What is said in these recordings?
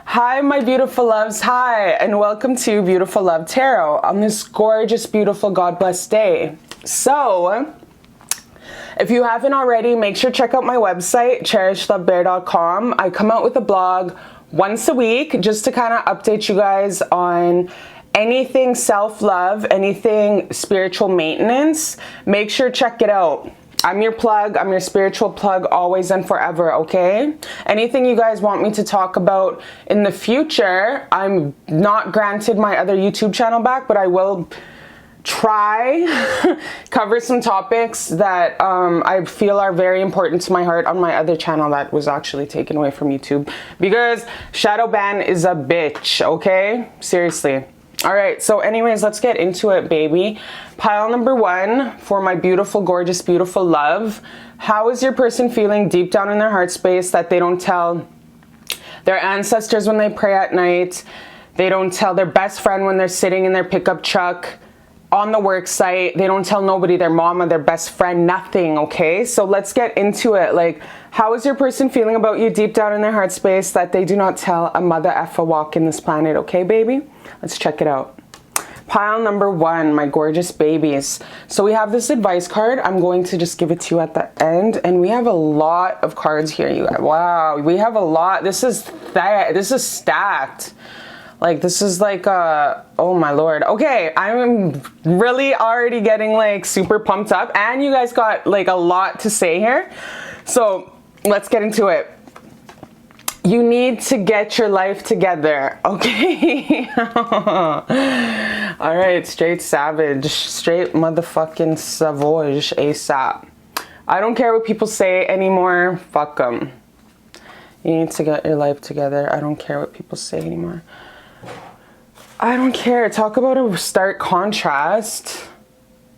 Hi, my beautiful loves. Hi, and welcome to Beautiful Love Tarot on this gorgeous, beautiful, God-blessed day. So, if you haven't already, make sure to check out my website, cherishlbear.com. I come out with a blog once a week just to kind of update you guys on anything self-love, anything spiritual maintenance. Make sure to check it out. I'm your plug, I'm your spiritual plug always and forever, okay? Anything you guys want me to talk about in the future, I'm not granted my other YouTube channel back, but I will try cover some topics that I feel are very important to my heart on my other channel that was actually taken away from YouTube because shadow ban is a bitch, okay? Seriously. All right, so anyways, let's get into it, baby. Pile number one for my beautiful, gorgeous, beautiful love. How is your person feeling deep down in their heart space that they don't tell their ancestors when they pray at night? They don't tell their best friend when they're sitting in their pickup truck on the work site. They don't tell nobody, their mama, their best friend, nothing, okay? So let's get into it. Like, how is your person feeling about you deep down in their heart space that they do not tell a mother effa walk in this planet, okay, baby? Let's check it out. Pile number one, my gorgeous babies. So we have this advice card. I'm going to just give it to you at the end. And we have a lot of cards here, you guys. Wow, we have a lot. This is stacked. Like, this is like, oh my Lord. Okay, I'm really already getting like super pumped up. And you guys got like a lot to say here. So let's get into it. You need to get your life together, okay? All right, straight savage, straight motherfucking savage ASAP. I don't care what people say anymore. Fuck them. You need to get your life together. I don't care what people say anymore. I don't care. Talk about a stark contrast.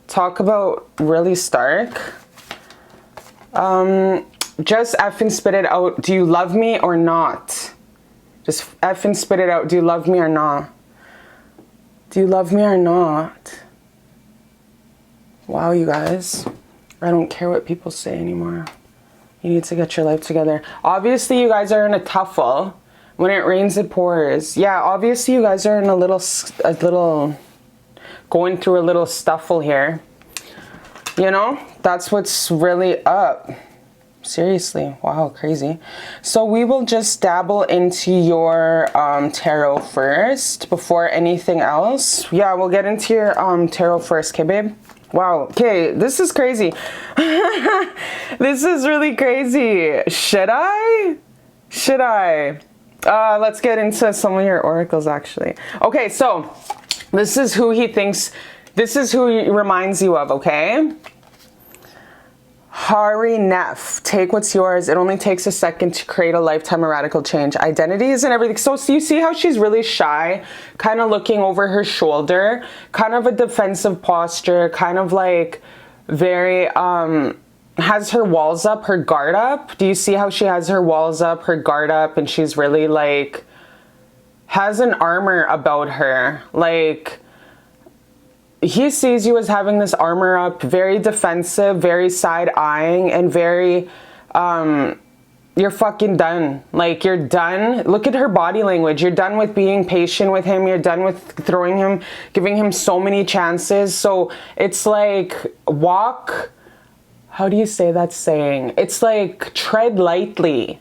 Talk about really stark. Just effing spit it out. Do you love me or not? Just effing spit it out. Do you love me or not? Do you love me or not? Wow, you guys. I don't care what people say anymore. You need to get your life together. Obviously, you guys are in a tuffle. When it rains, it pours. Yeah, obviously, you guys are in a little, going through a little stuffle here. You know, that's what's really up. Seriously, wow, crazy. So we will just dabble into your tarot first before anything else. Yeah, we'll get into your tarot first, okay, babe? Wow, okay, this is crazy. This is really crazy. Should I? Should I? Let's get into some of your oracles, actually. Okay, so this is who he thinks, this is who he reminds you of, okay? Hari Neff, take what's yours. It only takes a second to create a lifetime of radical change. Identities and everything. So you see how she's really shy, kind of looking over her shoulder, kind of a defensive posture, kind of like very, has her walls up, her guard up. Do you see how she has her walls up, her guard up, and she's really like, has an armor about her. Like, he sees you as having this armor up, very defensive, very side-eyeing, and very, you're fucking done. Like, you're done. Look at her body language. You're done with being patient with him. You're done with throwing him, giving him so many chances. So it's like, walk, how do you say that saying? It's like, tread lightly.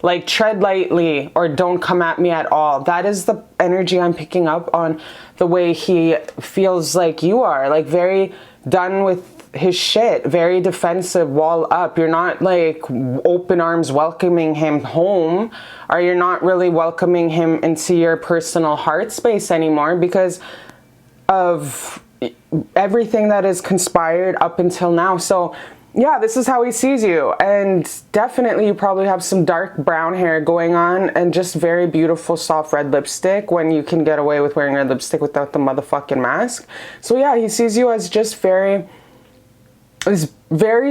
Like, tread lightly or don't come at me at all. That is the energy I'm picking up on the way he feels like you are. Like, very done with his shit. Very defensive, wall up. You're not, like, open arms welcoming him home. Or you're not really welcoming him into your personal heart space anymore because of everything that has conspired up until now. So yeah, this is how he sees you. And definitely you probably have some dark brown hair going on and just very beautiful soft red lipstick when you can get away with wearing red lipstick without the motherfucking mask. So yeah, he sees you as just very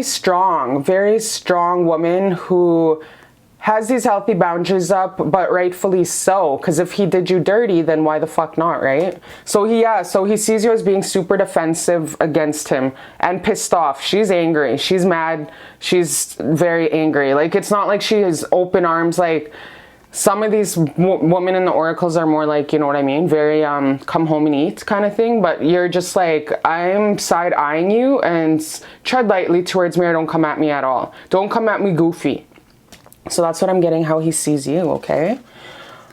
strong woman who has these healthy boundaries up, but rightfully so, because if he did you dirty, then why the fuck not, right? So he sees you as being super defensive against him and pissed off. She's angry, she's mad, she's very angry. Like, it's not like she has open arms. Like, some of these women in the oracles are more like, you know what I mean, very come home and eat kind of thing. But you're just like, I'm side-eyeing you, and tread lightly towards me, or don't come at me at all. Don't come at me goofy. So that's what I'm getting, how he sees you, okay?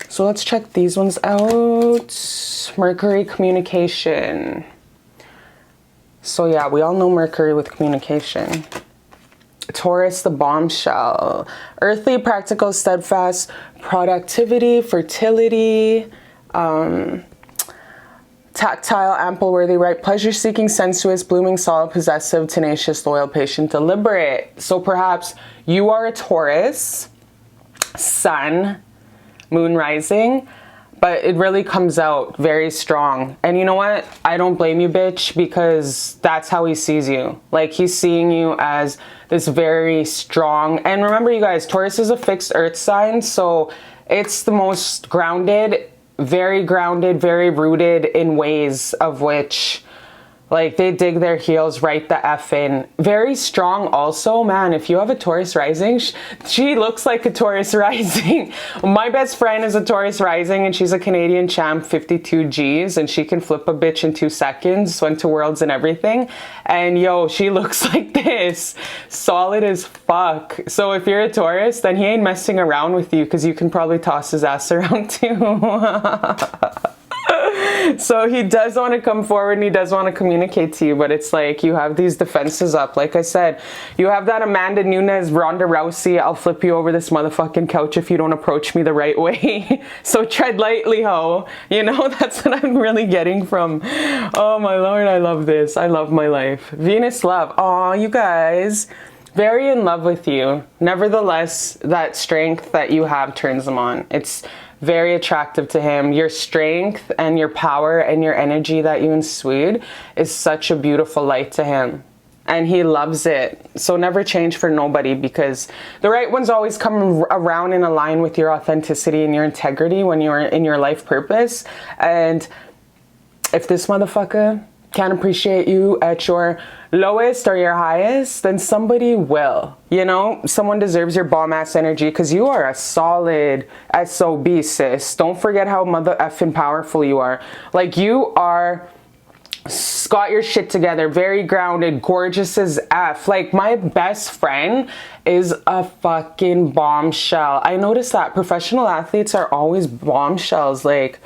So let's check these ones out. Mercury, communication. So yeah, we all know Mercury with communication. Taurus, the bombshell. Earthly, practical, steadfast, productivity, fertility, tactile, ample, worthy, right, pleasure-seeking, sensuous, blooming, solid, possessive, tenacious, loyal, patient, deliberate. So perhaps you are a Taurus, sun, moon rising, but it really comes out very strong. And you know what? I don't blame you, bitch, because that's how he sees you. Like, he's seeing you as this very strong. And remember, you guys, Taurus is a fixed earth sign, so it's the most grounded, very rooted in ways of which, like, they dig their heels right the F in. Very strong also, man. If you have a Taurus rising, she looks like a Taurus rising. My best friend is a Taurus rising, and she's a Canadian champ, 52 Gs, and she can flip a bitch in 2 seconds, went to Worlds and everything. And yo, she looks like this. Solid as fuck. So if you're a Taurus, then he ain't messing around with you, because you can probably toss his ass around too. So he does want to come forward and he does want to communicate to you, but it's like you have these defenses up. Like I said, you have that Amanda Nunes, Ronda Rousey, I'll flip you over this motherfucking couch if you don't approach me the right way. So tread lightly, ho. You know, that's what I'm really getting from. Oh my Lord, I love this. I love my life. Venus love. Aw, you guys. Very in love with you. Nevertheless, that strength that you have turns him on. It's very attractive to him. Your strength and your power and your energy that you exude is such a beautiful light to him. And he loves it. So never change for nobody, because the right ones always come around and align with your authenticity and your integrity when you're in your life purpose. And if this motherfucker can't appreciate you at your lowest or your highest, then somebody will. You know, someone deserves your bomb ass energy, because you are a solid SOB, sis. Don't forget how mother effing powerful you are. Like, you are got your shit together, very grounded, gorgeous as F. Like, my best friend is a fucking bombshell. I noticed that professional athletes are always bombshells. Like,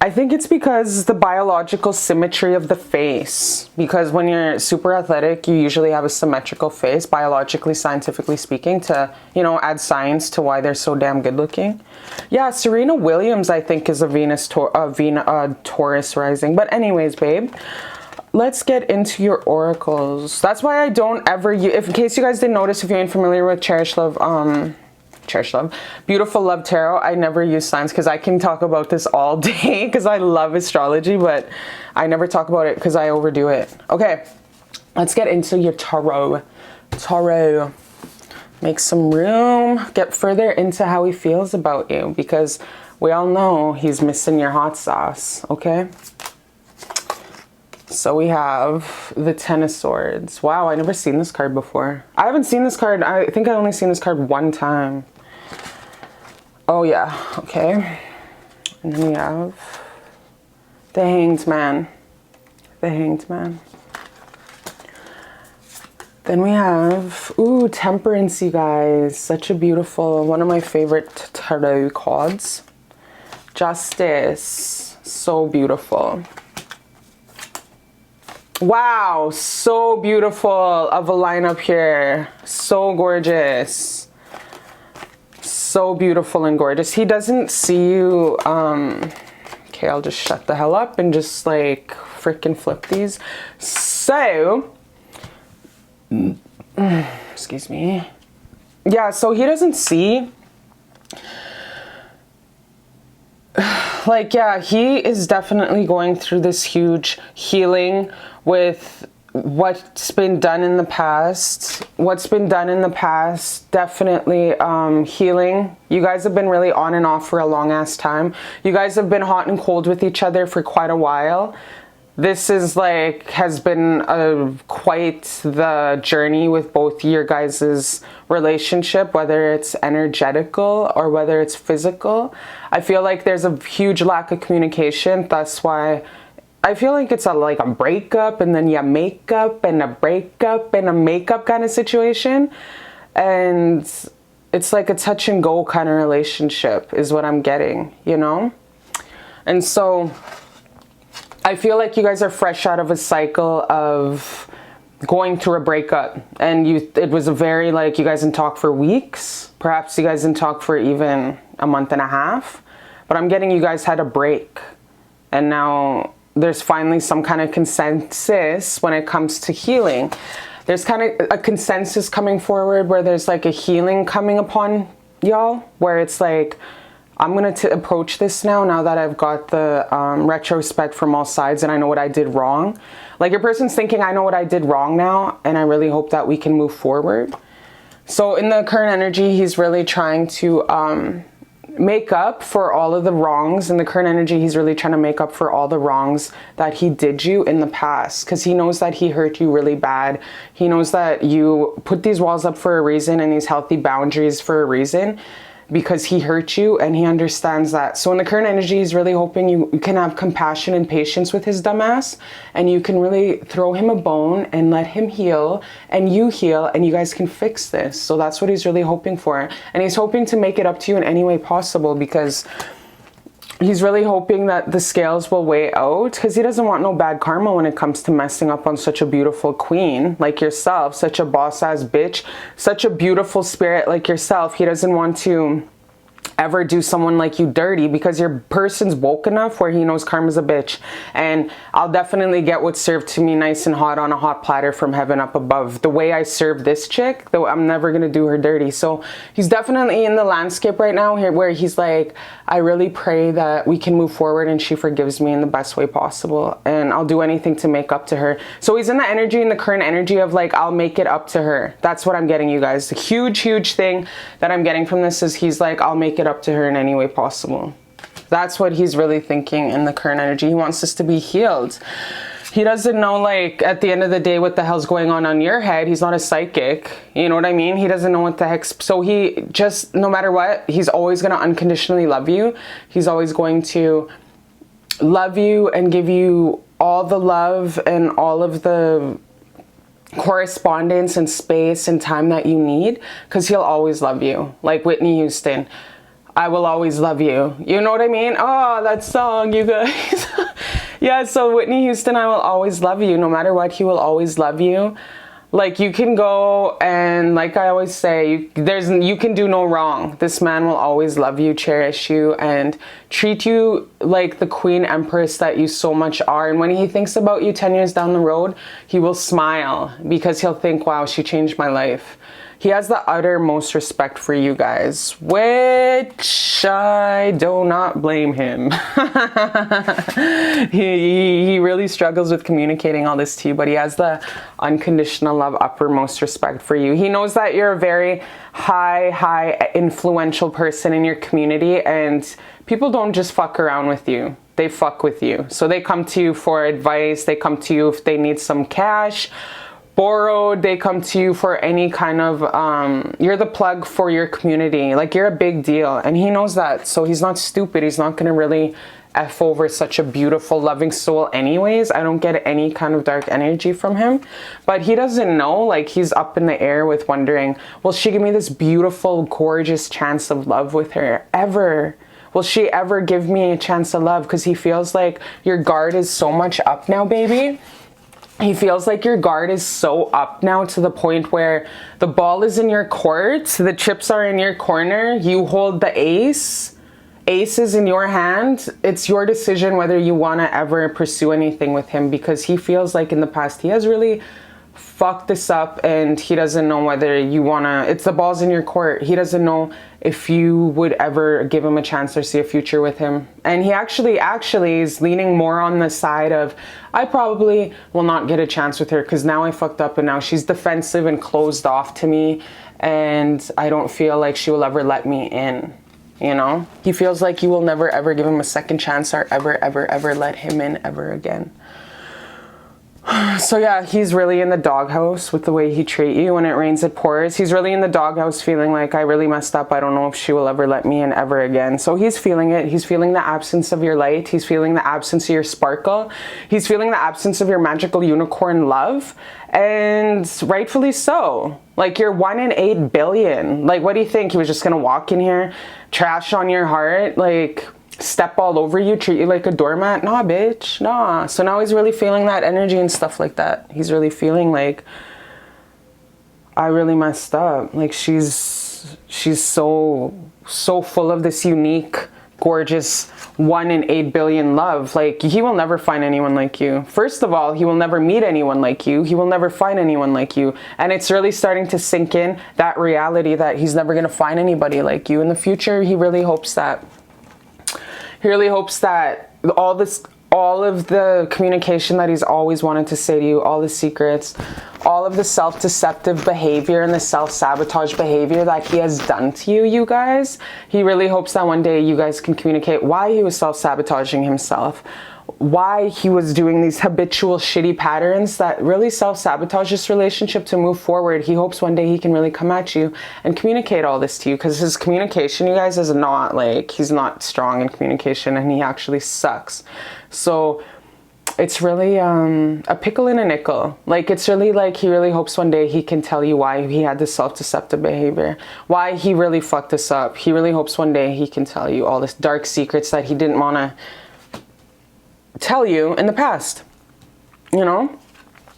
I think it's because the biological symmetry of the face. Because when you're super athletic, you usually have a symmetrical face, biologically, scientifically speaking, to, you know, add science to why they're so damn good looking. Yeah, Serena Williams, I think, is a Taurus rising. But anyways, babe, let's get into your oracles. That's why I don't ever use, if in case you guys didn't notice, if you ain't familiar with Cherish Love, Beautiful Love Tarot, I never use signs, because I can talk about this all day because I love astrology, but I never talk about it because I overdo it. Okay, let's get into your tarot. Tarot. Make some room. Get further into how he feels about you, because we all know he's missing your hot sauce, okay? So we have the Ten of Swords. Wow, I never seen this card before. I haven't seen this card. I think I only seen this card one time. Oh yeah, okay. And then we have the Hanged Man. The Hanged Man. Then we have, ooh, Temperance, you guys. Such a beautiful, one of my favorite tarot cards. Justice. So beautiful. Wow, so beautiful of a lineup here. So gorgeous. So beautiful and gorgeous. He doesn't see you, okay, I'll just shut the hell up and just like freaking flip these. So Excuse me. Yeah, so he doesn't see, like, yeah, he is definitely going through this huge healing with what's been done in the past. What's been done in the past, definitely healing. You guys have been really on and off for a long ass time. You guys have been hot and cold with each other for quite a while. This is like, has been quite the journey with both your guys' relationship, whether it's energetical or whether it's physical. I feel like there's a huge lack of communication. That's why I feel like it's like a breakup and then you make up and a breakup and a makeup kind of situation. And it's like a touch and go kind of relationship is what I'm getting, you know? And so I feel like you guys are fresh out of a cycle of going through a breakup, and it was a very, like, you guys didn't talk for weeks. Perhaps you guys didn't talk for even a month and a half, but I'm getting you guys had a break, and now there's finally some kind of consensus when it comes to healing. There's kind of a consensus coming forward where there's like a healing coming upon y'all, where it's like, I'm going to approach this now that I've got the retrospect from all sides and I know what I did wrong. Like, your person's thinking, I know what I did wrong now, and I really hope that we can move forward. So in the current energy, he's really trying to make up for all of the wrongs. In the current energy, he's really trying to make up for all the wrongs that he did you in the past, because he knows that he hurt you really bad. He knows that you put these walls up for a reason and these healthy boundaries for a reason, because he hurt you and he understands that. So in the current energy, he's really hoping you can have compassion and patience with his dumbass, and you can really throw him a bone and let him heal and you heal, and you guys can fix this. So that's what he's really hoping for. And he's hoping to make it up to you in any way possible, because he's really hoping that the scales will weigh out, because he doesn't want no bad karma when it comes to messing up on such a beautiful queen like yourself, such a boss ass bitch, such a beautiful spirit like yourself. He doesn't want to ever do someone like you dirty, because your person's woke enough where he knows karma's a bitch, and I'll definitely get what's served to me nice and hot on a hot platter from heaven up above. The way I serve this chick, though, I'm never gonna do her dirty. So he's definitely in the landscape right now here where he's like, I really pray that we can move forward and she forgives me in the best way possible, and I'll do anything to make up to her. So he's in the energy, in the current energy of like, I'll make it up to her. That's what I'm getting, you guys. The huge thing that I'm getting from this is he's like, I'll make it up to her in any way possible. That's what he's really thinking in the current energy. He wants us to be healed. He doesn't know, like, at the end of the day, what the hell's going on your head. He's not a psychic. You know what I mean? He doesn't know what the heck. So he just, no matter what, he's always going to unconditionally love you. He's always going to love you and give you all the love and all of the correspondence and space and time that you need, because he'll always love you. Like Whitney Houston, I will always love you. You know what I mean? Oh, that song, you guys. Yeah, so Whitney Houston, I will always love you. No matter what, he will always love you. Like, you can go and, like I always say, you can do no wrong. This man will always love you, cherish you, and treat you like the queen empress that you so much are. And when he thinks about you 10 years down the road, he will smile, because he'll think, wow, she changed my life. He has the uttermost respect for you guys, which I do not blame him. He really struggles with communicating all this to you, but he has the unconditional love, uppermost respect for you. He knows that you're a very high influential person in your community, and people don't just fuck around with you. They fuck with you. So they come to you for advice. They come to you if they need some cash borrowed. They come to you for any kind of, you're the plug for your community. Like, you're a big deal, and he knows that. So he's not stupid. He's not going to really F over such a beautiful, loving soul anyways. I don't get any kind of dark energy from him, but he doesn't know. Like, he's up in the air with wondering, will she give me this beautiful, gorgeous chance of love with her ever? Will she ever give me a chance of love? Because he feels like your guard is so much up now, baby. He feels like your guard is so up now, to the point where the ball is in your court, the chips are in your corner, you hold the ace is in your hand. It's your decision whether you want to ever pursue anything with him, because he feels like in the past he has really fucked this up, and he doesn't know whether you wanna, it's the ball's in your court. He doesn't know if you would ever give him a chance or see a future with him. And he actually is leaning more on the side of, I probably will not get a chance with her because now I fucked up and now she's defensive and closed off to me, and I don't feel like she will ever let me in. You know, he feels like you will never ever give him a second chance or ever let him in ever again. So yeah, he's really in the doghouse with the way he treat you. When it rains, it pours. He's really in the doghouse feeling like, I really messed up. I don't know if she will ever let me in ever again. So he's feeling it. He's feeling the absence of your light. He's feeling the absence of your sparkle. He's feeling the absence of your magical unicorn love. And rightfully so. Like, you're 1 in 8 billion. Like, what do you think? He was just gonna walk in here, trash on your heart, like step all over you, treat you like a doormat? Nah, bitch, nah. So now he's really feeling that energy and stuff like that. He's really feeling like, I really messed up. Like, she's so full of this unique, gorgeous 1 in 8 billion love. Like, he will never find anyone like you. First of all, he will never meet anyone like you. He will never find anyone like you. And it's really starting to sink in, that reality that he's never gonna find anybody like you in the future. He really hopes that. He really hopes that all of the communication that he's always wanted to say to you, all the secrets, all of the self-deceptive behavior and the self-sabotage behavior that he has done to you, you guys, he really hopes that one day you guys can communicate why he was self-sabotaging himself, why he was doing these habitual shitty patterns that really self-sabotage this relationship to move forward. He hopes one day he can really come at you and communicate all this to you, because his communication, you guys, is not like, he's not strong in communication, and he actually sucks. So it's really a pickle in a nickel. Like, it's really like, he really hopes one day he can tell you why he had this self-deceptive behavior, why he really fucked this up. He really hopes one day he can tell you all this dark secrets that he didn't want to tell you in the past. You know,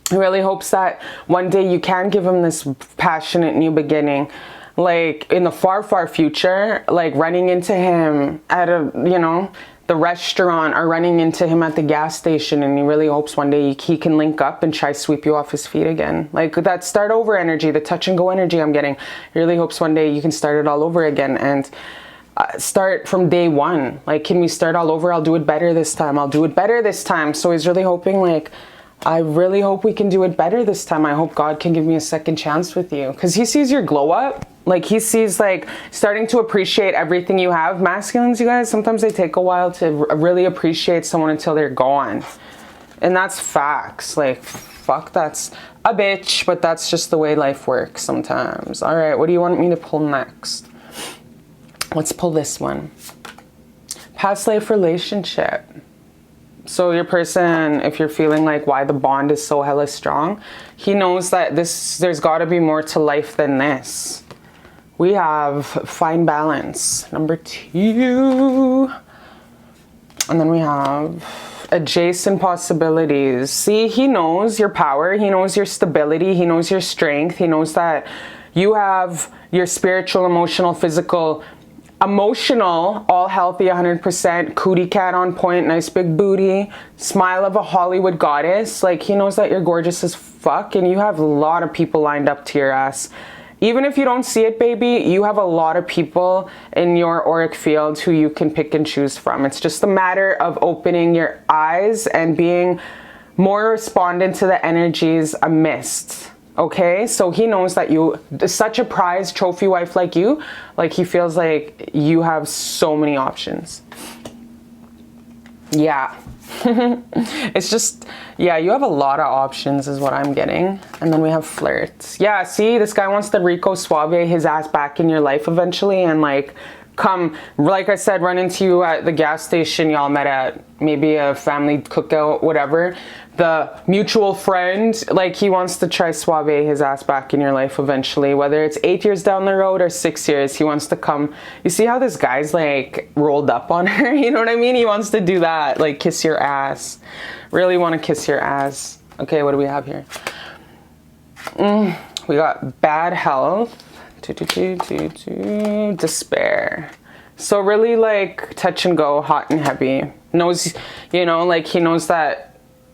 he really hopes that one day you can give him this passionate new beginning, like in the far future, like running into him at a, you know, the restaurant, or running into him at the gas station, and he really hopes one day he can link up and try sweep you off his feet again. Like that start over energy, the touch and go energy I'm getting. He really hopes one day you can start it all over again, and start from day one. Like, can we start all over? I'll do it better this time. I'll do it better this time. So he's really hoping, like, I really hope we can do it better this time. I hope God can give me a second chance with you, because he sees your glow up. Like, he sees, like, starting to appreciate everything you have. Masculines, you guys, sometimes they take a while to really appreciate someone until they're gone. And that's facts. Like, fuck, that's a bitch, but that's just the way life works sometimes. All right, what do you want me to pull next? Let's pull this one. Past life relationship. So your person, if you're feeling like why the bond is so hella strong, he knows that there's got to be more to life than this. We have find balance, number 2. And then we have adjacent possibilities. See, he knows your power. He knows your stability. He knows your strength. He knows that you have your spiritual, emotional, physical, all healthy, 100%, cootie cat on point, nice big booty, smile of a Hollywood goddess. Like, he knows that you're gorgeous as fuck, and you have a lot of people lined up to your ass. Even if you don't see it, baby, you have a lot of people in your auric field who you can pick and choose from. It's just a matter of opening your eyes and being more respondent to the energies amidst. Okay, so he knows that you, such a prized trophy wife like you, like, he feels like you have so many options. Yeah. It's just, yeah, you have a lot of options is what I'm getting. And then we have flirts. Yeah, see, this guy wants to Rico Suave his ass back in your life eventually, and like come, like I said, run into you at the gas station y'all met at, maybe a family cookout, whatever. The mutual friend, like, he wants to try Suave his ass back in your life eventually, whether it's 8 years down the road or 6 years. He wants to come. You see how this guy's like rolled up on her? You know what I mean? He wants to do that, like kiss your ass. Really want to kiss your ass. Okay, what do we have here? We got bad health, despair. So really like touch and go, hot and heavy. Knows, you know, like he knows that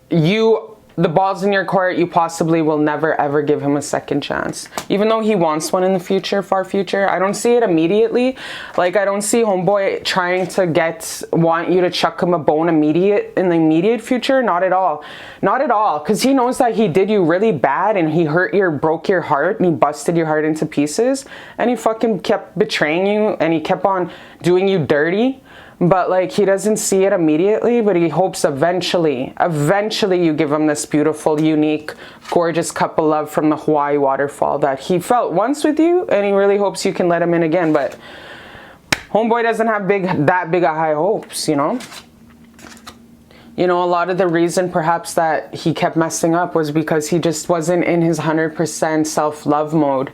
you the ball's in your court. You possibly will never ever give him a second chance, even though he wants one in the future, far future. I don't see it immediately. Like, I don't see homeboy trying to want you to chuck him a bone in the immediate future. Not at all. Not at all. Because he knows that he did you really bad, and he broke your heart, and he busted your heart into pieces, and he fucking kept betraying you, and he kept on doing you dirty. But like, he doesn't see it immediately, but he hopes eventually you give him this beautiful, unique, gorgeous cup of love from the Hawaii waterfall that he felt once with you, and he really hopes you can let him in again. But homeboy doesn't have that big of high hopes, you know? You know, a lot of the reason perhaps that he kept messing up was because he just wasn't in his 100% self-love mode.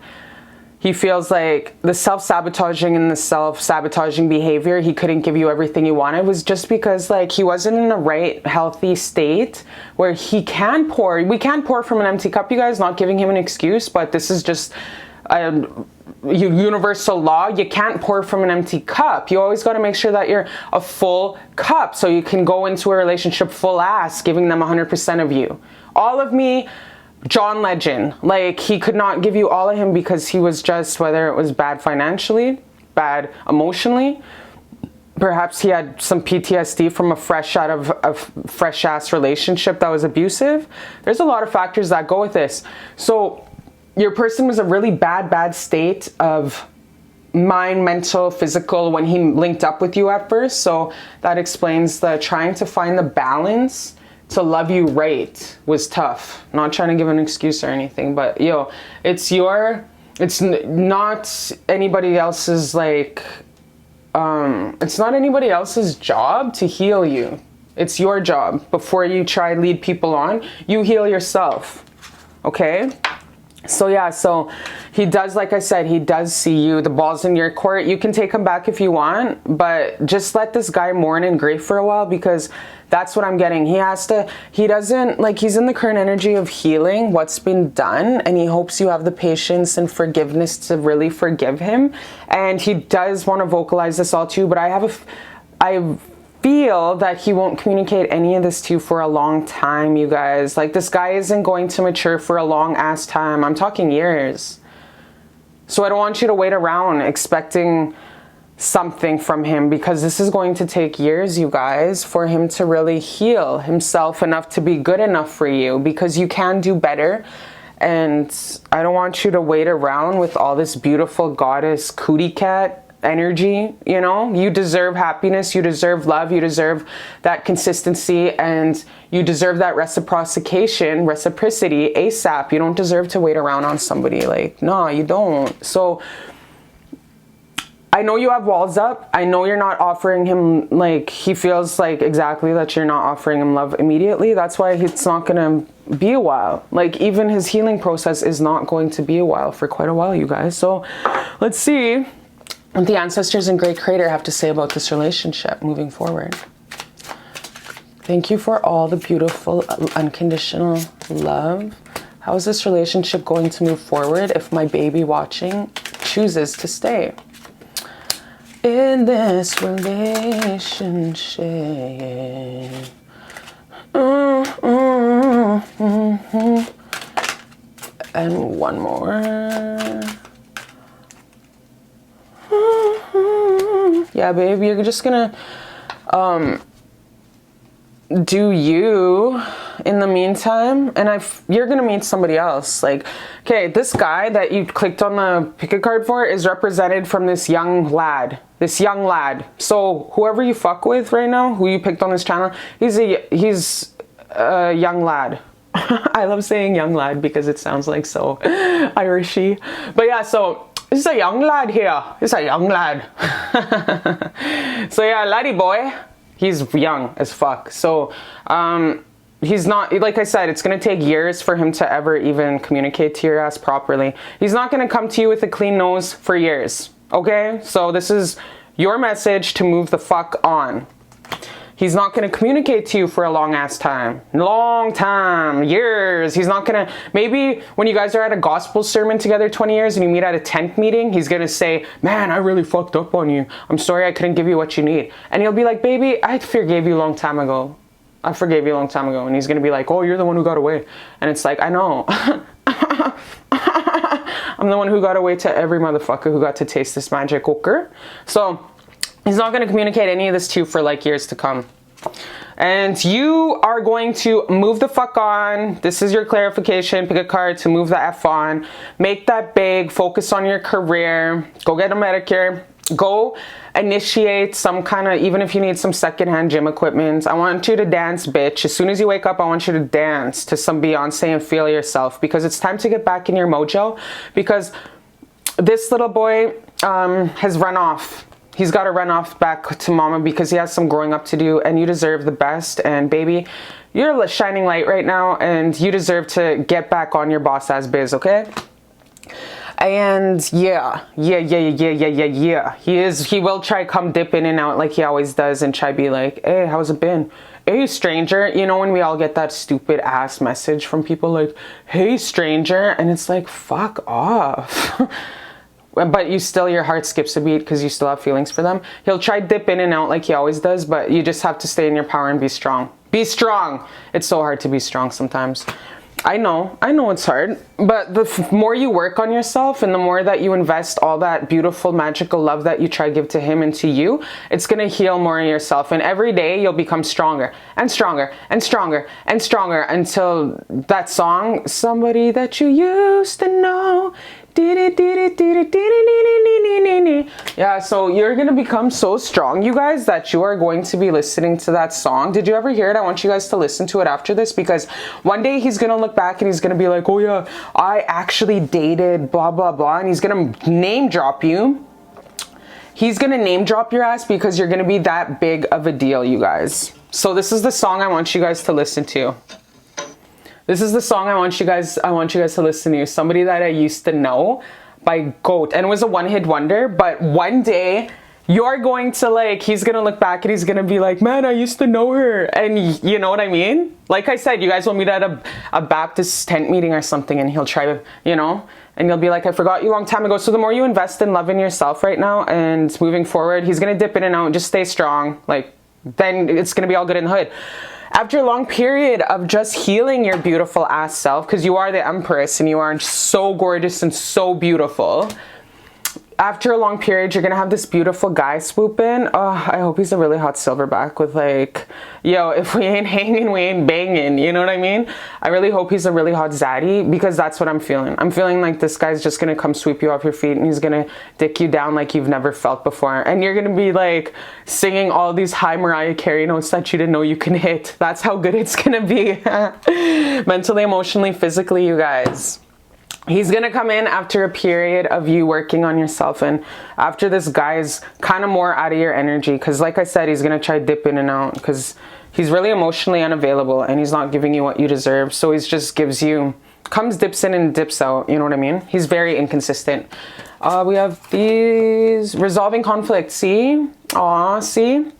He feels like the self-sabotaging and the self-sabotaging behavior, he couldn't give you everything you wanted, was just because like he wasn't in the right healthy state where he can pour. We can't pour from an empty cup, you guys, not giving him an excuse, but this is just a universal law. You can't pour from an empty cup. You always got to make sure that you're a full cup so you can go into a relationship full ass, giving them 100% of you. All of me, John Legend, like, he could not give you all of him because he was just, whether it was bad financially, bad emotionally, perhaps he had some PTSD from a fresh ass relationship that was abusive. There's a lot of factors that go with this. So your person was a really bad state of mind, mental, physical when he linked up with you at first. So that explains the trying to find the balance to love you right was tough. Not trying to give an excuse or anything, but yo, it's not anybody else's, like, it's not anybody else's job to heal you. It's your job. Before you try lead people on, you heal yourself. Okay? So yeah, so he does, like I said, he does see you. The ball's in your court. You can take him back if you want, but just let this guy mourn and grieve for a while, because that's what I'm getting. He doesn't, like, he's in the current energy of healing what's been done, and he hopes you have the patience and forgiveness to really forgive him. And he does want to vocalize this all to you, but I feel that he won't communicate any of this to you for a long time, you guys. Like, this guy isn't going to mature for a long ass time. I'm talking years. So I don't want you to wait around expecting something from him, because this is going to take years, you guys, for him to really heal himself enough to be good enough for you, because you can do better. And I don't want you to wait around with all this beautiful goddess cootie cat energy. You know, you deserve happiness, you deserve love, you deserve that consistency, and you deserve that reciprocity ASAP. You don't deserve to wait around on somebody. Like, no, you don't. So I know you have walls up. I know you're not offering him, like, he feels like exactly that you're not offering him love immediately. That's why it's not gonna be a while. Like, even his healing process is not going to be a while, for quite a while, you guys. So let's see what the ancestors and great creator have to say about this relationship moving forward. Thank you for all the beautiful unconditional love. How is this relationship going to move forward if my baby watching chooses to stay in this relationship? And one more. Yeah, babe, you're just gonna do you in the meantime, and you're gonna meet somebody else. Like, okay, this guy that you clicked on the pick a card for is represented from this young lad. So whoever you fuck with right now, who you picked on this channel, he's a young lad. I love saying young lad because it sounds like so Irishy. But yeah, so it's a young lad here. It's a young lad. So yeah, laddie boy. He's young as fuck. So he's not, like I said, it's going to take years for him to ever even communicate to your ass properly. He's not going to come to you with a clean nose for years. Okay? So this is your message to move the fuck on. He's not going to communicate to you for a long ass time. Long time. Years. He's not going to, maybe when you guys are at a gospel sermon together 20 years and you meet at a tent meeting, he's going to say, man, I really fucked up on you. I'm sorry I couldn't give you what you need. And you'll be like, baby, I forgave you a long time ago. I forgave you a long time ago. And he's going to be like, oh, you're the one who got away. And it's like, I know. I'm the one who got away to every motherfucker who got to taste this magic, okay? So he's not going to communicate any of this to you for like years to come. And you are going to move the fuck on. This is your clarification. Pick a card to move the F on. Make that big. Focus on your career. Go get a Medicare. Go initiate some kind of, even if you need some secondhand gym equipment. I want you to dance, bitch. As soon as you wake up, I want you to dance to some Beyonce and feel yourself, because it's time to get back in your mojo, because this little boy has run off. He's got to run off back to mama because he has some growing up to do, and you deserve the best. And baby, you're a shining light right now, and you deserve to get back on your boss ass biz, okay? And yeah. He will try come dip in and out like he always does and try be like, hey, how's it been? Hey, stranger. You know when we all get that stupid ass message from people like, hey, stranger, and it's like, fuck off. But you still, your heart skips a beat because you still have feelings for them. He'll try dip in and out like he always does, but you just have to stay in your power and be strong. Be strong. It's so hard to be strong sometimes. I know it's hard, but the more you work on yourself and the more that you invest all that beautiful, magical love that you try to give to him and to you, it's going to heal more in yourself. And every day you'll become stronger and stronger and stronger and stronger until that song, somebody that you used to know. Yeah, so you're gonna become so strong, you guys, that you are going to be listening to that song. Did you ever hear it? I want you guys to listen to it after this, because one day he's gonna look back and he's gonna be like, oh yeah, I actually dated blah blah blah, and he's gonna name drop you. He's gonna name drop your ass because you're gonna be that big of a deal, you guys. So this is the song I want you guys to listen to. This is the song I want you guys to listen to. Somebody That I Used to Know by GOAT. And it was a one-hit wonder, but one day you're going to like, he's going to look back and he's going to be like, man, I used to know her. And you know what I mean? Like I said, you guys will meet at a Baptist tent meeting or something, and he'll try to, you know, and you'll be like, I forgot you a long time ago. So the more you invest in loving yourself right now and moving forward, he's going to dip in and out. Just stay strong. Like, then it's going to be all good in the hood. After a long period of just healing your beautiful ass self, because you are the Empress and you are so gorgeous and so beautiful. After a long period, you're going to have this beautiful guy swoop in. Oh, I hope he's a really hot silverback with like, yo, if we ain't hanging, we ain't banging. You know what I mean? I really hope he's a really hot zaddy, because that's what I'm feeling. I'm feeling like this guy's just going to come sweep you off your feet, and he's going to dick you down like you've never felt before. And you're going to be like singing all these high Mariah Carey notes that you didn't know you can hit. That's how good it's going to be. Mentally, emotionally, physically, you guys. He's going to come in after a period of you working on yourself, and after this guy's kind of more out of your energy, because like I said, he's going to try to dip in and out because he's really emotionally unavailable and he's not giving you what you deserve. So he just gives you, comes, dips in and dips out. You know what I mean? He's very inconsistent. We have these resolving conflict. See? Aw, see?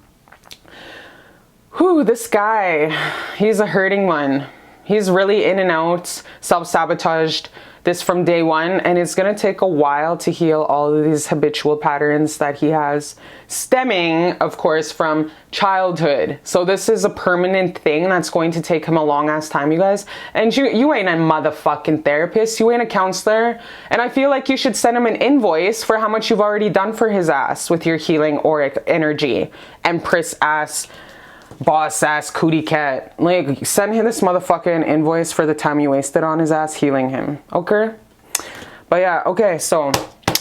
Whew, this guy, he's a hurting one. He's really in and out, self-sabotaged this from day one, and it's going to take a while to heal all of these habitual patterns that he has, stemming, of course, from childhood. So this is a permanent thing that's going to take him a long ass time, you guys. And you ain't a motherfucking therapist, you ain't a counselor, and I feel like you should send him an invoice for how much you've already done for his ass with your healing auric energy, Empress ass, boss ass, cootie cat. Like, send him this motherfucking invoice for the time you wasted on his ass healing him, okay? But yeah, okay, so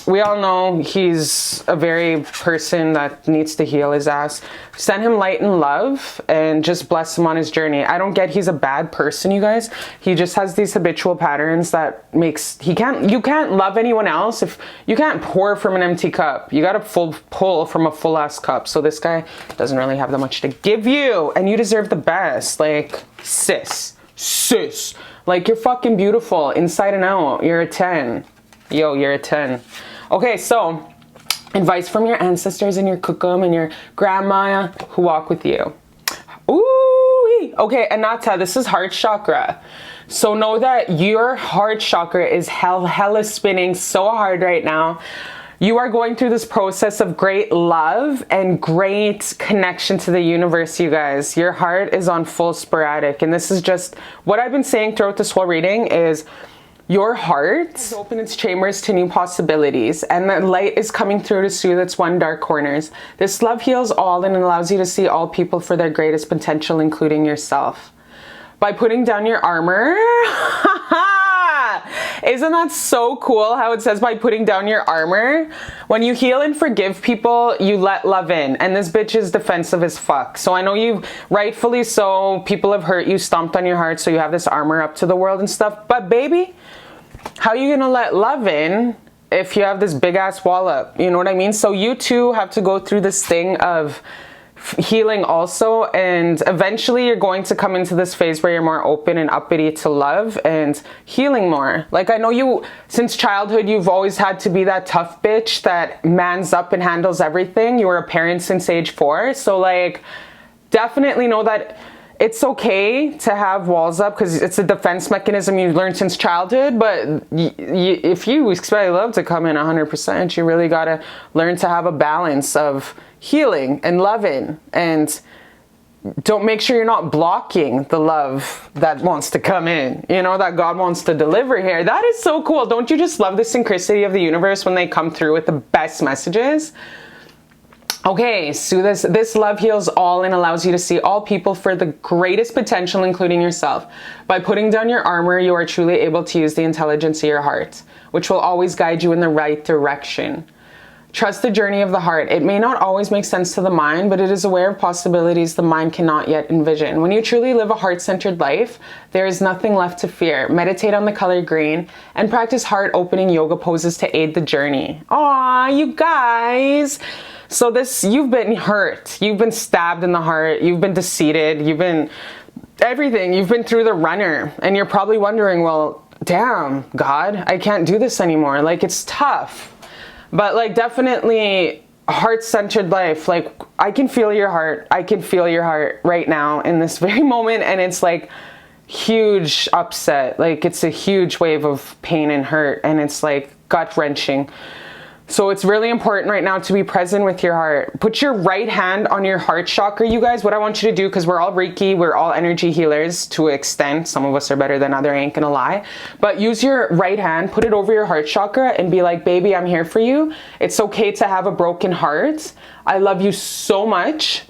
we all know he's a very person that needs to heal his ass. Send him light and love and just bless him on his journey. I don't get he's a bad person, you guys. He just has these habitual patterns that makes, you can't love anyone else if you can't pour from an empty cup. You gotta pull from a full ass cup. So this guy doesn't really have that much to give you, and you deserve the best. Like, sis, like, you're fucking beautiful inside and out. You're a 10. Yo, you're a 10. Okay, so advice from your ancestors and your kukum and your grandma who walk with you. Ooh, okay, Anata, this is heart chakra. So know that your heart chakra is hella spinning so hard right now. You are going through this process of great love and great connection to the universe, you guys. Your heart is on full sporadic. And this is just what I've been saying throughout this whole reading is your heart is open its chambers to new possibilities, and the light is coming through to soothe its one dark corners. This love heals all and allows you to see all people for their greatest potential, including yourself. By putting down your armor, isn't that so cool how it says by putting down your armor? When you heal and forgive people, you let love in. And this bitch is defensive as fuck. So I know you, rightfully so, people have hurt you, stomped on your heart, so you have this armor up to the world and stuff. But baby, how are you gonna let love in if you have this big ass wall up? You know what I mean? So you too have to go through this thing of healing also, and eventually you're going to come into this phase where you're more open and uppity to love and healing more. Like, I know you, since childhood, you've always had to be that tough bitch that mans up and handles everything. You were a parent since age 4, so like definitely know that it's okay to have walls up because it's a defense mechanism you learned since childhood. But if you expect love to come in 100%, you really got to learn to have a balance of healing and loving, and don't make sure you're not blocking the love that wants to come in, you know, that God wants to deliver here. That is so cool. Don't you just love the synchronicity of the universe when they come through with the best messages? Okay, so this love heals all and allows you to see all people for the greatest potential, including yourself. By putting down your armor, you are truly able to use the intelligence of your heart, which will always guide you in the right direction. Trust the journey of the heart. It may not always make sense to the mind, but it is aware of possibilities the mind cannot yet envision. When you truly live a heart-centered life, there is nothing left to fear. Meditate on the color green and practice heart-opening yoga poses to aid the journey. Aw, you guys. So you've been hurt. You've been stabbed in the heart. You've been deceived. You've been everything. You've been through the runner. And you're probably wondering, well, damn, God, I can't do this anymore. Like, it's tough. But like, definitely a heart-centered life. Like, I can feel your heart. I can feel your heart right now in this very moment. And it's like huge upset. Like, it's a huge wave of pain and hurt. And it's like gut-wrenching. So it's really important right now to be present with your heart. Put your right hand on your heart chakra, you guys. What I want you to do, because we're all Reiki, we're all energy healers to an extent. Some of us are better than others, I ain't gonna lie. But use your right hand, put it over your heart chakra and be like, baby, I'm here for you. It's okay to have a broken heart. I love you so much.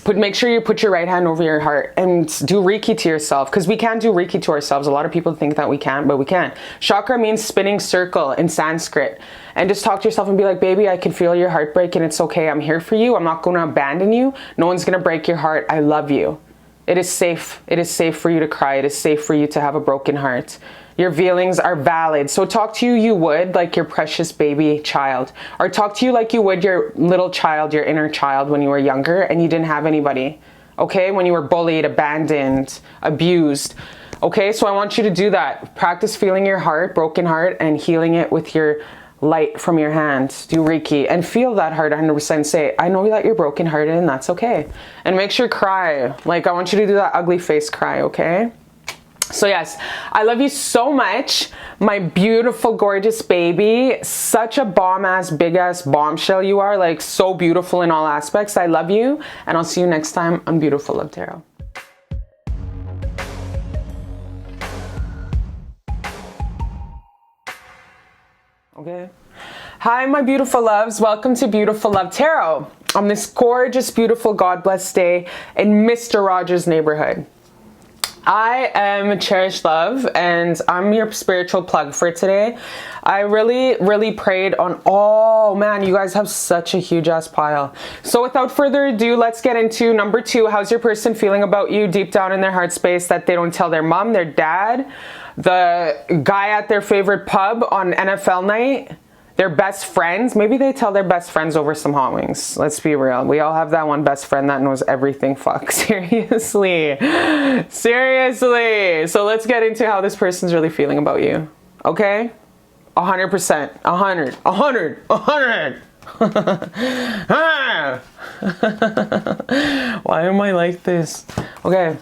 Make sure you put your right hand over your heart and do Reiki to yourself, because we can't do Reiki to ourselves. A lot of people think that we can't, but we can. Chakra means spinning circle in Sanskrit. And just talk to yourself and be like, baby, I can feel your heartbreak and it's okay. I'm here for you. I'm not going to abandon you. No one's going to break your heart. I love you. It is safe. It is safe for you to cry. It is safe for you to have a broken heart. Your feelings are valid. So talk to you would like your precious baby child, or talk to you like you would your little child, your inner child when you were younger and you didn't have anybody. Okay. When you were bullied, abandoned, abused. Okay. So I want you to do that. Practice feeling your heart, broken heart, and healing it with your light from your hand. Do Reiki and feel that heart 100%. Say, I know that you're broken hearted and that's okay. And make sure cry. Like, I want you to do that ugly face cry. Okay. So yes, I love you so much, my beautiful, gorgeous baby. Such a bomb-ass, big-ass bombshell you are, like so beautiful in all aspects. I love you, and I'll see you next time on Beautiful Love Tarot. Okay. Hi, my beautiful loves. Welcome to Beautiful Love Tarot on this gorgeous, beautiful, God-blessed day in Mr. Rogers' neighborhood. I am Cherish Love, and I'm your spiritual plug for today. I really prayed on, oh man, you guys have such a huge ass pile. So without further ado, let's get into number 2. How's your person feeling about you deep down in their heart space that they don't tell their mom, their dad, the guy at their favorite pub on NFL night, their best friends? Maybe they tell their best friends over some hot wings. Let's be real. We all have that one best friend that knows everything. Fuck. Seriously. Seriously. So let's get into how this person's really feeling about you. Okay? 100%. 100. 100. 100. Why am I like this? Okay.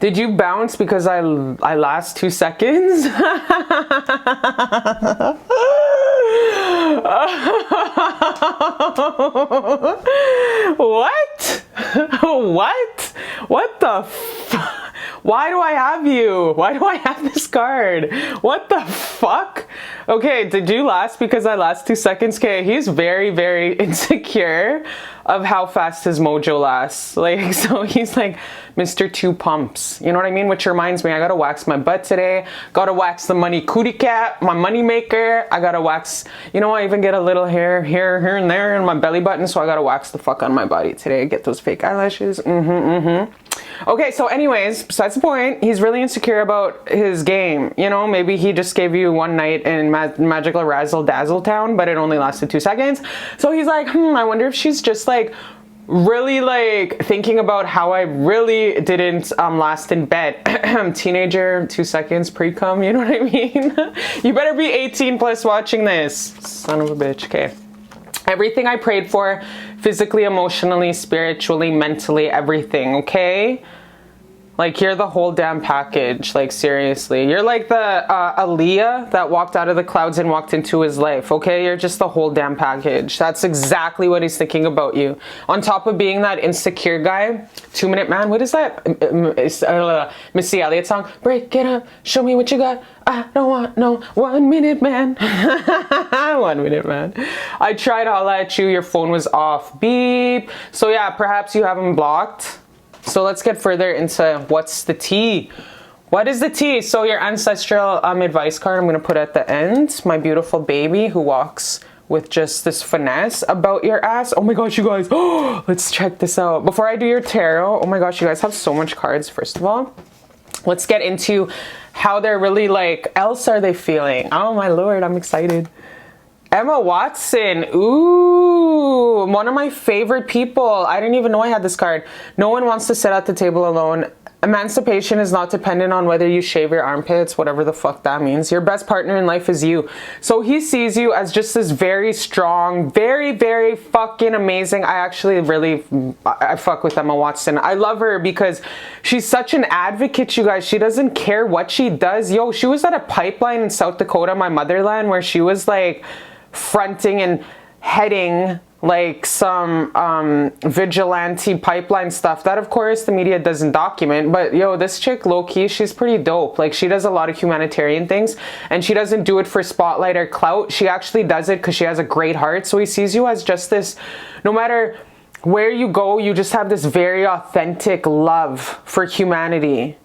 Did you bounce because I last 2 seconds? Why do I have this card? What the fuck? Okay, did you last because I last 2 seconds? Okay, he's very, very insecure of how fast his mojo lasts. Like, so he's like Mr. Two Pumps. You know what I mean? Which reminds me, I gotta wax my butt today. Gotta wax the money cootie cat, my money maker. I gotta wax, you know, I even get a little hair here and there in my belly button, so I gotta wax the fuck on my body today. Get those fake eyelashes. Okay, so anyways, besides the point, he's really insecure about his game. You know, maybe he just gave you one night in Magical Razzle Dazzle Town, but it only lasted 2 seconds. So he's like, I wonder if she's just like really like thinking about how I really didn't last in bed. Teenager, 2 seconds pre-cum, you know what I mean? You better be 18 plus watching this. Son of a bitch. Okay. Everything I prayed for, physically, emotionally, spiritually, mentally, everything, okay? Like, you're the whole damn package, like, seriously. You're like the Aaliyah that walked out of the clouds and walked into his life, okay? You're just the whole damn package. That's exactly what he's thinking about you. On top of being that insecure guy, 2 Minute Man, what is that? Missy Elliott song? Break it up, show me what you got. I don't want no 1 minute man. 1 minute man. I tried to holla at you, your phone was off. Beep. So yeah, perhaps you have him blocked. So let's get further into what's the tea. What is the tea? So your ancestral advice card I'm going to put at the end. My beautiful baby who walks with just this finesse about your ass. Oh my gosh, you guys. Oh, let's check this out. Before I do your tarot, oh my gosh, you guys have so much cards. First of all, let's get into how they're really like, else are they feeling? Oh my Lord, I'm excited. Emma Watson, ooh, one of my favorite people. I didn't even know I had this card. No one wants to sit at the table alone. Emancipation is not dependent on whether you shave your armpits, whatever the fuck that means. Your best partner in life is you. So he sees you as just this very strong, very, very fucking amazing. I actually really, I fuck with Emma Watson. I love her because she's such an advocate, you guys. She doesn't care what she does. Yo, she was at a pipeline in South Dakota, my motherland, where she was like fronting and heading like some vigilante pipeline stuff that of course the media doesn't document. But yo, this chick low-key, she's pretty dope. Like, she does a lot of humanitarian things, and she doesn't do it for spotlight or clout. She actually does it because she has a great heart. So he sees you as just this, no matter where you go, you just have this very authentic love for humanity.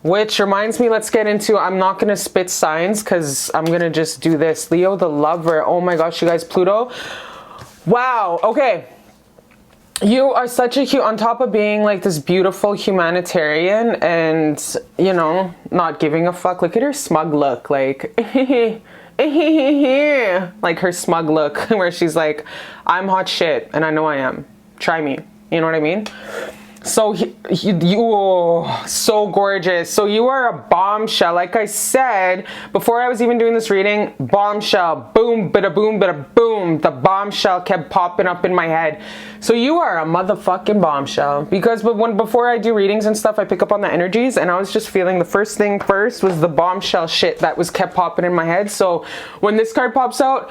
Which reminds me, let's get into, I'm not going to spit signs because I'm going to just do this. Leo the lover. Oh my gosh, you guys, Pluto. Wow. Okay. You are such a on top of being like this beautiful humanitarian and, you know, not giving a fuck. Look at her smug look. Like, like her smug look where she's like, I'm hot shit and I know I am. Try me. You know what I mean? So you so gorgeous. So you are a bombshell. Like I said before I was even doing this reading, bombshell, boom, bada boom, bada boom. The bombshell kept popping up in my head. So you are a motherfucking bombshell. Because before I do readings and stuff, I pick up on the energies, and I was just feeling the first thing first was the bombshell shit that was kept popping in my head. So when this card pops out,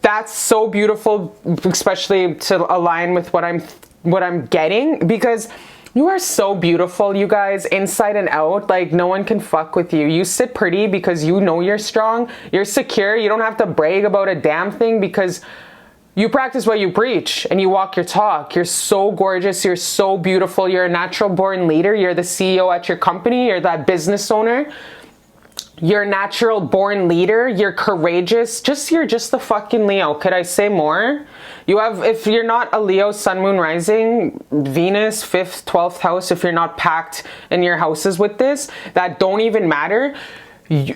that's so beautiful, especially to align with what I'm getting, because you are so beautiful, you guys, inside and out. Like, no one can fuck with you. You sit pretty because you know you're strong, you're secure, you don't have to brag about a damn thing because you practice what you preach and you walk your talk. You're so gorgeous, you're so beautiful, you're a natural born leader, you're the CEO at your company, you're that business owner. You're a natural born leader. You're courageous. You're just the fucking Leo. Could I say more? You have, if you're not a Leo, sun, moon, rising, Venus, 5th, 12th house, if you're not packed in your houses with this, that don't even matter. You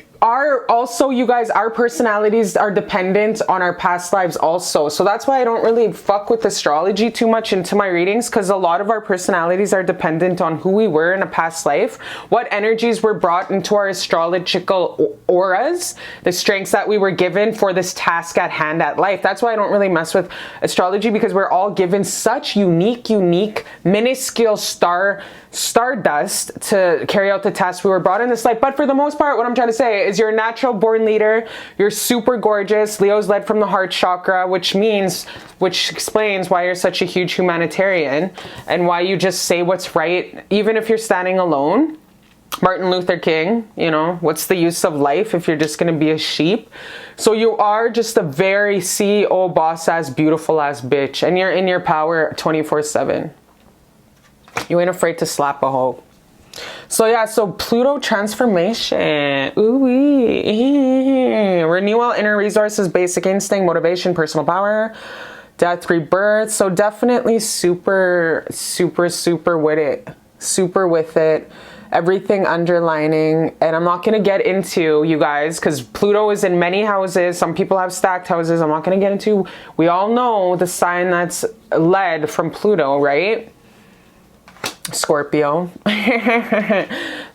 guys, our personalities are dependent on our past lives also. So that's why I don't really fuck with astrology too much into my readings, because a lot of our personalities are dependent on who we were in a past life, what energies were brought into our astrological auras, the strengths that we were given for this task at hand at life. That's why I don't really mess with astrology, because we're all given such unique, minuscule stardust to carry out the task we were brought in this life. But for the most part, what I'm trying to say is you're a natural born leader. You're super gorgeous. Leo's led from the heart chakra, which explains why you're such a huge humanitarian and why you just say what's right, even if you're standing alone. Martin Luther King, you know, what's the use of life if you're just going to be a sheep? So you are just a very CEO, boss ass, beautiful ass bitch. And you're in your power 24/7. You ain't afraid to slap a hoe. So yeah, so Pluto transformation. Ooh-wee. Renewal, inner resources, basic instinct, motivation, personal power, death, rebirth. So definitely super, super, super with it. Super with it. Everything underlining. And I'm not going to get into, you guys, because Pluto is in many houses. Some people have stacked houses. I'm not going to get into. We all know the sign that's led from Pluto, right? Scorpio.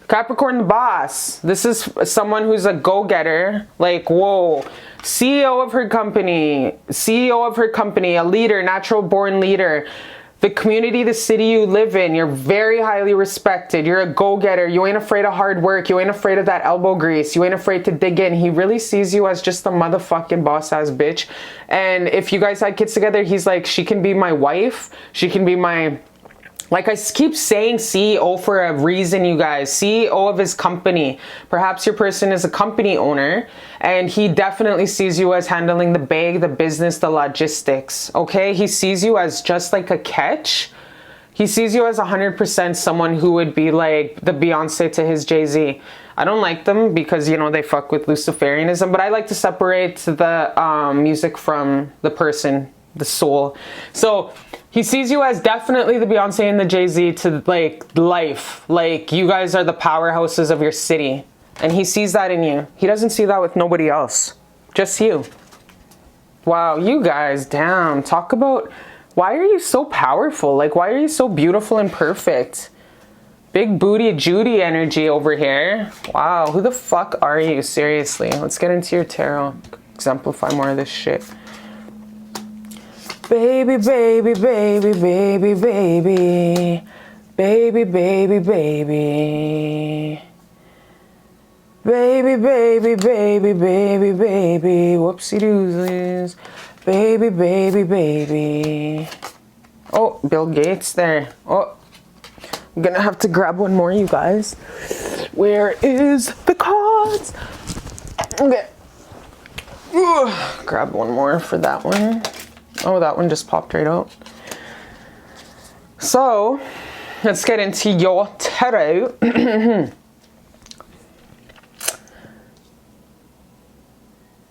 Capricorn, the boss. This is someone who's a go-getter. Like, whoa. CEO of her company. CEO of her company. A leader. Natural born leader. The community, the city you live in. You're very highly respected. You're a go-getter. You ain't afraid of hard work. You ain't afraid of that elbow grease. You ain't afraid to dig in. He really sees you as just a motherfucking boss-ass bitch. And if you guys had kids together, he's like, she can be my wife. She can be my... Like I keep saying CEO for a reason, you guys. CEO of his company. Perhaps your person is a company owner and he definitely sees you as handling the bag, the business, the logistics. Okay? He sees you as just like a catch. He sees you as 100% someone who would be like the Beyonce to his Jay-Z. I don't like them because, you know, they fuck with Luciferianism, but I like to separate the music from the person, the soul. So he sees you as definitely the Beyonce and the Jay-Z to like life. Like you guys are the powerhouses of your city. And he sees that in you. He doesn't see that with nobody else. Just you. Wow, you guys, damn. Talk about, why are you so powerful? Like, why are you so beautiful and perfect? Big booty Judy energy over here. Wow, who the fuck are you? Seriously. Let's get into your tarot. Exemplify more of this shit. Baby, baby, baby, baby, baby. Baby, baby, baby. Baby, baby, baby, baby, baby. Whoopsie doosies. Baby, baby, baby. Oh, Bill Gates there. Oh, I'm gonna have to grab one more, you guys. Where is the cards? Okay. Grab one more for that one. Oh, that one just popped right out. So, let's get into your tarot.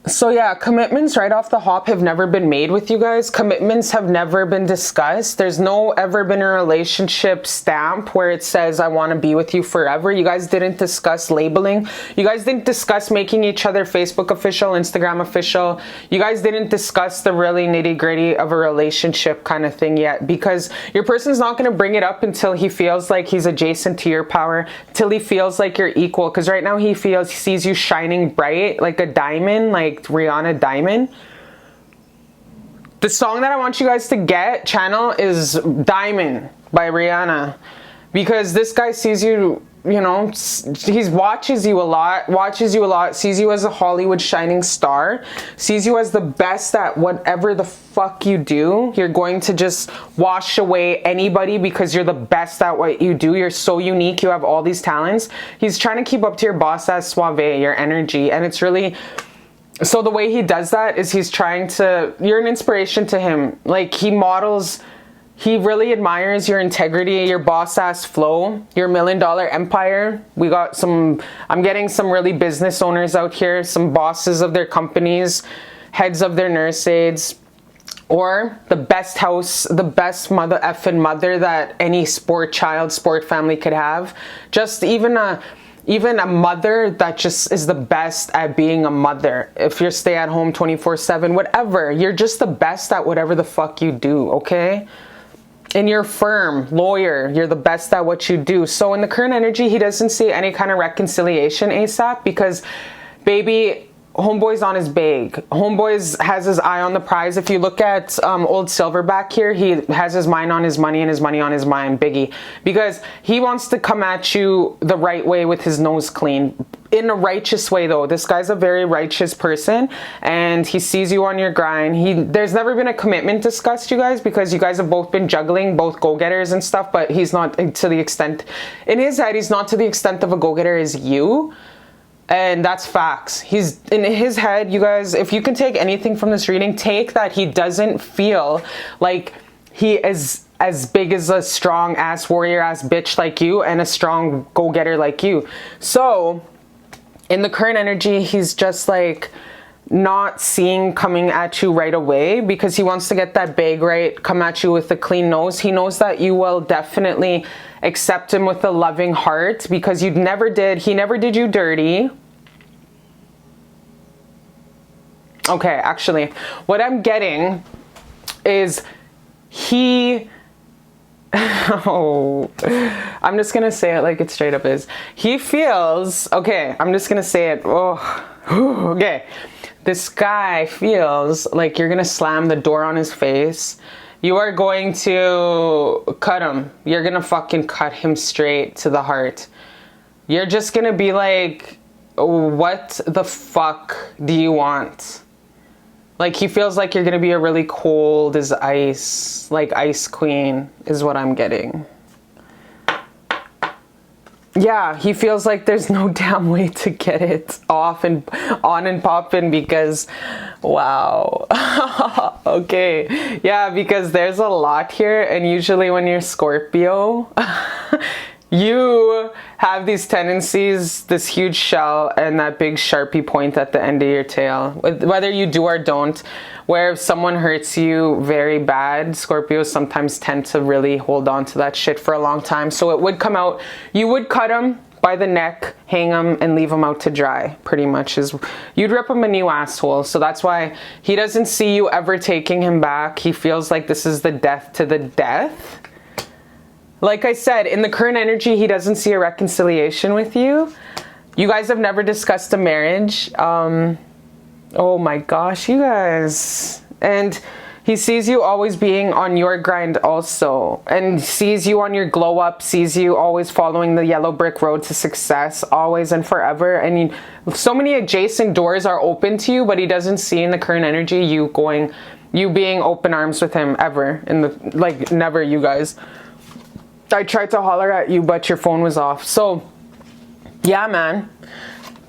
So yeah, commitments right off the hop have never been made with you guys. Commitments have never been discussed. There's no ever been a relationship stamp where it says I want to be with you forever. You guys didn't discuss labeling. You guys didn't discuss making each other Facebook official, Instagram official. You guys didn't discuss the really nitty gritty of a relationship kind of thing yet, because your person's not going to bring it up until he feels like he's adjacent to your power, till he feels like you're equal. Because right now he sees you shining bright like a diamond, like Rihanna Diamond. The song that I want you guys to channel is Diamond by Rihanna, because this guy sees you, you know, he watches you a lot, sees you as a Hollywood shining star, sees you as the best at whatever the fuck you do. You're going to just wash away anybody because you're the best at what you do. You're so unique. You have all these talents. He's trying to keep up to your boss ass suave, your energy, and it's really... So the way he does that is he's trying to, you're an inspiration to him. Like he really admires your integrity, your boss ass flow, your $1 million empire. We got I'm getting some really business owners out here, some bosses of their companies, heads of their nurse aides, or the best house, the best mother effing mother that any sport family could have. Just even a mother that just is the best at being a mother. If you're stay at home 24/7, whatever, you're just the best at whatever the fuck you do, okay? In your firm, lawyer, you're the best at what you do. So in the current energy, he doesn't see any kind of reconciliation ASAP because, baby, homeboy's on his bag. Homeboy's has his eye on the prize. If you look at old Silverback here, he has his mind on his money and his money on his mind, Biggie. Because he wants to come at you the right way with his nose clean. in a righteous way though. This guy's a very righteous person, and he sees you on your grind. There's never been a commitment discussed, you guys, because you guys have both been juggling, both go-getters and stuff, but he's not to the extent, in his head, he's not to the extent of a go-getter as you. And that's facts. He's in his head, you guys, if you can take anything from this reading, take that he doesn't feel like he is as big as a strong ass warrior ass bitch like you and a strong go-getter like you. So in the current energy, he's just like not seeing coming at you right away because he wants to get that bag right, come at you with a clean nose. He knows that you will definitely accept him with a loving heart because he never did you dirty. Okay, actually, what I'm getting is oh, I'm just gonna say it like it straight up is. He feels, okay, I'm just gonna say it. Oh, okay. This guy feels like you're gonna slam the door on his face. You are going to cut him. You're gonna fucking cut him straight to the heart. You're just gonna be like, what the fuck do you want? Like, he feels like you're gonna be a really cold as ice, like ice queen is what I'm getting. Yeah, he feels like there's no damn way to get it off and on and popping because, wow. Okay, yeah, because there's a lot here, and usually when you're Scorpio, you have these tendencies, this huge shell and that big Sharpie point at the end of your tail, whether you do or don't, where if someone hurts you very bad, Scorpios sometimes tend to really hold on to that shit for a long time. So it would come out, you would cut him by the neck, hang him, and leave him out to dry, pretty much. You'd rip him a new asshole. So that's why he doesn't see you ever taking him back. He feels like this is the death to the death. Like I said, in the current energy, he doesn't see a reconciliation with you. You guys have never discussed a marriage. Oh my gosh, you guys. And he sees you always being on your grind also. And sees you on your glow up, sees you always following the yellow brick road to success, always and forever. And so many adjacent doors are open to you, but he doesn't see in the current energy you being open arms with him ever. Like, never, you guys. I tried to holler at you, but your phone was off. So, yeah, man.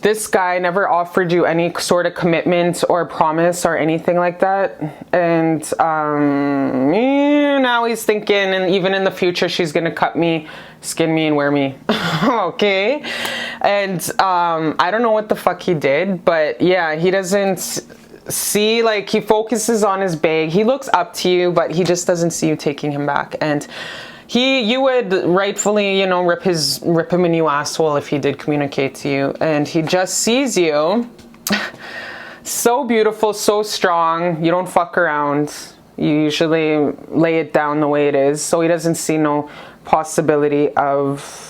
This guy never offered you any sort of commitment or promise or anything like that. And now he's thinking, and even in the future, she's going to cut me, skin me, and wear me. Okay? And I don't know what the fuck he did, but yeah, he doesn't see, like, he focuses on his bag. He looks up to you, but he just doesn't see you taking him back. And you would rightfully, you know, rip him a new asshole if he did communicate to you. And he just sees you so beautiful, so strong. You don't fuck around. You usually lay it down the way it is. So he doesn't see no possibility of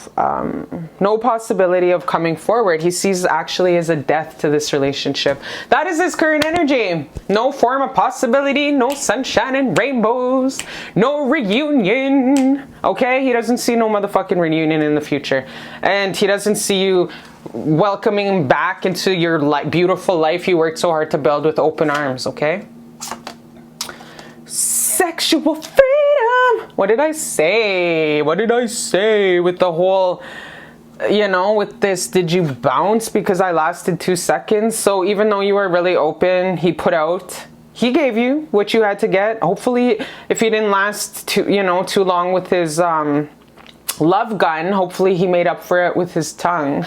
coming forward. He sees actually as a death to this relationship. That is his current energy. No form of possibility, no sunshine and rainbows, no reunion. Okay, he doesn't see no motherfucking reunion in the future, and he doesn't see you welcoming him back into your beautiful life you worked so hard to build with open arms. Okay, sexual freedom. What did I say? What did I say with the whole, you know, with this, did you bounce because I lasted 2 seconds? So even though you were really open, he put out, he gave you what you had to get. Hopefully, if he didn't last too long with his love gun, hopefully he made up for it with his tongue.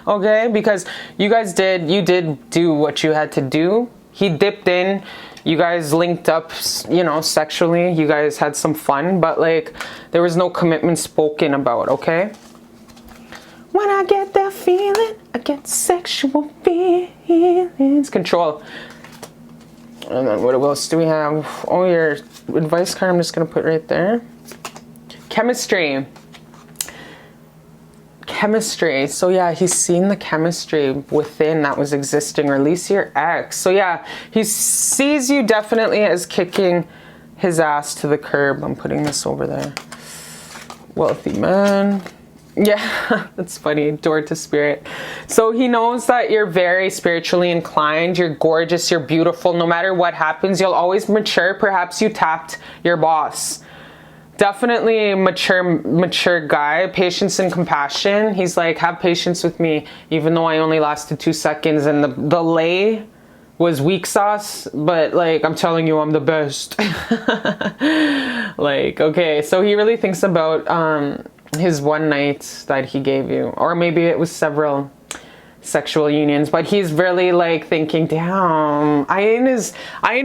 Okay, because you did do what you had to do. He dipped in. You guys linked up, you know, sexually. You guys had some fun, but like, there was no commitment spoken about, okay? When I get that feeling, I get sexual feelings. Control. And then what else do we have? Oh, your advice card, I'm just going to put right there. Chemistry. Chemistry. So yeah, he's seen the chemistry within that was existing. Release your ex. So yeah, he sees you definitely as kicking his ass to the curb. I'm putting this over there. Wealthy man. Yeah, that's funny. Door to spirit. So he knows that you're very spiritually inclined. You're gorgeous. You're beautiful. No matter what happens, you'll always mature. Perhaps you tapped your boss. Definitely mature guy. Patience and compassion. He's like, have patience with me, even though I only lasted 2 seconds and the lay was weak sauce, but like, I'm telling you, I'm the best. Like, okay, so he really thinks about his one night that he gave you, or maybe it was several sexual unions, but he's really like thinking, damn, I ain't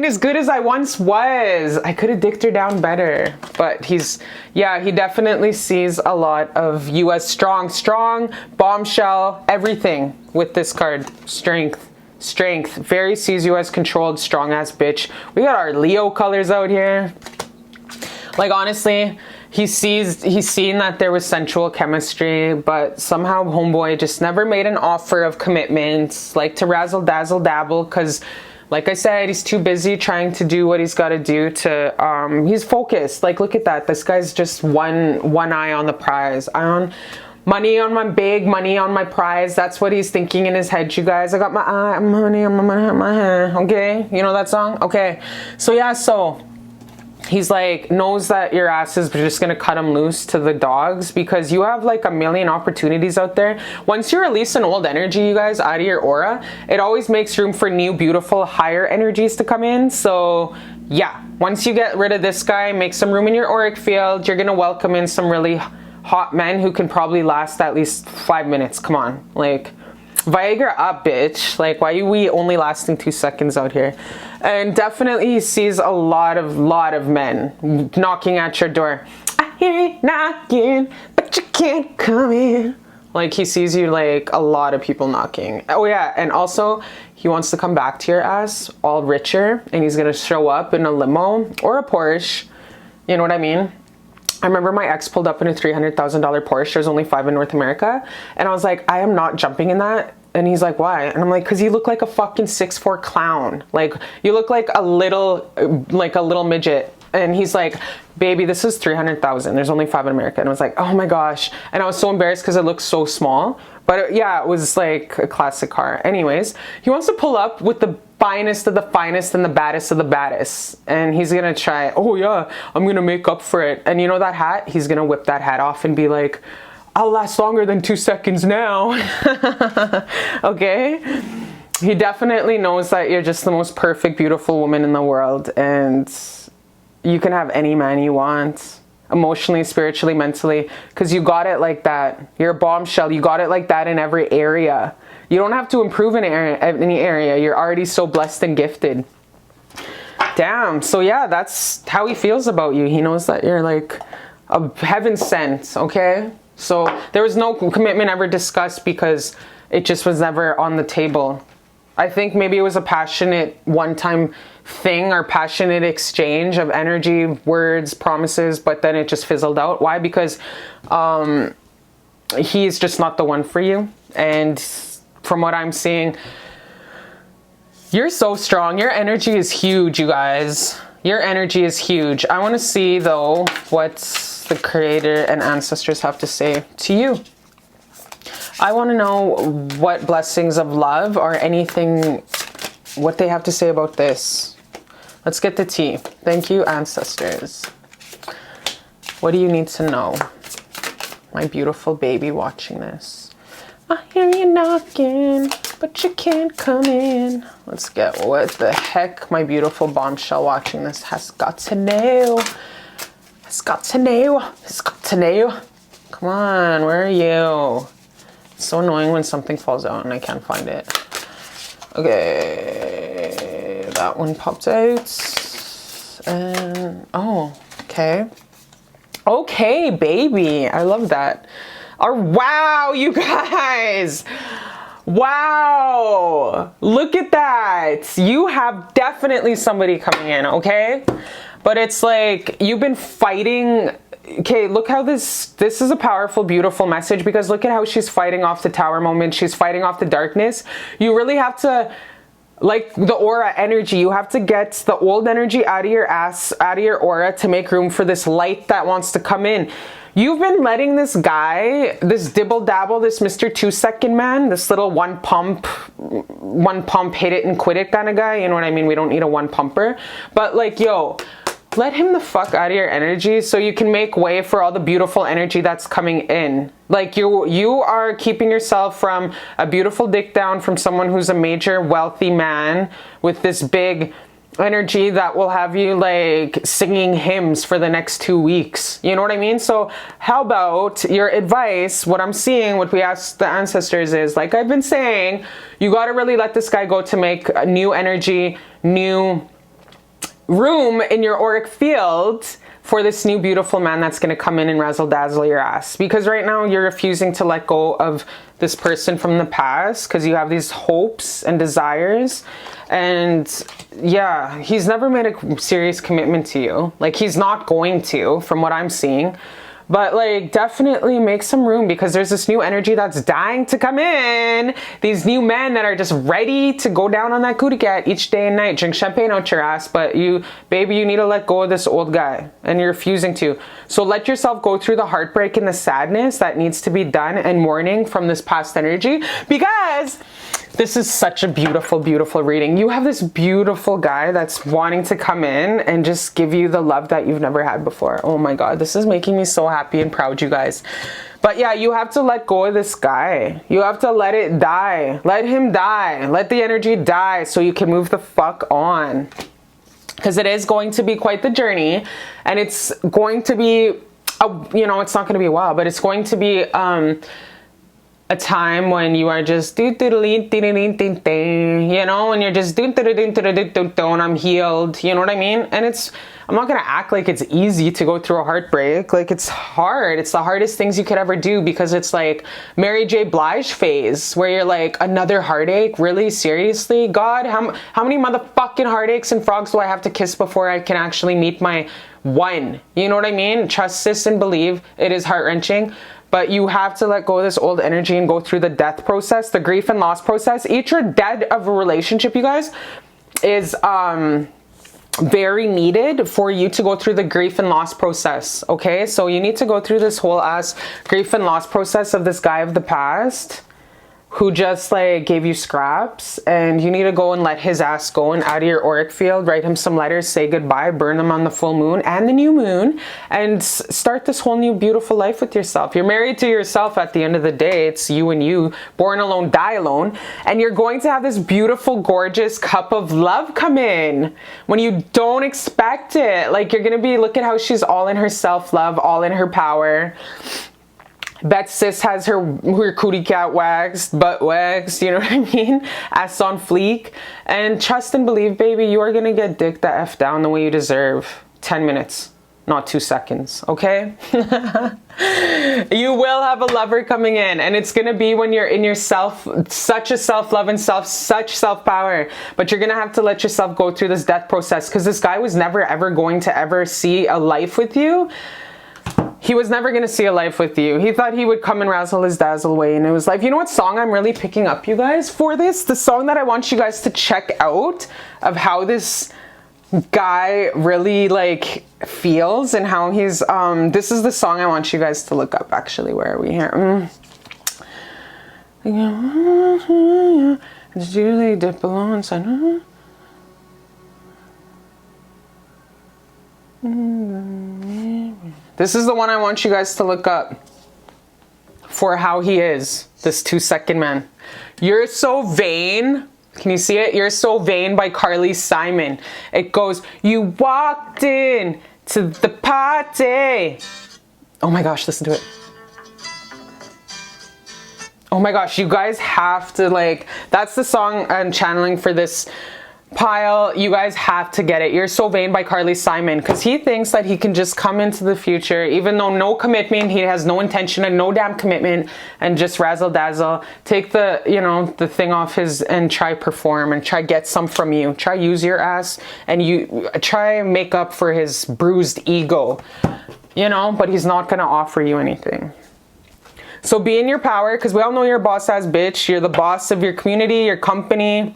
as good as I once was. I could have dicked her down better. But he's, yeah, he definitely sees a lot of you as strong, bombshell, everything with this card. Strength. Very sees you as controlled, strong ass bitch. We got our Leo colors out here. Like, honestly, he's seen that there was sensual chemistry, but somehow homeboy just never made an offer of commitment, like to razzle dazzle dabble, because like I said, he's too busy trying to do what he's got to do to he's focused. Like, look at that, this guy's just one eye on the prize. Money on my prize. That's what he's thinking in his head, you guys. I got my eye, money on my hand. Okay, you know that song? Okay, so yeah, so he's like, knows that your ass is just gonna cut him loose to the dogs, because you have like a million opportunities out there. Once you release an old energy, you guys, out of your aura, it always makes room for new, beautiful, higher energies to come in. So yeah, once you get rid of this guy, make some room in your auric field, you're gonna welcome in some really hot men who can probably last at least 5 minutes. Come on, like, Viagra up, bitch. Like, why are we only lasting 2 seconds out here? And definitely he sees a lot of men knocking at your door. I hear you knocking, but you can't come in. Like, he sees you, like, a lot of people knocking. Oh yeah, and also he wants to come back to your ass all richer, and he's gonna show up in a limo or a Porsche. You know what I mean? I remember my ex pulled up in a $300,000 Porsche. There's only 5 in North America. And I was like, I am not jumping in that. And he's like, why? And I'm like, cause you look like a fucking 6'4" clown. Like, you look like a little midget. And he's like, baby, this is 300,000. There's only 5 in America. And I was like, oh my gosh. And I was so embarrassed because it looked so small. But yeah, it was like a classic car. Anyways, he wants to pull up with the finest of the finest and the baddest of the baddest. And he's gonna try, oh yeah, I'm gonna make up for it. And you know that hat? He's gonna whip that hat off and be like, I'll last longer than 2 seconds now. Okay? He definitely knows that you're just the most perfect, beautiful woman in the world. And you can have any man you want. Emotionally, spiritually, mentally, because you got it like that. You're a bombshell. You got it like that in every area. You don't have to improve in any area. You're already so blessed and gifted. Damn. So yeah, that's how he feels about you. He knows that you're like a heaven sent. Okay. So there was no commitment ever discussed because it just was never on the table. I think maybe it was a passionate one-time thing or passionate exchange of energy, words, promises, but then it just fizzled out. Why? Because he's just not the one for you. And from what I'm seeing, you're so strong. Your energy is huge, you guys. Your energy is huge. I want to see, though, what the Creator and ancestors have to say to you. I want to know what blessings of love or anything, what they have to say about this. Let's get the tea. Thank you, ancestors. What do you need to know? My beautiful baby watching this. I hear you knocking, but you can't come in. Let's get what the heck my beautiful bombshell watching this has got to know. It's got to know. It's got to know. Come on, where are you? It's so annoying when something falls out and I can't find it. Okay, that one popped out. And, oh, okay. Okay, baby. I love that. Oh, wow, you guys. Wow. Look at that. You have definitely somebody coming in, okay? But it's like you've been fighting. Okay, look how this is a powerful, beautiful message, because look at how she's fighting off the tower moment. She's fighting off the darkness. You really have to, like the aura energy, you have to get the old energy out of your ass, out of your aura to make room for this light that wants to come in. You've been letting this guy, this dibble dabble, this Mr. 2-second man, this little one pump hit it and quit it kind of guy. You know what I mean? We don't need a one pumper. But like, yo, let him the fuck out of your energy so you can make way for all the beautiful energy that's coming in. Like you are keeping yourself from a beautiful dick down from someone who's a major wealthy man with this big energy that will have you like singing hymns for the next 2 weeks. You know what I mean? So how about your advice? What I'm seeing, what we asked the ancestors is, like I've been saying, you got to really let this guy go to make a new energy, new room in your auric field for this new beautiful man that's going to come in and razzle dazzle your ass. Because right now you're refusing to let go of this person from the past because you have these hopes and desires. And yeah, he's never made a serious commitment to you. Like he's not going to, from what I'm seeing. But like definitely make some room because there's this new energy that's dying to come in. These new men that are just ready to go down on that cootie cat each day and night, drink champagne out your ass. But you, baby, you need to let go of this old guy and you're refusing to. So let yourself go through the heartbreak and the sadness that needs to be done and mourning from this past energy, because this is such a beautiful, beautiful reading. You have this beautiful guy that's wanting to come in and just give you the love that you've never had before. Oh my God, this is making me so happy and proud, you guys. But yeah, you have to let go of this guy. You have to let it die. Let him die. Let the energy die so you can move the fuck on. Because it is going to be quite the journey. And it's going to be, you know, it's not going to be a while, but it's going to be a time when you are just you know, and you're just and I'm healed, you know what I mean? And it's, I'm not gonna act like it's easy to go through a heartbreak. Like it's hard. It's the hardest things you could ever do, because it's like Mary J. Blige phase where you're like, another heartache? Really? Seriously? God, how many motherfucking heartaches and frogs do I have to kiss before I can actually meet my one? You know what I mean? Trust this and believe. It is heart-wrenching. But you have to let go of this old energy and go through the death process, the grief and loss process. Each or dead of a relationship, you guys, is very needed for you to go through the grief and loss process. Okay, so you need to go through this whole ass grief and loss process of this guy of the past who just like gave you scraps, and you need to go and let his ass go and out of your auric field, write him some letters, say goodbye, burn them on the full moon and the new moon, and start this whole new beautiful life with yourself. You're married to yourself at the end of the day. It's you and you, born alone, die alone. And you're going to have this beautiful, gorgeous cup of love come in when you don't expect it. Like you're gonna be, look at how she's all in her self-love, all in her power. Bet sis has her cootie cat waxed, butt waxed, you know what I mean? Ass on fleek. And trust and believe, baby, you are gonna get dick the F down the way you deserve. 10 minutes, not 2 seconds, okay? You will have a lover coming in, and it's gonna be when you're in yourself, such a self-love and such self-power. But you're gonna have to let yourself go through this death process, because this guy was never ever going to ever see a life with you. He was never going to see a life with you. He thought he would come and razzle his dazzle away in his life. You know what song I'm really picking up, you guys, for this? The song that I want you guys to check out of how this guy really like feels and how he's, this is the song I want you guys to look up, actually. Where are we here? Did you lay dip below inside? This is the one I want you guys to look up for how he is, this 2-second man. You're So Vain. Can you see it? You're So Vain by Carly Simon. It goes, you walked in to the party. Oh my gosh, listen to it. Oh my gosh, you guys have to like, that's the song I'm channeling for this pile. You guys have to get it. You're So Vain by Carly Simon, because he thinks that he can just come into the future, even though no commitment, he has no intention and no damn commitment, and just razzle dazzle, take the, you know, the thing off his, and try perform and try get some from you, try use your ass, and you try make up for his bruised ego, you know, but he's not going to offer you anything. So be in your power, because we all know you're a boss ass bitch. You're the boss of your community, your company.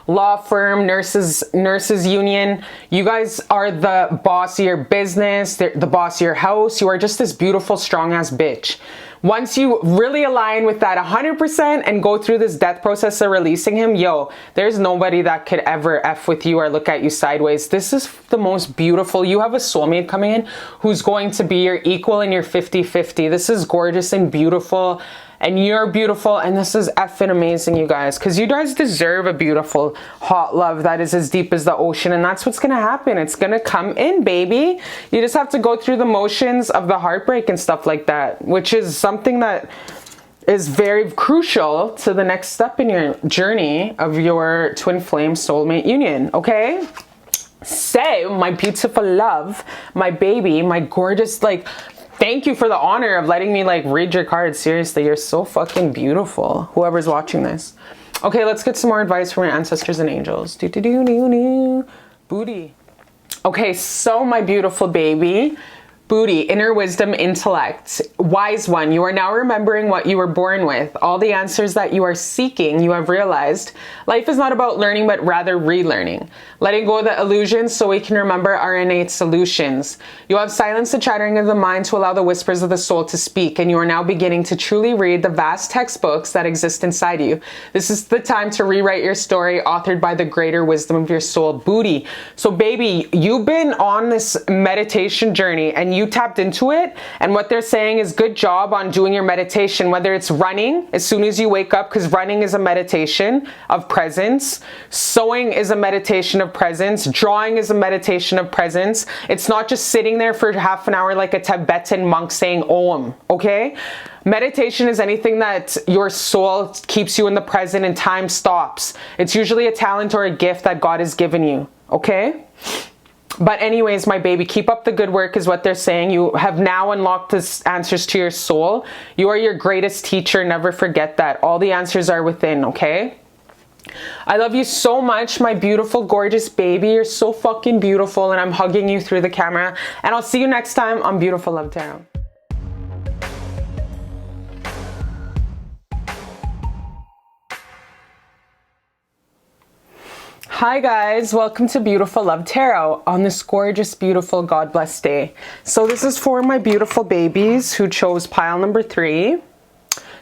law firm, nurses union. You guys are the boss of your business, the boss of your house. You are just this beautiful, strong ass bitch. Once you really align with that 100% and go through this death process of releasing him, yo, there's nobody that could ever F with you or look at you sideways. This is the most beautiful. You have a soulmate coming in who's going to be your equal in your 50-50. This is gorgeous and beautiful. And you're beautiful, and this is effing amazing, you guys, because you guys deserve a beautiful, hot love that is as deep as the ocean, and that's what's going to happen. It's going to come in, baby. You just have to go through the motions of the heartbreak and stuff like that, which is something that is very crucial to the next step in your journey of your twin flame soulmate union, okay? So, my beautiful love, my baby, my gorgeous, like, thank you for the honor of letting me like read your cards. Seriously, you're so fucking beautiful. Whoever's watching this. Okay, let's get some more advice from your ancestors and angels. Booty. Okay, so my beautiful baby. Booty, inner wisdom, intellect, wise one. You are now remembering what you were born with. All the answers that you are seeking, you have realized. Life is not about learning, but rather relearning. Letting go of the illusions so we can remember our innate solutions. You have silenced the chattering of the mind to allow the whispers of the soul to speak, and you are now beginning to truly read the vast textbooks that exist inside you. This is the time to rewrite your story, authored by the greater wisdom of your soul. Booty. So baby, you've been on this meditation journey, and you tapped into it, and what they're saying is good job on doing your meditation, whether it's running as soon as you wake up, because running is a meditation of presence, sewing is a meditation of presence, drawing is a meditation of presence. It's not just sitting there for half an hour like a Tibetan monk saying Om, okay? Meditation is anything that your soul keeps you in the present and time stops. It's usually a talent or a gift that God has given you, okay? But anyways, my baby, keep up the good work is what they're saying. You have now unlocked the answers to your soul. You are your greatest teacher. Never forget that. All the answers are within, okay? I love you so much, my beautiful, gorgeous baby. You're so fucking beautiful, and I'm hugging you through the camera. And I'll see you next time on Beautiful Love Tarot. Hi guys, welcome to Beautiful Love Tarot on this gorgeous, beautiful, God bless day. So this is for my beautiful babies who chose pile number 3.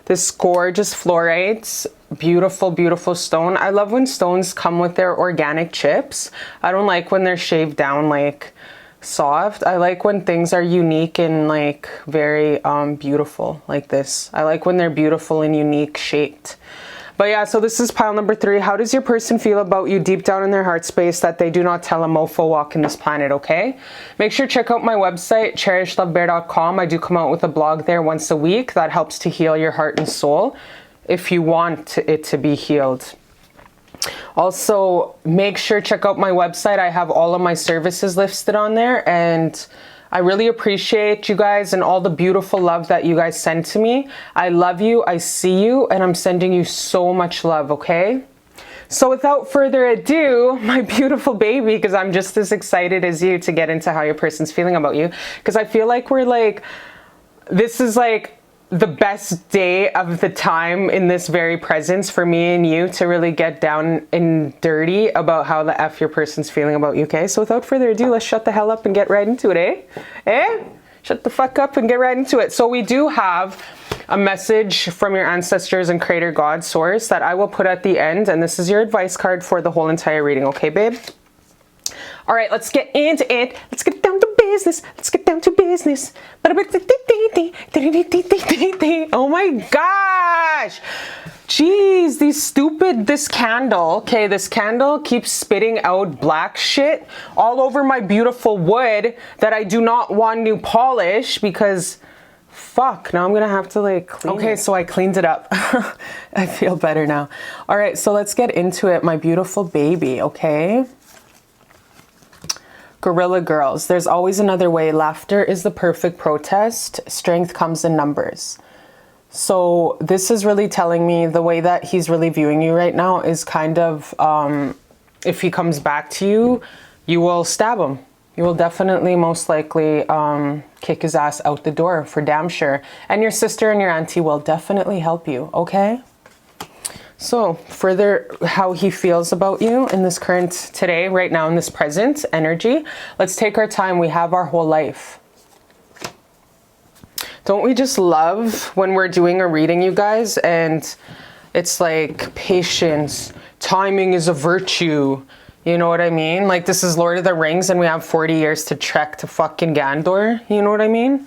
This gorgeous fluorite, beautiful, beautiful stone. I love when stones come with their organic chips. I don't like when they're shaved down like soft. I like when things are unique and like very beautiful like this. I like when they're beautiful and unique shaped. But yeah, so this is pile number 3. How does your person feel about you deep down in their heart space that they do not tell a mofo walking this planet, okay? Make sure to check out my website, cherishlbear.com. I do come out with a blog there once a week that helps to heal your heart and soul if you want it to be healed. Also, make sure to check out my website. I have all of my services listed on there, and I really appreciate you guys and all the beautiful love that you guys send to me. I love you, I see you, and I'm sending you so much love, okay? So without further ado, my beautiful baby, because I'm just as excited as you to get into how your person's feeling about you, because I feel like we're like, this is like the best day of the time in this very presence for me and you to really get down and dirty about how the F your person's feeling about you, okay? So without further ado, let's shut the hell up and get right into it, eh? Eh? Shut the fuck up and get right into it. So we do have a message from your ancestors and creator God source that I will put at the end, and this is your advice card for the whole entire reading, okay, babe? All right, let's get into it. Let's get down to business. Let's get down to business. Oh my gosh. Jeez, this candle, okay, this candle keeps spitting out black shit all over my beautiful wood that I do not want to polish because fuck, now I'm gonna have to like clean it. Okay, so I cleaned it up. I feel better now. All right, so let's get into it, my beautiful baby, okay? Gorilla girls, there's always another way. Laughter is the perfect protest. Strength comes in numbers. So this is really telling me the way that he's really viewing you right now is kind of, if he comes back to you, you will stab him. You will definitely most likely kick his ass out the door for damn sure. And your sister and your auntie will definitely help you, okay? So further how he feels about you in this current today, right now in this present energy. Let's take our time. We have our whole life. Don't we just love when we're doing a reading, you guys? And it's like patience, timing is a virtue. You know what I mean? Like this is Lord of the Rings and we have 40 years to trek to fucking Gandor. You know what I mean?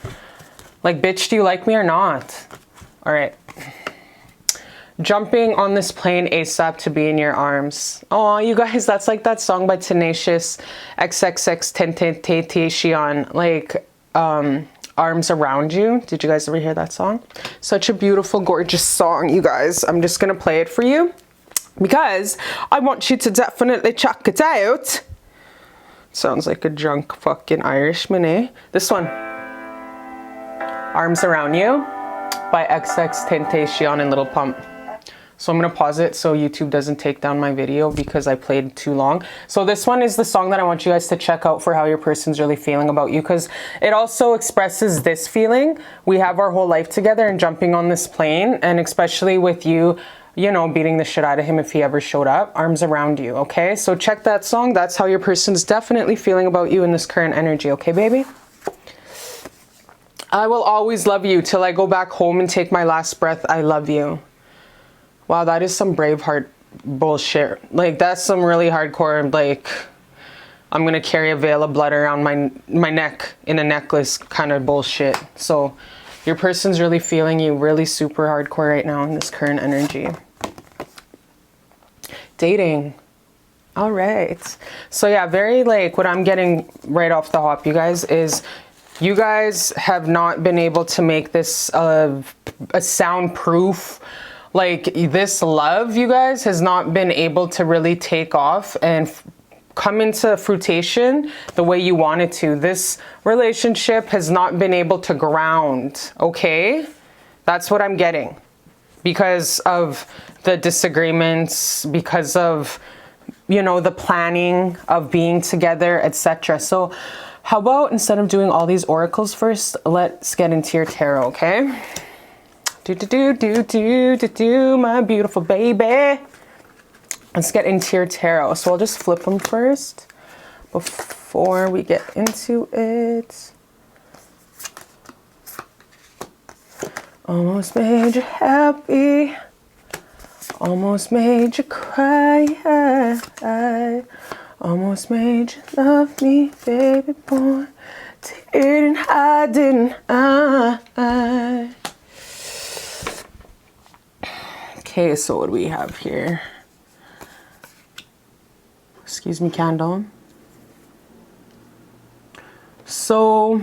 Like, bitch, do you like me or not? All right. Jumping on this plane ASAP to be in your arms. Oh, you guys, that's like that song by Tenacious XXXTentacion, like Arms Around You. Did you guys ever hear that song? Such a beautiful, gorgeous song, you guys. I'm just gonna play it for you because I want you to definitely check it out. Sounds like a drunk fucking Irishman, eh? This one. Arms Around You by XXXTentacion and Little Pump. So I'm going to pause it so YouTube doesn't take down my video because I played too long. So this one is the song that I want you guys to check out for how your person's really feeling about you, because it also expresses this feeling. We have our whole life together and jumping on this plane, and especially with you, you know, beating the shit out of him if he ever showed up. Arms around you, okay? So check that song. That's how your person's definitely feeling about you in this current energy, okay, baby? I will always love you till I go back home and take my last breath. I love you. Wow, that is some Braveheart bullshit. Like, that's some really hardcore, like, I'm gonna carry a veil of blood around my neck in a necklace kind of bullshit. So your person's really feeling you really super hardcore right now in this current energy. Dating. All right. So yeah, very like what I'm getting right off the hop, you guys, is you guys have not been able to make this a soundproof. Like, this love, you guys, has not been able to really take off and come into fruition the way you wanted to. This relationship has not been able to ground, okay? That's what I'm getting. Because of the disagreements, because of, you know, the planning of being together, etc. So how about instead of doing all these oracles first, let's get into your tarot, okay? My beautiful baby. Let's get into your tarot. So I'll just flip them first before we get into it. Almost made you happy. Almost made you cry. Almost made you love me, baby boy. Didn't I? Okay, so what do we have here? Excuse me, candle. So,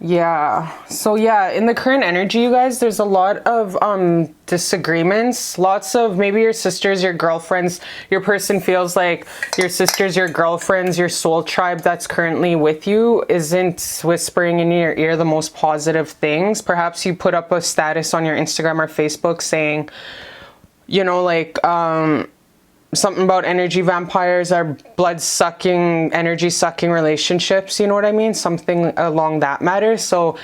yeah. So yeah, in the current energy, you guys, there's a lot of disagreements. Lots of, maybe your sisters, your girlfriends, your person feels like your sisters, your girlfriends, your soul tribe that's currently with you isn't whispering in your ear the most positive things. Perhaps you put up a status on your Instagram or Facebook saying, you know, like, something about energy vampires are blood-sucking, energy-sucking relationships, you know what I mean? Something along that matter. So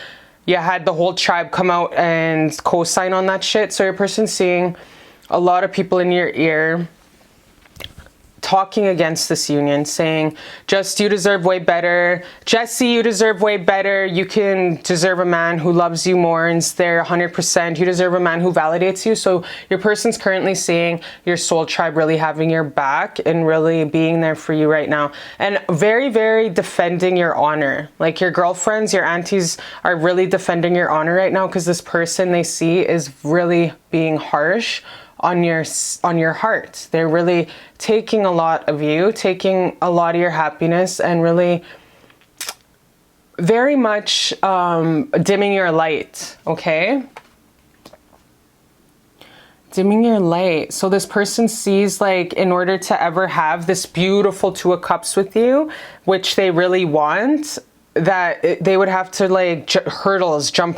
you had the whole tribe come out and co-sign on that shit. So your person's seeing a lot of people in your ear talking against this union, saying, just, you deserve way better. Jesse, you deserve way better. You can deserve a man who loves you more and is there 100%. You deserve a man who validates you. So your person's currently seeing your soul tribe really having your back and really being there for you right now. And very, very defending your honor. Like, your girlfriends, your aunties are really defending your honor right now, because this person they see is really being harsh on your heart. They're really taking a lot of you, taking a lot of your happiness, and really very much dimming your light, okay? Dimming your light. So this person sees, like, in order to ever have this beautiful Two of Cups with you, which they really want, they would have to like jump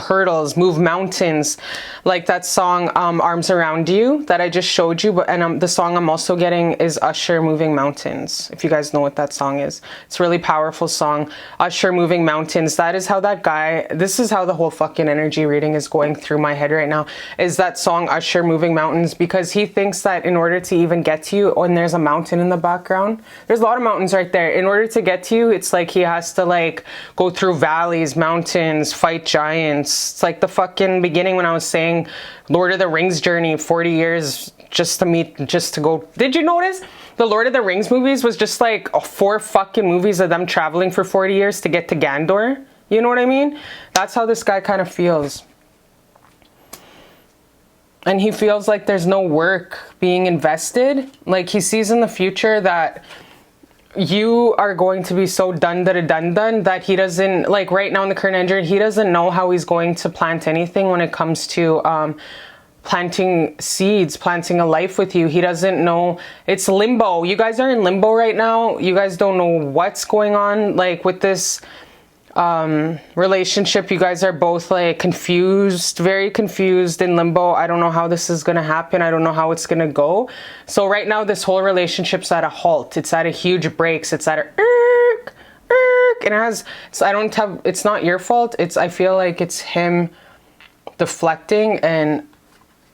hurdles, move mountains, like that song Arms Around You that I just showed you. But the song I'm also getting is Usher, Moving Mountains, if you guys know what that song is. It's a really powerful song. Usher, Moving Mountains. That is how that guy, this is how the whole fucking energy reading is going through my head right now, is that song Usher, Moving Mountains, because he thinks that in order to even get to you, when there's a mountain in the background, there's a lot of mountains right there, in order to get to you, it's like he has to like go through valleys, mountains, fight giants. It's like the fucking beginning when I was saying Lord of the Rings journey, 40 years just to go. Did you notice the Lord of the Rings movies was just like 4 fucking movies of them traveling for 40 years to get to Gandor? You know what I mean? That's how this guy kind of feels. And he feels like there's no work being invested. Like he sees in the future that you are going to be so done that he doesn't, like right now in the current energy, he doesn't know how he's going to plant anything when it comes to planting seeds, planting a life with you. He doesn't know. It's limbo. You guys are in limbo right now. You guys don't know what's going on, like with this relationship. You guys are both like confused, very confused, in limbo. I don't know how this is gonna happen. I don't know how it's gonna go. So right now this whole relationship's at a halt. It's at a huge breaks. It's at a and it has, so I don't have, it's not your fault. I feel like it's him deflecting and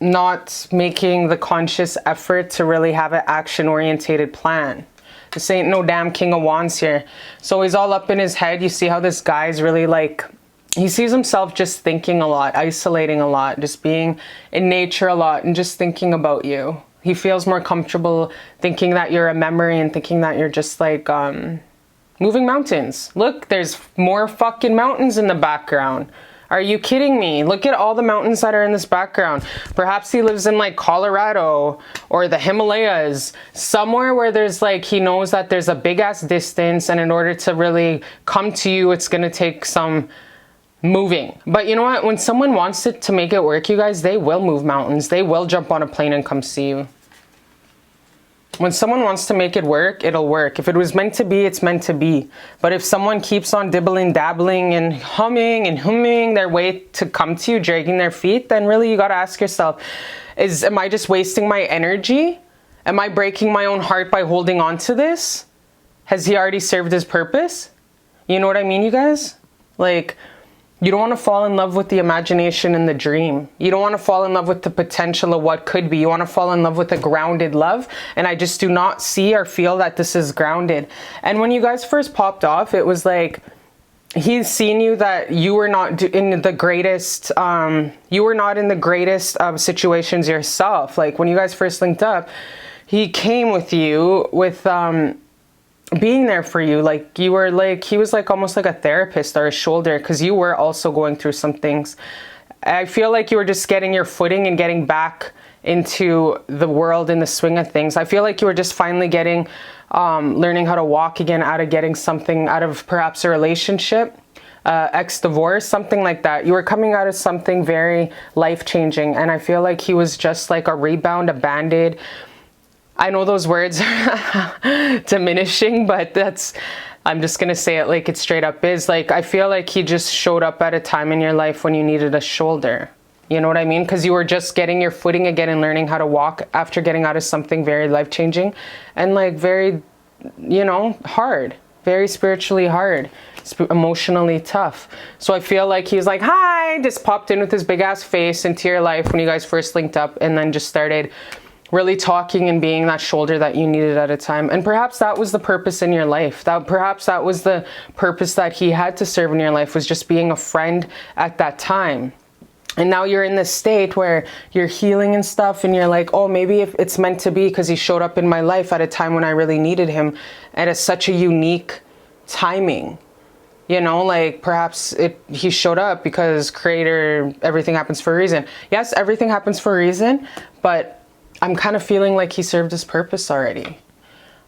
not making the conscious effort to really have an action orientated plan. This ain't no damn King of Wands here. So he's all up in his head. You see how this guy's really like, he sees himself just thinking a lot, isolating a lot, just being in nature a lot and just thinking about you. He feels more comfortable thinking that you're a memory and thinking that you're just like moving mountains. Look, there's more fucking mountains in the background. Are you kidding me? Look at all the mountains that are in this background. Perhaps he lives in like Colorado or the Himalayas, somewhere where there's like, he knows that there's a big ass distance, and in order to really come to you, it's gonna take some moving. But you know what? When someone wants it to make it work, you guys, they will move mountains. They will jump on a plane and come see you. When someone wants to make it work, it'll work. If it was meant to be, it's meant to be. But if someone keeps on dibbling, dabbling, and humming their way to come to you, dragging their feet, then really you gotta ask yourself, am I just wasting my energy? Am I breaking my own heart by holding on to this? Has he already served his purpose? You know what I mean, you guys? Like, you don't want to fall in love with the imagination and the dream. You don't want to fall in love with the potential of what could be. You want to fall in love with a grounded love. And I just do not see or feel that this is grounded. And when you guys first popped off, it was like, he's seen you that you were not in the greatest, situations yourself. Like when you guys first linked up, he came with you with, being there for you. Like you were like, he was like almost like a therapist or a shoulder, because you were also going through some things. I feel like you were just getting your footing and getting back into the world, in the swing of things. I feel like you were just finally getting, learning how to walk again, out of getting something out of perhaps a relationship, ex-divorce, something like that. You were coming out of something very life-changing, and I feel like he was just like a rebound, a band-aid. I know those words are diminishing, but I'm just going to say it like it straight up is. Like, I feel like he just showed up at a time in your life when you needed a shoulder. You know what I mean? Because you were just getting your footing again and learning how to walk after getting out of something very life-changing and like very, you know, hard, very spiritually hard, emotionally tough. So I feel like he's like, hi, just popped in with his big ass face into your life when you guys first linked up, and then just started really talking and being that shoulder that you needed at a time. And perhaps that was the purpose in your life. Perhaps that was the purpose that he had to serve in your life, was just being a friend at that time. And now you're in this state where you're healing and stuff, and you're like, oh, maybe if it's meant to be, because he showed up in my life at a time when I really needed him, and it's such a unique timing. You know, like perhaps he showed up because creator, everything happens for a reason. Yes, everything happens for a reason, but I'm kind of feeling like he served his purpose already.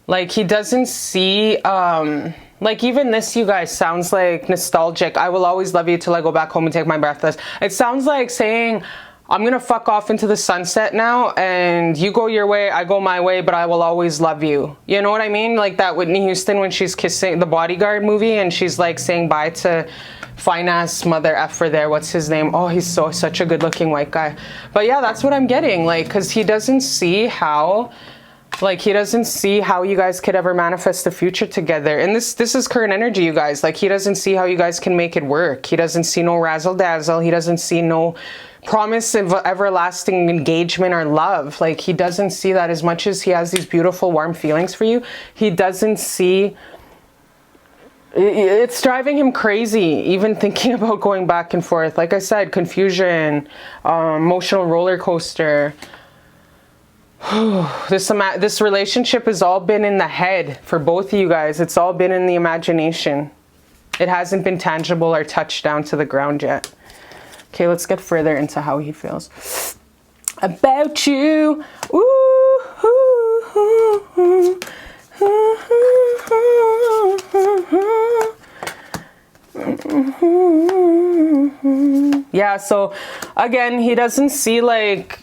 Like he doesn't see, like even this, you guys, sounds like nostalgic. I will always love you till I go back home and take my breath. It sounds like saying, I'm gonna fuck off into the sunset now, and you go your way, I go my way, but I will always love you. You know what I mean? Like that Whitney Houston when she's kissing the Bodyguard movie and she's like saying bye to fine ass mother effer there. What's his name? Oh, he's such a good looking white guy. But yeah, that's what I'm getting. Like, cause he doesn't see how, like he doesn't see how you guys could ever manifest the future together. And this is current energy, you guys. Like he doesn't see how you guys can make it work. He doesn't see no razzle dazzle. He doesn't see no promise of everlasting engagement or love. Like he doesn't see that. As much as he has these beautiful warm feelings for you, he doesn't see. It's driving him crazy even thinking about going back and forth. Like I said, confusion, emotional roller coaster. This relationship has all been in the head for both of you guys. It's all been in the imagination. It hasn't been tangible or touched down to the ground yet. Okay, let's get further into how he feels about you. Yeah, so again, he doesn't see like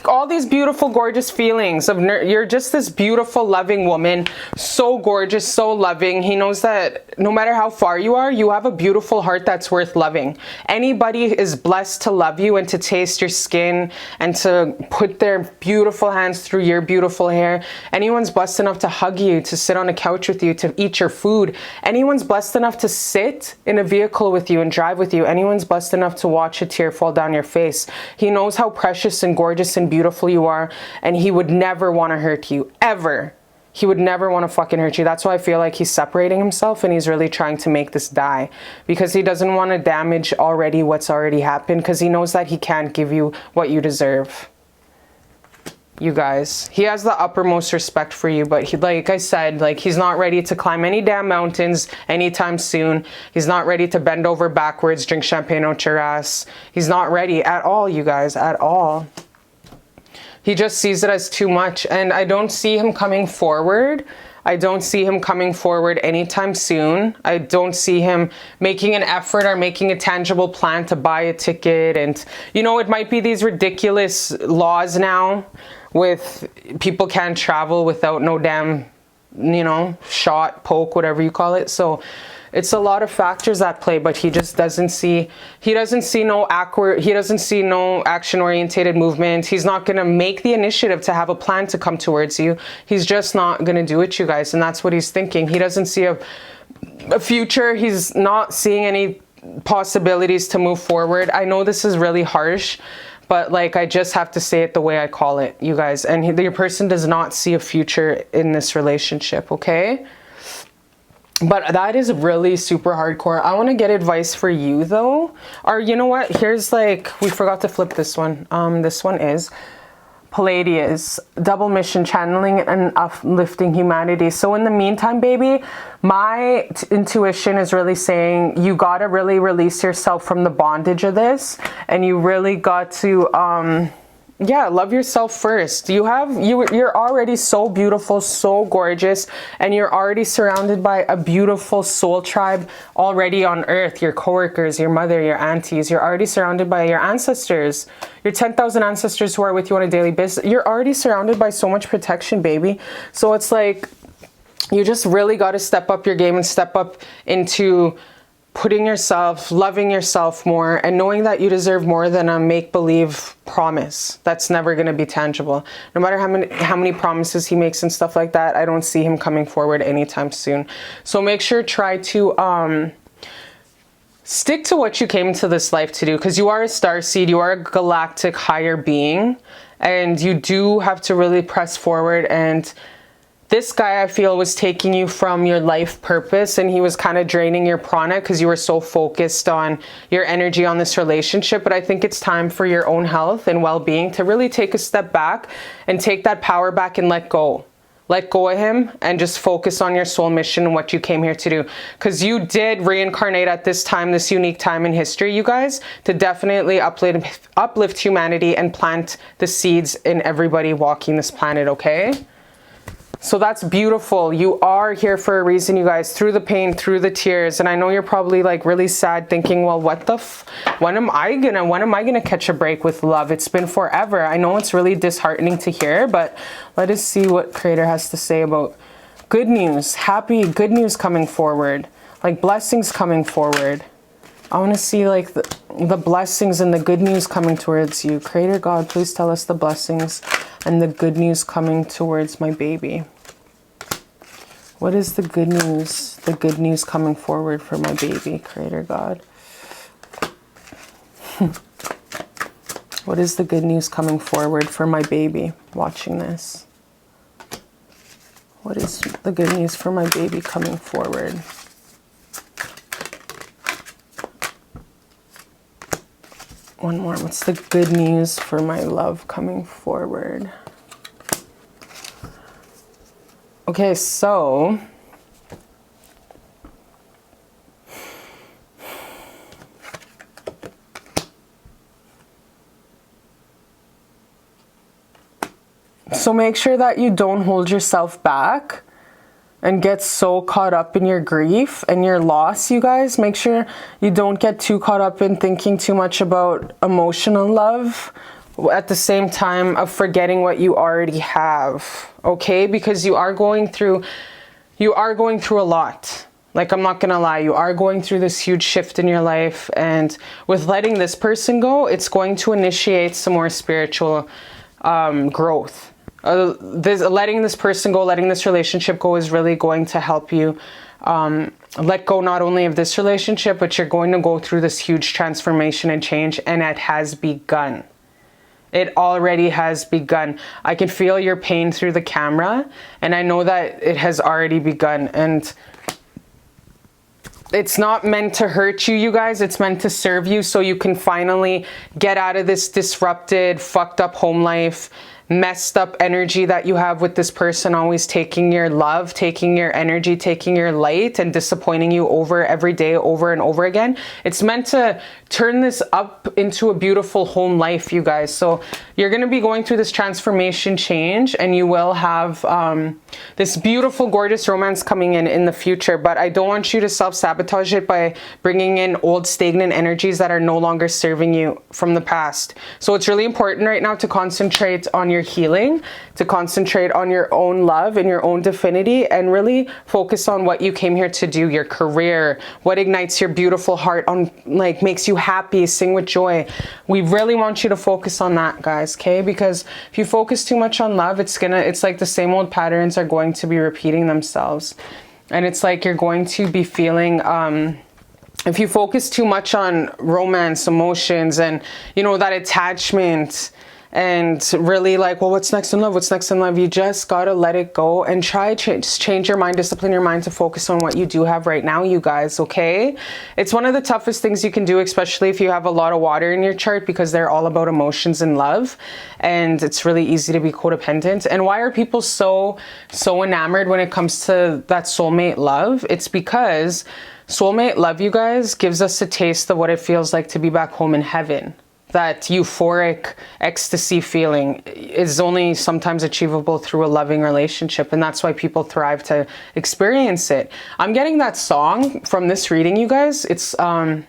all these beautiful, gorgeous feelings of you're just this beautiful, loving woman, so gorgeous, so loving. He knows that no matter how far you are, you have a beautiful heart that's worth loving. Anybody is blessed to love you and to taste your skin and to put their beautiful hands through your beautiful hair. Anyone's blessed enough to hug you, to sit on a couch with you, to eat your food. Anyone's blessed enough to sit in a vehicle with you and drive with you. Anyone's blessed enough to watch a tear fall down your face. He knows how precious and gorgeous and beautiful you are, and he would never want to hurt you, ever. He would never want to fucking hurt you. That's why I feel like he's separating himself and he's really trying to make this die, because he doesn't want to damage what's already happened, because he knows that he can't give you what you deserve. You guys, he has the uppermost respect for you, but he, like I said, like he's not ready to climb any damn mountains anytime soon. He's not ready to bend over backwards, drink champagne out your ass. He's not ready at all, you guys, at all. He just sees it as too much, and I don't see him coming forward. I don't see him coming forward anytime soon. I don't see him making an effort or making a tangible plan to buy a ticket. And, you know, it might be these ridiculous laws now with people can't travel without no damn, you know, shot, poke, whatever you call it. So it's a lot of factors at play, but he just doesn't see, he doesn't see no action orientated movement. He's not going to make the initiative to have a plan to come towards you. He's just not going to do it, you guys. And that's what he's thinking. He doesn't see a future. He's not seeing any possibilities to move forward. I know this is really harsh, but like, I just have to say it the way I call it, you guys. And your person does not see a future in this relationship, okay? But that is really super hardcore. I want to get advice for you though. Or you know what? Here's like, we forgot to flip this one. This one is Palladius, double mission, channeling and uplifting humanity. So in the meantime, baby, my intuition is really saying you got to really release yourself from the bondage of this, and you really got to yeah, love yourself first. You're already so beautiful, so gorgeous, and you're already surrounded by a beautiful soul tribe already on earth. Your coworkers, your mother, your aunties. You're already surrounded by your ancestors, your 10,000 ancestors who are with you on a daily basis. You're already surrounded by so much protection, baby. So it's like you just really got to step up your game and step up into putting yourself, loving yourself more, and knowing that you deserve more than a make-believe promise that's never going to be tangible. No matter how many promises he makes and stuff like that, I don't see him coming forward anytime soon. So make sure, try to stick to what you came into this life to do, because you are a starseed, you are a galactic higher being, and you do have to really press forward. And this guy, I feel, was taking you from your life purpose, and he was kind of draining your prana because you were so focused on your energy on this relationship. But I think it's time for your own health and well-being to really take a step back and take that power back and let go. Let go of him and just focus on your soul mission and what you came here to do. Because you did reincarnate at this time, this unique time in history, you guys, to definitely uplift humanity and plant the seeds in everybody walking this planet, okay? So that's beautiful. You are here for a reason, you guys, through the pain, through the tears. And I know you're probably like really sad thinking, well, when am I gonna catch a break with love? It's been forever. I know it's really disheartening to hear, but let us see what Creator has to say about good news, good news coming forward, like blessings coming forward. I want to see like the blessings and the good news coming towards you. Creator God, please tell us the blessings and the good news coming towards my baby. What is the good news? The good news coming forward for my baby, Creator God. What is the good news coming forward for my baby watching this? What is the good news for my baby coming forward? One more. What's the good news for my love coming forward? Okay, so make sure that you don't hold yourself back and get so caught up in your grief and your loss, you guys. Make sure you don't get too caught up in thinking too much about emotional love at the same time of forgetting what you already have, okay? Because you are going through a lot. Like, I'm not gonna lie, you are going through this huge shift in your life, and with letting this person go, it's going to initiate some more spiritual growth. Letting this person go, letting this relationship go is really going to help you let go not only of this relationship, but you're going to go through this huge transformation and change, and it has begun. It already has begun. I can feel your pain through the camera, and I know that it has already begun. And it's not meant to hurt you, you guys. It's meant to serve you so you can finally get out of this disrupted, fucked up home life, messed up energy that you have with this person, always taking your love, taking your energy, taking your light, and disappointing you every day, over and over again. It's meant to turn this up into a beautiful home life, you guys. So you're going to be going through this transformation change, and you will have this beautiful, gorgeous romance coming in the future. But I don't want you to self-sabotage it by bringing in old stagnant energies that are no longer serving you from the past. So it's really important right now to concentrate on your healing, to concentrate on your own love and your own divinity, and really focus on what you came here to do, your career, what ignites your beautiful heart, on like makes you happy, sing with joy. We really want you to focus on that, guys, okay? Because if you focus too much on love, it's like the same old patterns are going to be repeating themselves. And it's like you're going to be feeling if you focus too much on romance, emotions, and you know, that attachment, and really like, well, what's next in love? What's next in love? You just gotta let it go and try to change your mind, discipline your mind to focus on what you do have right now, you guys, okay? It's one of the toughest things you can do, especially if you have a lot of water in your chart, because they're all about emotions and love, and it's really easy to be codependent. And why are people so enamored when it comes to that soulmate love? It's because soulmate love, you guys, gives us a taste of what it feels like to be back home in heaven. That euphoric ecstasy feeling is only sometimes achievable through a loving relationship, and that's why people thrive to experience it. I'm getting that song from this reading, you guys. It's Fell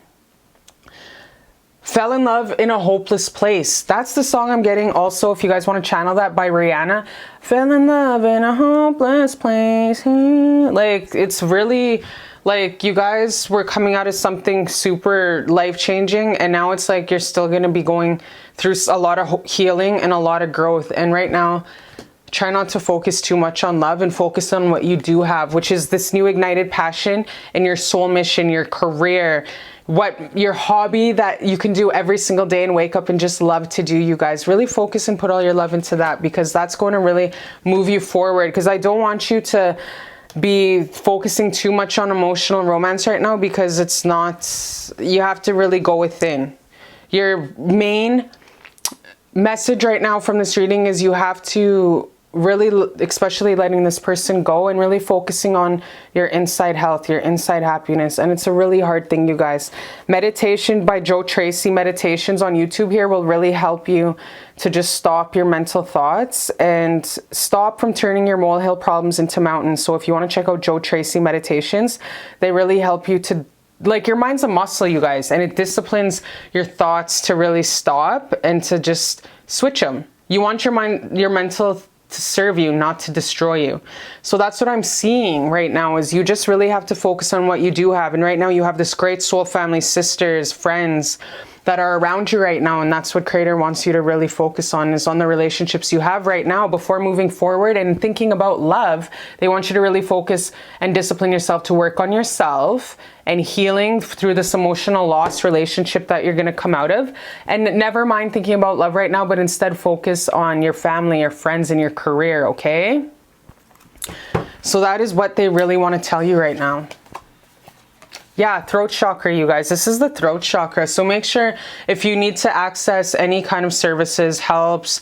in Love in a Hopeless Place. That's the song I'm getting. Also, if you guys want to channel that, by Rihanna. Fell in love in a hopeless place. Like, it's really... like, you guys were coming out of something super life-changing, and now it's like you're still going to be going through a lot of healing and a lot of growth. And right now, try not to focus too much on love and focus on what you do have, which is this new ignited passion and your soul mission, your career, your hobby that you can do every single day and wake up and just love to do, you guys. Really focus and put all your love into that, because that's going to really move you forward. Because I don't want you to be focusing too much on emotional romance right now, because it's not, you have to really go within. Your main message right now from this reading is you have to really, especially letting this person go and really focusing on your inside health, your inside happiness. And it's a really hard thing, you guys. Meditation by Joe Tracy Meditations on YouTube here will really help you to just stop your mental thoughts and stop from turning your molehill problems into mountains. So if you want to check out Joe Tracy Meditations, they really help you to, like, your mind's a muscle, you guys, and it disciplines your thoughts to really stop and to just switch them. You want your mind, your mental to serve you, not to destroy you. So that's what I'm seeing right now, is you just really have to focus on what you do have. And right now you have this great soul family, sisters, friends that are around you right now. And that's what Creator wants you to really focus on, is on the relationships you have right now before moving forward and thinking about love. They want you to really focus and discipline yourself to work on yourself and healing through this emotional loss relationship that you're going to come out of. And never mind thinking about love right now, but instead focus on your family, your friends, and your career, okay? So that is what they really want to tell you right now. Yeah, throat chakra, you guys. This is the throat chakra. So make sure if you need to access any kind of services, helps,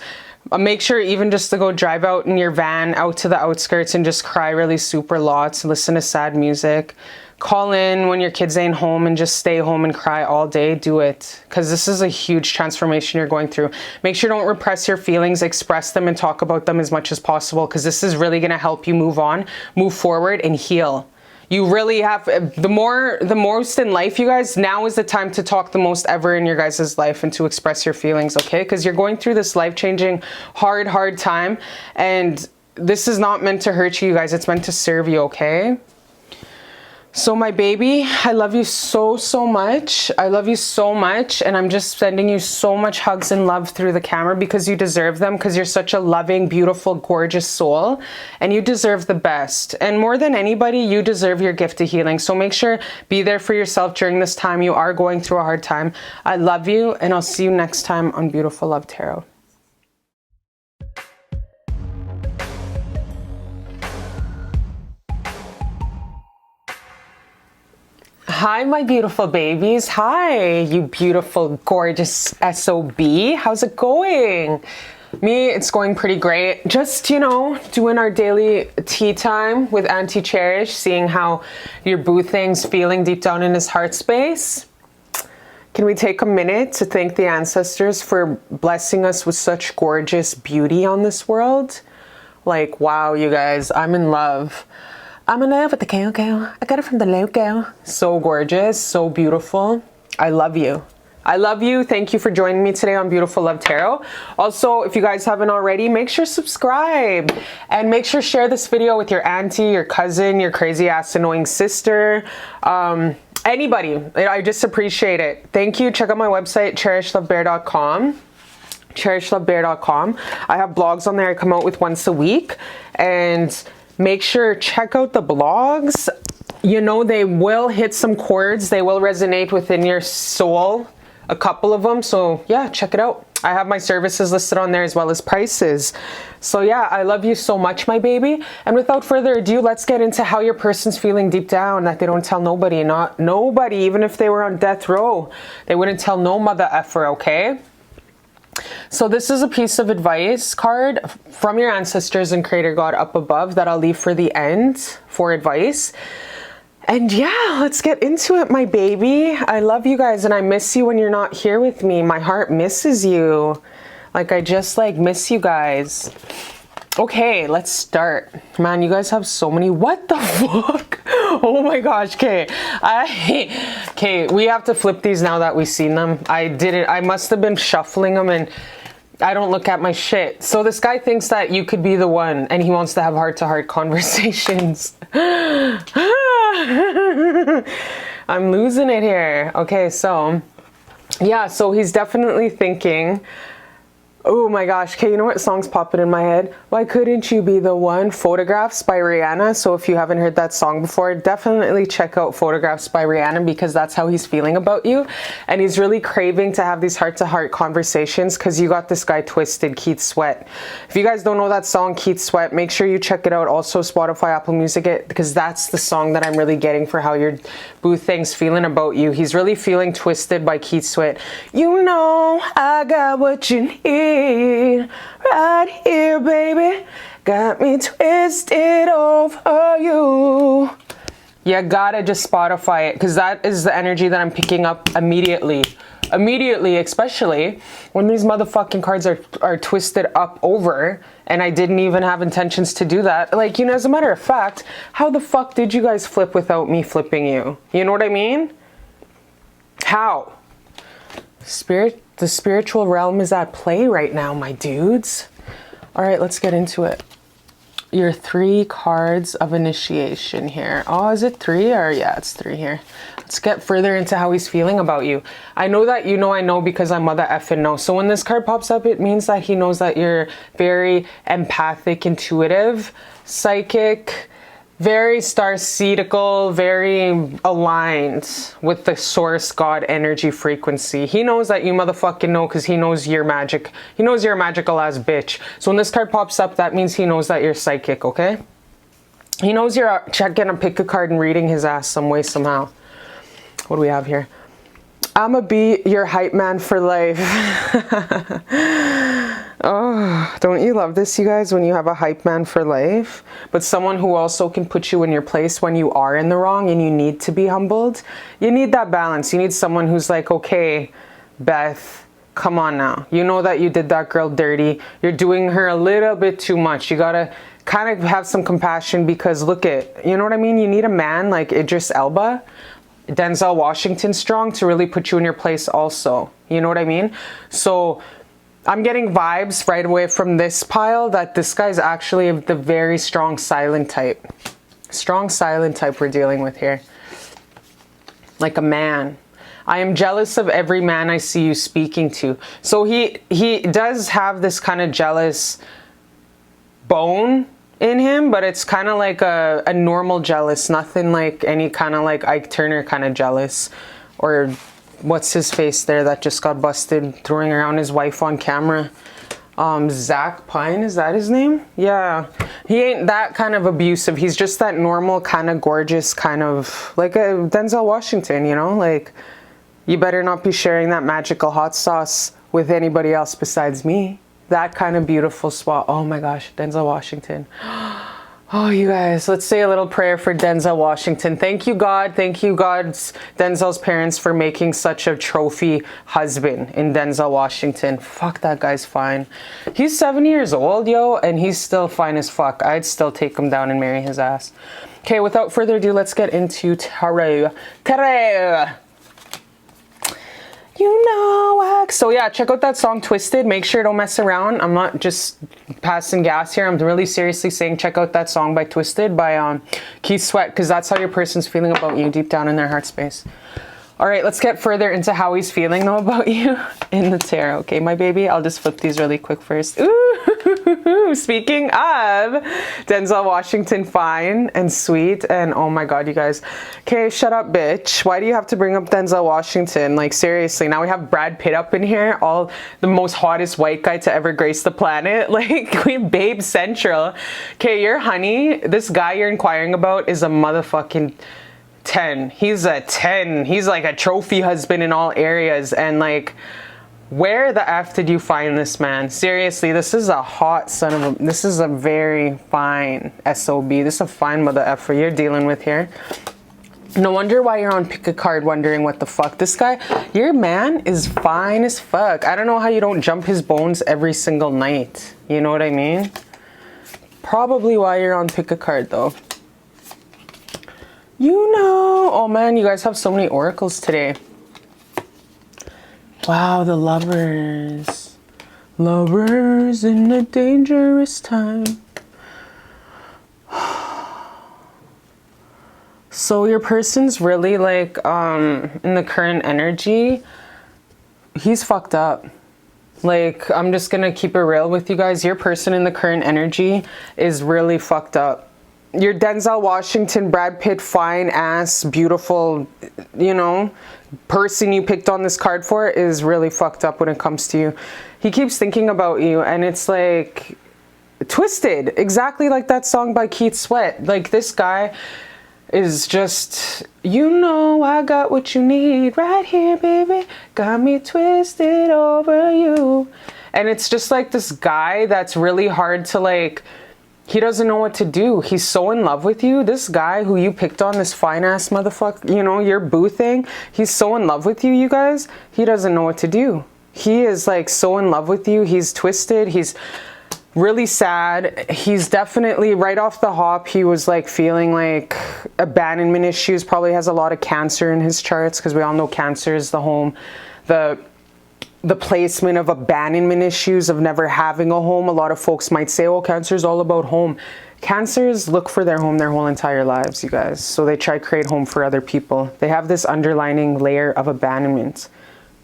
make sure even just to go drive out in your van out to the outskirts and just cry really super lots, listen to sad music. Call in when your kids ain't home and just stay home and cry all day. Do it, because this is a huge transformation you're going through. Make sure don't repress your feelings, express them and talk about them as much as possible, because this is really going to help you move on, move forward, and heal. You really have, the most in life, you guys, now is the time to talk the most ever in your guys' life and to express your feelings, okay? Because you're going through this life-changing, hard time, and this is not meant to hurt you, you guys. It's meant to serve you, okay? So my baby, I love you so much. I love you so much. And I'm just sending you so much hugs and love through the camera, because you deserve them, because you're such a loving, beautiful, gorgeous soul, and you deserve the best. And more than anybody, you deserve your gift of healing. So make sure, be there for yourself during this time. You are going through a hard time. I love you, and I'll see you next time on Beautiful Love Tarot. Hi, my beautiful babies. Hi, you beautiful, gorgeous SOB. How's it going? Me, it's going pretty great. Just, you know, doing our daily tea time with Auntie Cherish, seeing how your boo thing's feeling deep down in his heart space. Can we take a minute to thank the ancestors for blessing us with such gorgeous beauty on this world? Like, wow, you guys, I'm in love. I'm in love with the cocoa. I got it from the logo. So gorgeous, so beautiful. I love you. I love you. Thank you for joining me today on Beautiful Love Tarot. Also, if you guys haven't already, make sure subscribe and make sure share this video with your auntie, your cousin, your crazy ass annoying sister, anybody. I just appreciate it. Thank you. Check out my website, cherishlbear.com. cherishlbear.com. I have blogs on there. I come out with once a week, and make sure check out the blogs. You know, they will hit some chords. They will resonate within your soul, a couple of them. So yeah, check it out. I have my services listed on there as well as prices. So yeah, I love you so much, my baby. And without further ado, let's get into how your person's feeling deep down, that they don't tell nobody. Not nobody, even if they were on death row. They wouldn't tell no mother effer, okay? So this is a piece of advice card from your ancestors and Creator God up above that I'll leave for the end for advice. And yeah, let's get into it, my baby. I love you guys, and I miss you when you're not here with me. My heart misses you. Like, I just like miss you guys. Okay, let's start. Man, you guys have so many, what the fuck? Oh my gosh, okay. Okay, we have to flip these now that we've seen them. I must have been shuffling them and I don't look at my shit. So this guy thinks that you could be the one, and he wants to have heart-to-heart conversations. I'm losing it here. Okay, so yeah, so he's definitely thinking, oh my gosh, okay, you know what song's popping in my head? Why Couldn't You Be the One? Photographs by Rihanna. So if you haven't heard that song before, definitely check out Photographs by Rihanna, because that's how he's feeling about you. And he's really craving to have these heart-to-heart conversations, because you got this guy twisted, Keith Sweat. If you guys don't know that song, Keith Sweat, make sure you check it out. Also Spotify, Apple Music, because that's the song that I'm really getting for how your boo thing's feeling about you. He's really feeling twisted by Keith Sweat. You know I got what you need right here, baby. got me twisted over you. You gotta just Spotify it, because that is the energy that I'm picking up immediately. Immediately, especially when these motherfucking cards are twisted up over, and I didn't even have intentions to do that. Like, you know, as a matter of fact, how the fuck did you guys flip without me flipping you? You know what I mean? How? The spiritual realm is at play right now, my dudes. All right, let's get into it. Your 3 cards of initiation here. Oh, is it 3? Or yeah, it's 3 here. Let's get further into how he's feeling about you. I know that you know I know, because I'm mother effing know. So when this card pops up, it means that he knows that you're very empathic, intuitive, psychic, very star-seedical, very aligned with the source God energy frequency. He knows that you motherfucking know, because he knows you're magic. He knows you're a magical ass bitch. So when this card pops up, that means he knows that you're psychic, okay? He knows you're checking to pick a card and reading his ass some way, somehow. What do we have here? I'ma be your hype man for life. Oh, don't you love this, you guys, when you have a hype man for life, but someone who also can put you in your place when you are in the wrong and you need to be humbled? You need that balance. You need someone who's like, okay, Beth, come on now. You know that you did that girl dirty. You're doing her a little bit too much. You gotta kind of have some compassion, because look at, you know what I mean? You need a man like Idris Elba, Denzel Washington strong to really put you in your place also. You know what I mean? So I'm getting vibes right away from this pile that this guy's actually the very strong silent type. Strong silent type we're dealing with here. Like a man. I am jealous of every man I see you speaking to. So he does have this kind of jealous bone in him, but it's kind of like a normal jealous. Nothing like any kind of like Ike Turner kind of jealous. Or what's his face there that just got busted throwing around his wife on camera? Zach Pine, is that his name? Yeah, he ain't that kind of abusive. He's just that normal kind of gorgeous kind of like a Denzel Washington, you know? Like, you better not be sharing that magical hot sauce with anybody else besides me. That kind of beautiful spot. Oh my gosh, Denzel Washington. Oh, you guys, let's say a little prayer for Denzel Washington. Thank you, God. Thank you, God's Denzel's parents, for making such a trophy husband in Denzel Washington. Fuck, that guy's fine. He's 7 years old, yo, and he's still fine as fuck. I'd still take him down and marry his ass. Okay, without further ado, let's get into tarot. Tarot! You know, so yeah, check out that song Twisted. Make sure don't mess around. I'm not just passing gas here. I'm really seriously saying check out that song by Twisted by Keith Sweat, because that's how your person's feeling about you deep down in their heart space. All right, let's get further into how he's feeling though about you in the tarot. Okay, my baby, I'll just flip these really quick first. Ooh, speaking of Denzel Washington, fine and sweet, and oh my God, you guys. Okay, shut up, bitch. Why do you have to bring up Denzel Washington? Like, seriously, now we have Brad Pitt up in here, all the most hottest white guy to ever grace the planet. Like, we babe central. Okay, your honey, this guy you're inquiring about is a motherfucking 10. He's a 10. He's like a trophy husband in all areas. And like, where the F did you find this man? Seriously, this is a hot son of a, this is a very fine SOB. This is a fine mother effer you're dealing with here. No wonder why you're on pick a card wondering what the fuck. This guy, your man is fine as fuck. I don't know how you don't jump his bones every single night. You know what I mean? Probably why you're on pick a card though. You know, oh man, you guys have so many oracles today. Wow, the lovers. Lovers in a dangerous time. So your person's really like, in the current energy, he's fucked up. Like, I'm just gonna keep it real with you guys. Your person in the current energy is really fucked up. Your Denzel Washington, Brad Pitt, fine ass, beautiful, you know, person you picked on this card for is really fucked up when it comes to you. He keeps thinking about you, and it's like twisted, exactly like that song by Keith Sweat. Like, this guy is just, you know, I got what you need right here, baby. Got me twisted over you. And it's just like this guy that's really hard to like He doesn't know what to do. He's so in love with you. This guy who you picked on, this fine ass motherfucker, you know, your boo thing, he's so in love with you, you guys. He doesn't know what to do. He is like so in love with you. He's twisted. He's really sad. He's definitely right off the hop. He was like feeling like abandonment issues. Probably has a lot of Cancer in his charts, because we all know Cancer is the home, the placement of abandonment issues, of never having a home. A lot of folks might say, oh, Cancer is all about home. Cancers look for their home their whole entire lives, you guys. So they try to create home for other people. They have this underlining layer of abandonment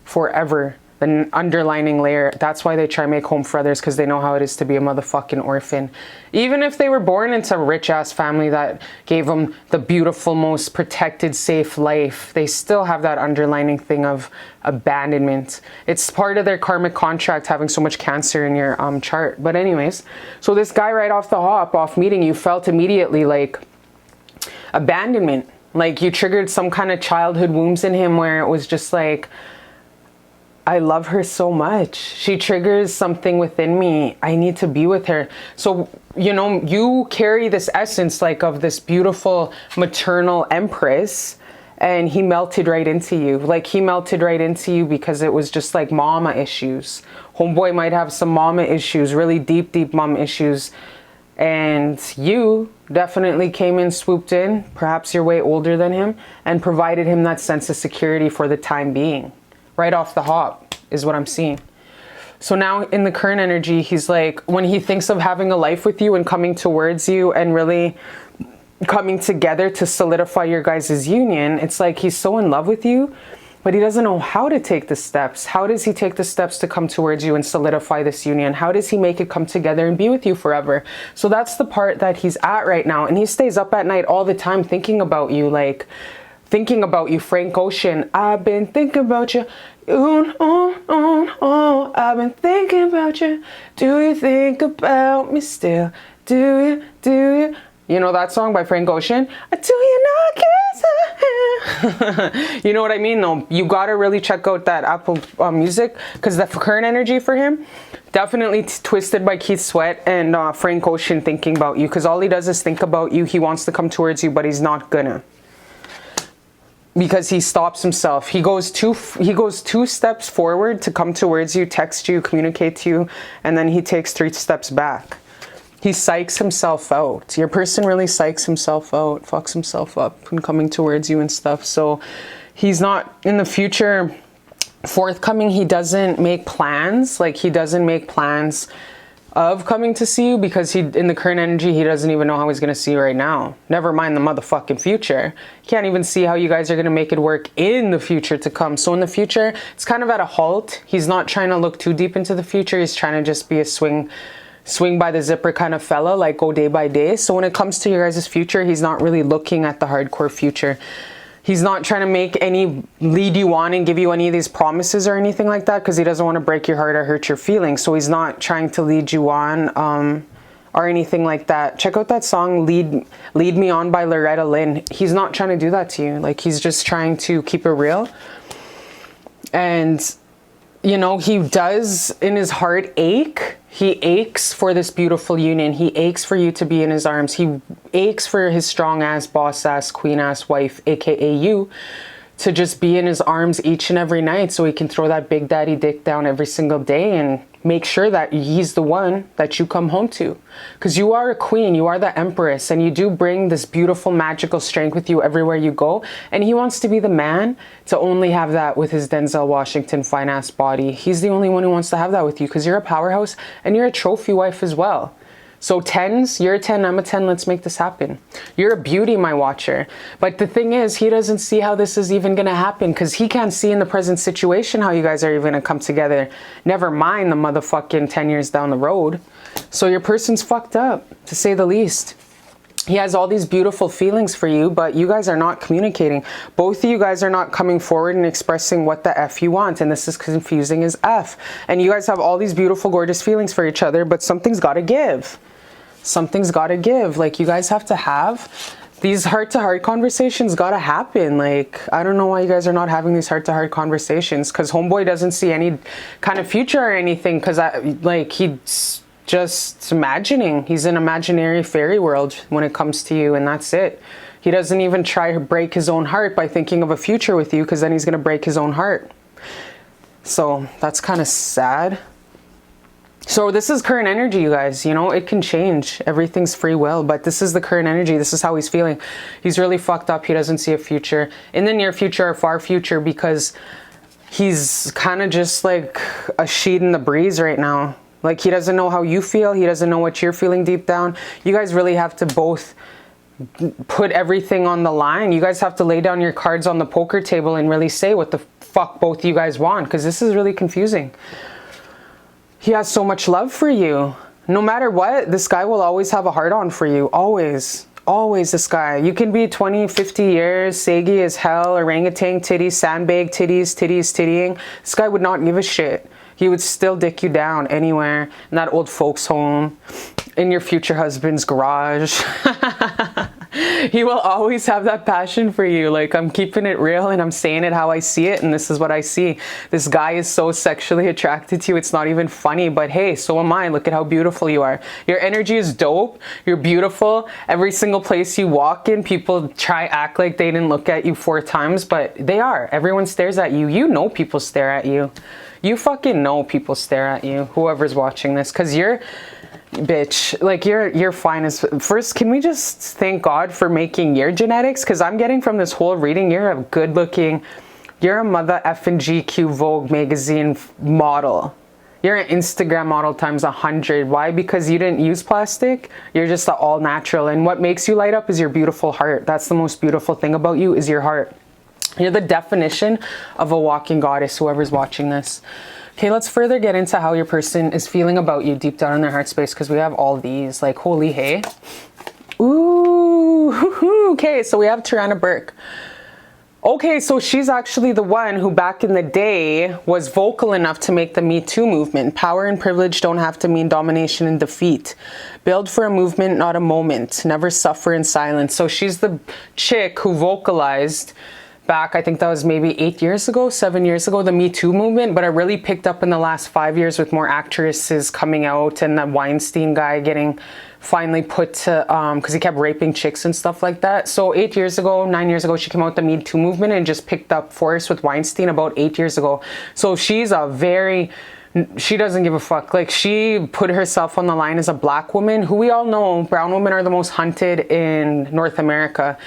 forever. The underlining layer. That's why they try to make home for others, because they know how it is to be a motherfucking orphan. Even if they were born into a rich ass family that gave them the beautiful, most protected, safe life, they still have that underlining thing of abandonment. It's part of their karmic contract, having so much Cancer in your chart. But anyways, so this guy right off the hop, off meeting you, felt immediately like abandonment. Like you triggered some kind of childhood wounds in him, where it was just like, I love her so much. She triggers something within me. I need to be with her. So, you know, you carry this essence like of this beautiful maternal empress, and he melted right into you. Like he melted right into you because it was just like mama issues. Homeboy might have some mama issues, really deep, deep mom issues. And you definitely came in, swooped in, perhaps you're way older than him, and provided him that sense of security for the time being. Right off the hop is what I'm seeing. So now in the current energy, he's like, when he thinks of having a life with you and coming towards you and really coming together to solidify your guys' union, it's like he's so in love with you, but he doesn't know how to take the steps. How does he take the steps to come towards you and solidify this union? How does he make it come together and be with you forever? So that's the part that he's at right now. And he stays up at night all the time thinking about you, like thinking about you. Frank Ocean, I've been thinking about you. I've been thinking about you. Do you think about me still? Do you? You know that song by Frank Ocean? Do you not kiss? You know what I mean? No, you gotta really check out that Apple Music, because the current energy for him, definitely twisted by Keith Sweat and Frank Ocean, thinking about you, because all he does is think about you. He wants to come towards you, but he's not gonna. Because he stops himself. He goes two steps forward to come towards you, text you, communicate to you, and then he takes 3 steps back. He psychs himself out. Your person really psychs himself out, fucks himself up when coming towards you and stuff. So he's not in the future forthcoming. He doesn't make plans. Like he doesn't make plans of coming to see you, because he, in the current energy, he doesn't even know how he's going to see you right now. Never mind the motherfucking future. He can't even see how you guys are going to make it work in the future to come. So in the future, it's kind of at a halt. He's not trying to look too deep into the future. He's trying to just be a swing by the zipper kind of fella, like go day by day. So when it comes to your guys' future, he's not really looking at the hardcore future. He's not trying to make any lead you on and give you any of these promises or anything like that, because he doesn't want to break your heart or hurt your feelings. So he's not trying to lead you on or anything like that. Check out that song, Lead Me On by Loretta Lynn. He's not trying to do that to you. Like he's just trying to keep it real. And, you know, he does in his heart ache. He aches for this beautiful union. He aches for you to be in his arms. He aches for his strong ass, boss ass, queen ass wife, aka you, to just be in his arms each and every night, so he can throw that big daddy dick down every single day and make sure that he's the one that you come home to. Because you are a queen, you are the empress, and you do bring this beautiful magical strength with you everywhere you go. And he wants to be the man to only have that with his Denzel Washington fine ass body. He's the only one who wants to have that with you, because you're a powerhouse and you're a trophy wife as well. So 10s, you're a 10, I'm a 10, let's make this happen. You're a beauty, my watcher. But the thing is, he doesn't see how this is even gonna happen, because he can't see in the present situation how you guys are even gonna come together. Never mind the motherfucking 10 years down the road. So your person's fucked up, to say the least. He has all these beautiful feelings for you, but you guys are not communicating. Both of you guys are not coming forward and expressing what the F you want, and this is confusing as F. And you guys have all these beautiful, gorgeous feelings for each other, but something's gotta give. Something's gotta give. Like, you guys have to have these heart-to-heart conversations. Gotta happen. Like, I don't know why you guys are not having these heart-to-heart conversations, because homeboy doesn't see any kind of future or anything, because like he's just imagining. He's an imaginary fairy world when it comes to you, and that's it. He doesn't even try to break his own heart by thinking of a future with you, because then he's going to break his own heart. So that's kind of sad. So this is current energy, you guys. You know, it can change. Everything's free will, but this is the current energy. This is how he's feeling. He's really fucked up. He doesn't see a future in the near future or far future, because he's kind of just like a sheet in the breeze right now. Like, he doesn't know how you feel. He doesn't know what you're feeling deep down. You guys really have to both put everything on the line. You guys have to lay down your cards on the poker table and really say what the fuck both you guys want, because this is really confusing. He has so much love for you. No matter what, this guy will always have a heart on for you. Always. Always, this guy. You can be 20, 50 years, saggy as hell, orangutan titties, sandbag titties, tittying. This guy would not give a shit. He would still dick you down anywhere, in that old folks home, in your future husband's garage. He will always have that passion for you. Like, I'm keeping it real and I'm saying it how I see it, and this is what I see. This guy is so sexually attracted to you, it's not even funny, but hey, so am I. Look at how beautiful you are. Your energy is dope. You're beautiful. Every single place you walk in, people try act like they didn't look at you 4 times, but they are. Everyone stares at you. You know people stare at you. You fucking know people stare at you, whoever's watching this, because you're, bitch, like, you're fine as... First, can we just thank God for making your genetics? Because I'm getting from this whole reading, you're a good looking, you're a mother effing GQ Vogue magazine model. You're an Instagram model times 100. Why? Because you didn't use plastic. You're just all natural, and what makes you light up is your beautiful heart. That's the most beautiful thing about you, is your heart. You're the definition of a walking goddess, whoever's watching this. Okay, let's further get into how your person is feeling about you deep down in their heart space, because we have all these. Like, holy hey. Ooh, okay, so we have Tarana Burke. Okay, so she's actually the one who back in the day was vocal enough to make the Me Too movement. Power and privilege don't have to mean domination and defeat. Build for a movement, not a moment. Never suffer in silence. So she's the chick who vocalized back, I think that was maybe 8 years ago, 7 years ago, the Me Too movement, but it really picked up in the last 5 years with more actresses coming out, and that Weinstein guy getting finally put to, because he kept raping chicks and stuff like that. So 8 years ago, 9 years ago, she came out with the Me Too movement and just picked up force with Weinstein about 8 years ago. So she's a very... She doesn't give a fuck. Like, she put herself on the line as a black woman, who we all know brown women are the most hunted in North America.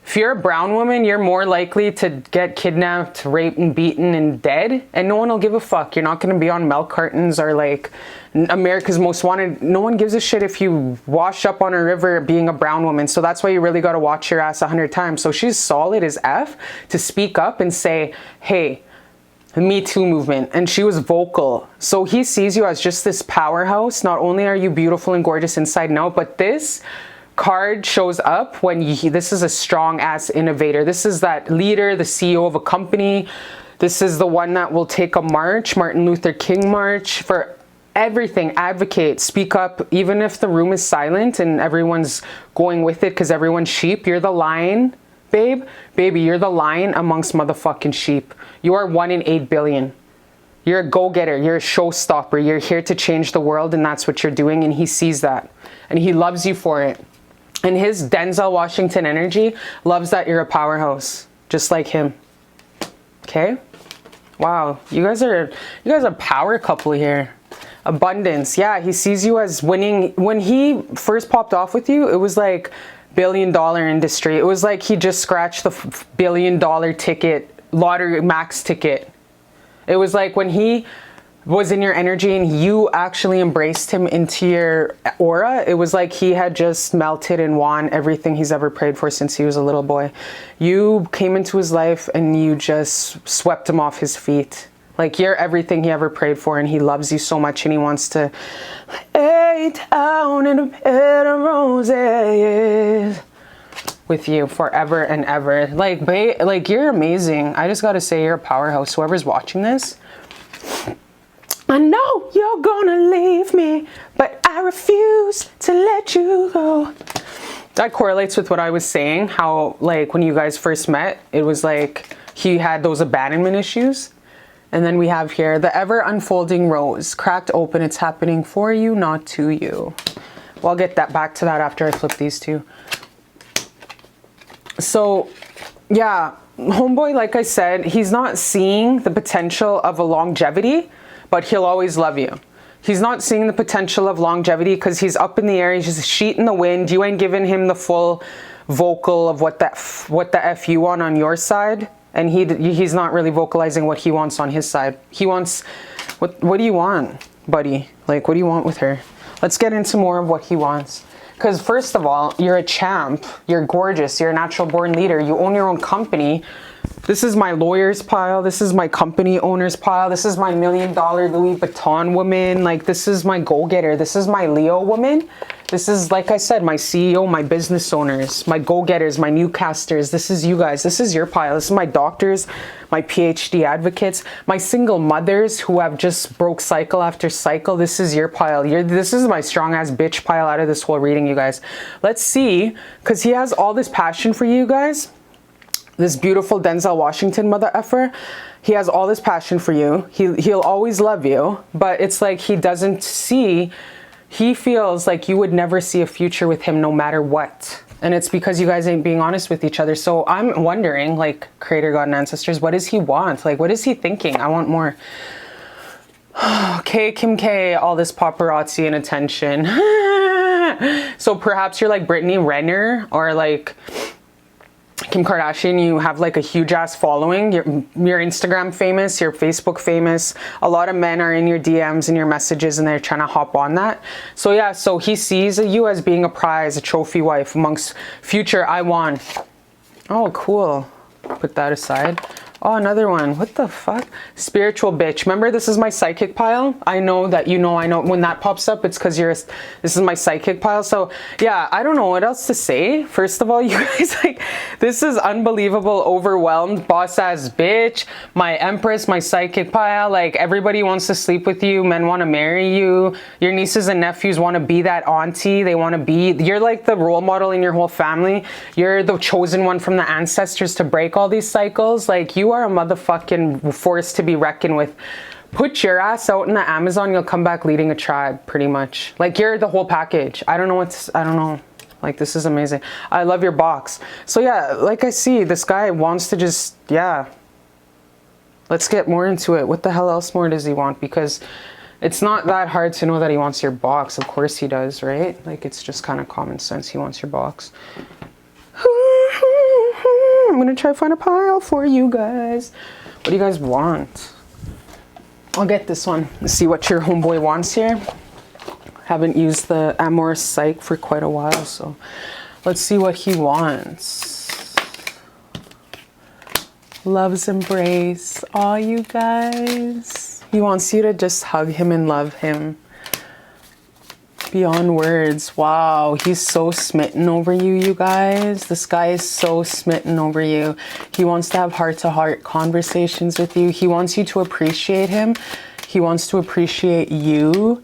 If you're a brown woman, you're more likely to get kidnapped, raped, and beaten and dead, and no one will give a fuck. You're not going to be on milk cartons or like America's Most Wanted. No one gives a shit if you wash up on a river being a brown woman. So that's why you really got to watch your ass 100 times. So she's solid as F to speak up and say, hey, the Me Too movement, and she was vocal. So he sees you as just this powerhouse. Not only are you beautiful and gorgeous inside and out, but this card shows up when this is a strong ass innovator. This is that leader, the CEO of a company. This is the one that will take a march, Martin Luther King march, for everything. Advocate, speak up, even if the room is silent and everyone's going with it because everyone's sheep. You're the lion, babe. Baby, you're the lion amongst motherfucking sheep. You are 1 in 8 billion. You're a go-getter. You're a showstopper. You're here to change the world, and that's what you're doing, and he sees that. And he loves you for it. And his Denzel Washington energy loves that you're a powerhouse, just like him. Okay? Wow, you guys are a power couple here. Abundance. Yeah, he sees you as winning. When he first popped off with you, it was like billion-dollar industry. It was like he just scratched the billion-dollar ticket, lottery max ticket. It was like when he was in your energy and you actually embraced him into your aura, it was like he had just melted and won everything he's ever prayed for since he was a little boy. You came into his life and you just swept him off his feet. Like, you're everything he ever prayed for, and he loves you so much, and he wants to lay down in a bed of roses with you forever and ever. Like, babe, like, you're amazing. I just gotta say, you're a powerhouse. Whoever's watching this, I know you're gonna leave me, but I refuse to let you go. That correlates with what I was saying, how, like, when you guys first met, it was like he had those abandonment issues. And then we have here, the ever unfolding rose, cracked open, it's happening for you, not to you. Well, I'll get that back to that after I flip these two. So yeah, homeboy, like I said, he's not seeing the potential of a longevity, but he'll always love you. He's not seeing the potential of longevity because he's up in the air. He's just a sheet in the wind. You ain't giving him the full vocal of what the F you want on your side. And he's not really vocalizing what he wants on his side. He wants, what do you want, buddy? Like, what do you want with her? Let's get into more of what he wants. Because first of all, you're a champ. You're gorgeous. You're a natural born leader. You own your own company. This is my lawyer's pile. This is my company owner's pile. This is my $1 million Louis Vuitton woman. Like, this is my go-getter. This is my Leo woman. This is, like I said, my CEO, my business owners, my go-getters, my newcasters. This is you guys. This is your pile. This is my doctors, my PhD advocates, my single mothers who have just broke cycle after cycle. This is your pile. This is my strong-ass bitch pile out of this whole reading, you guys. Let's see, because he has all this passion for you guys. This beautiful Denzel Washington mother effer. He has all this passion for you. He'll always love you, but it's like he doesn't see... He feels like you would never see a future with him no matter what. And it's because you guys ain't being honest with each other. So I'm wondering, like, Creator, God, and Ancestors, what does he want? Like, what is he thinking? I want more. Okay, Kim K, all this paparazzi and attention. So perhaps you're like Brittany Renner or like Kim Kardashian, you have like a huge ass following, you're Instagram famous, you're Facebook famous, a lot of men are in your DMs and your messages and they're trying to hop on that. So yeah, so he sees you as being a prize, a trophy wife amongst future I won. Oh, cool. Put that aside. Oh, another one. What the fuck? Spiritual bitch. Remember, this is my psychic pile. I know that you know, I know when that pops up, it's because this is my psychic pile. So yeah, I don't know what else to say. First of all, you guys, like, this is unbelievable, overwhelmed, boss ass bitch, my empress, my psychic pile. Like, everybody wants to sleep with you. Men want to marry you. Your nieces and nephews want to be that auntie. They want to be, you're like the role model in your whole family. You're the chosen one from the ancestors to break all these cycles. Like, you are a motherfucking force to be reckoned with. Put your ass out in the Amazon, you'll come back leading a tribe, pretty much. Like, you're the whole package. I don't know. Like, this is amazing. I love your box. So yeah, like I see, this guy wants to just, yeah. Let's get more into it. What the hell else more does he want? Because it's not that hard to know that he wants your box. Of course he does, right? Like, it's just kind of common sense. He wants your box. I'm gonna try to find a pile for you guys. What do you guys want? I'll get this one. Let's see what your homeboy wants here. Haven't used the Amorous Psych for quite a while, so let's see what he wants. Love's embrace. Aw, you guys. He wants you to just hug him and love him. Beyond words. Wow, he's so smitten over you, you guys. This guy is so smitten over you. He wants to have heart-to-heart conversations with you. He wants you to appreciate him. He wants to appreciate you.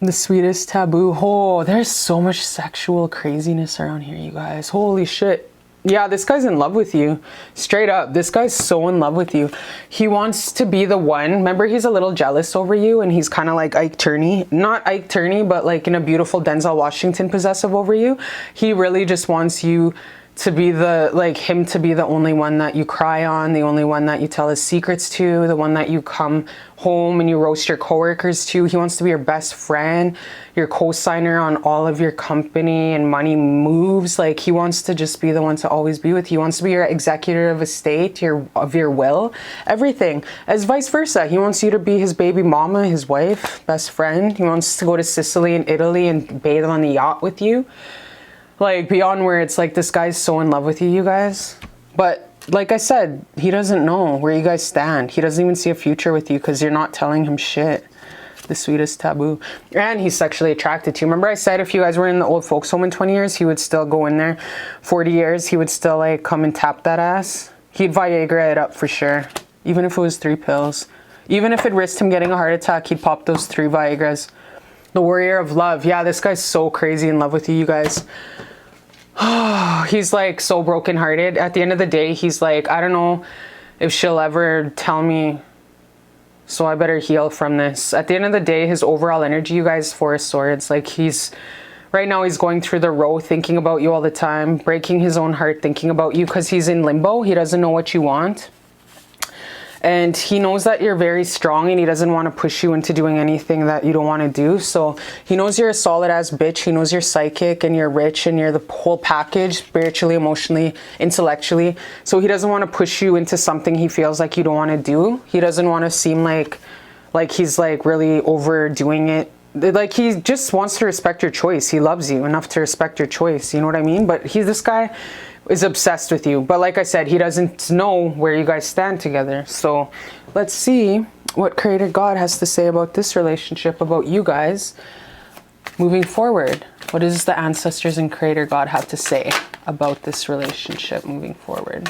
The sweetest taboo. Oh, there's so much sexual craziness around here, you guys. Holy shit. Yeah, this guy's in love with you. Straight up, this guy's so in love with you. He wants to be the one. Remember, he's a little jealous over you, and he's kind of like Ike Turney. Not Ike Turney, but like in a beautiful Denzel Washington possessive over you. He really just wants you to be the, like, him to be the only one that you cry on, the only one that you tell his secrets to, the one that you come home and you roast your coworkers to. He wants to be your best friend, your co-signer on all of your company and money moves. Like, he wants to just be the one to always be with you. He wants to be your executor of estate, of your will, everything. As vice versa, he wants you to be his baby mama, his wife, best friend. He wants to go to Sicily and Italy and bathe on the yacht with you. Like, beyond words, like, this guy's so in love with you, you guys. But like I said, he doesn't know where you guys stand. He doesn't even see a future with you because you're not telling him shit. The sweetest taboo. And he's sexually attracted to you. Remember I said if you guys were in the old folks home in 20 years, he would still go in there. 40 years, he would still, like, come and tap that ass. He'd Viagra it up for sure. Even if it was 3 pills. Even if it risked him getting a heart attack, he'd pop those 3 Viagras. The warrior of love. Yeah, this guy's so crazy in love with you, you guys. He's like so brokenhearted. At the end of the day, he's like, I don't know if she'll ever tell me So I better heal from this. At the end of the day, his overall energy, you guys, Four of Swords, like right now he's going through the row, thinking about you all the time, breaking his own heart, thinking about you because he's in limbo. He doesn't know what you want. And he knows that you're very strong and he doesn't want to push you into doing anything that you don't want to do. So he knows you're a solid ass bitch. He knows you're psychic and you're rich and you're the whole package, spiritually, emotionally, intellectually. So he doesn't want to push you into something he feels like you don't want to do. He doesn't want to seem like he's like really overdoing it. Like he just wants to respect your choice. He loves you enough to respect your choice. You know what I mean? But this guy is obsessed with you. But like I said, he doesn't know where you guys stand together. So let's see what Creator God has to say about this relationship, about you guys moving forward. What does the ancestors and Creator God have to say about this relationship moving forward?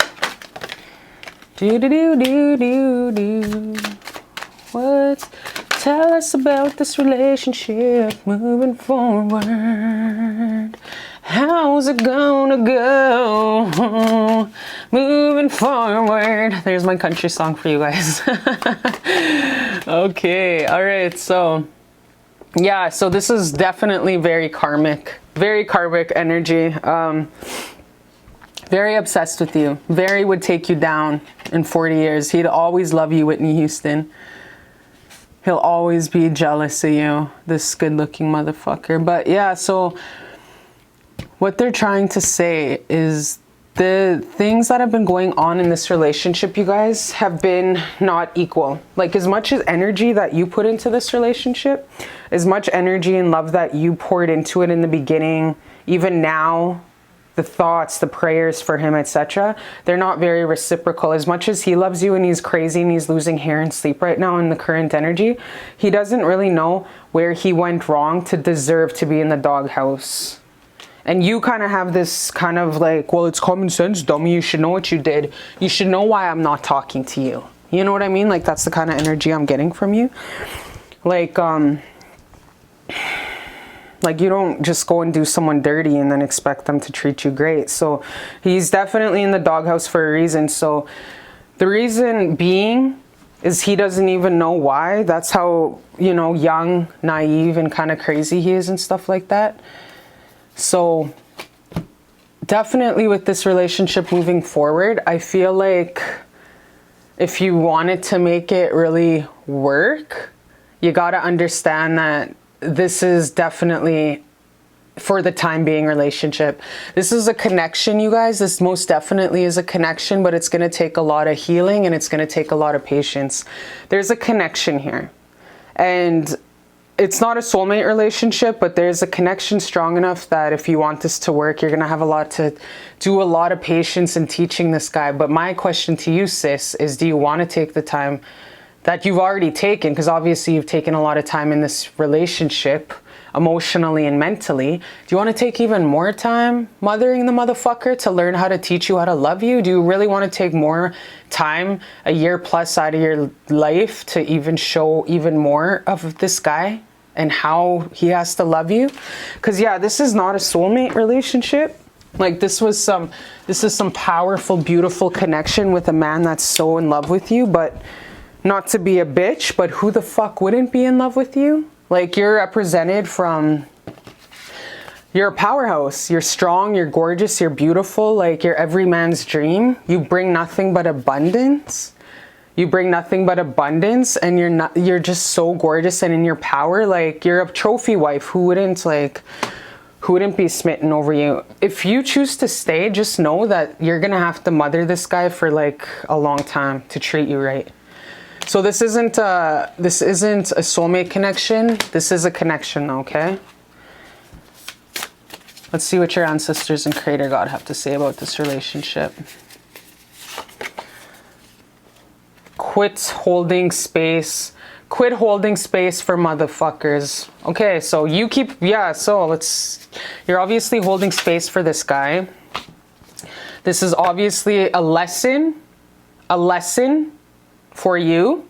What? Tell us about this relationship moving forward. How's it gonna go? Moving forward. There's my country song for you guys. Okay, all right, so yeah, so this is definitely very karmic energy. Very obsessed with you. Very would take you down in 40 years. He'd always love you, Whitney Houston. He'll always be jealous of you, this good-looking motherfucker. But yeah, so what they're trying to say is the things that have been going on in this relationship, you guys, have been not equal. Like as much as energy that you put into this relationship, as much energy and love that you poured into it in the beginning, even now, the thoughts, the prayers for him, etc., they're not very reciprocal. As much as he loves you and he's crazy and he's losing hair and sleep right now in the current energy, he doesn't really know where he went wrong to deserve to be in the doghouse. And you kind of have this kind of like, well, it's common sense, dummy. You should know what you did. You should know why I'm not talking to you. You know what I mean? Like that's the kind of energy I'm getting from you. Like you don't just go and do someone dirty and then expect them to treat you great. So he's definitely in the doghouse for a reason. So the reason being is he doesn't even know why. That's how, you know, young, naive, and kind of crazy he is and stuff like that. So definitely with this relationship moving forward, I feel like if you wanted to make it really work, you got to understand that this is definitely for the time being relationship. This is a connection, you guys. This most definitely is a connection, but it's going to take a lot of healing and it's going to take a lot of patience. There's a connection here. And it's not a soulmate relationship, but there's a connection strong enough that if you want this to work, you're going to have a lot to do, a lot of patience in teaching this guy. But my question to you, sis, is do you want to take the time that you've already taken, because obviously you've taken a lot of time in this relationship, emotionally and mentally. Do you want to take even more time mothering the motherfucker to learn how to teach you how to love you? Do you really want to take more time, a year plus out of your life, to even show even more of this guy and how he has to love you? Because yeah, this is not a soulmate relationship. Like this is some powerful, beautiful connection with a man that's so in love with you, but not to be a bitch, but who the fuck wouldn't be in love with you? Like you're represented from, you're a powerhouse. You're strong, you're gorgeous, you're beautiful. Like you're every man's dream. You bring nothing but abundance. You bring nothing but abundance, and you're just so gorgeous and in your power. Like you're a trophy wife. Who wouldn't be smitten over you? If you choose to stay, just know that you're gonna have to mother this guy for like a long time to treat you right. So this isn't a soulmate connection. This is a connection, okay? Let's see what your ancestors and Creator God have to say about this relationship. Quit holding space. Quit holding space for motherfuckers. Okay, so you keep, yeah, so you're obviously holding space for this guy. This is obviously a lesson for you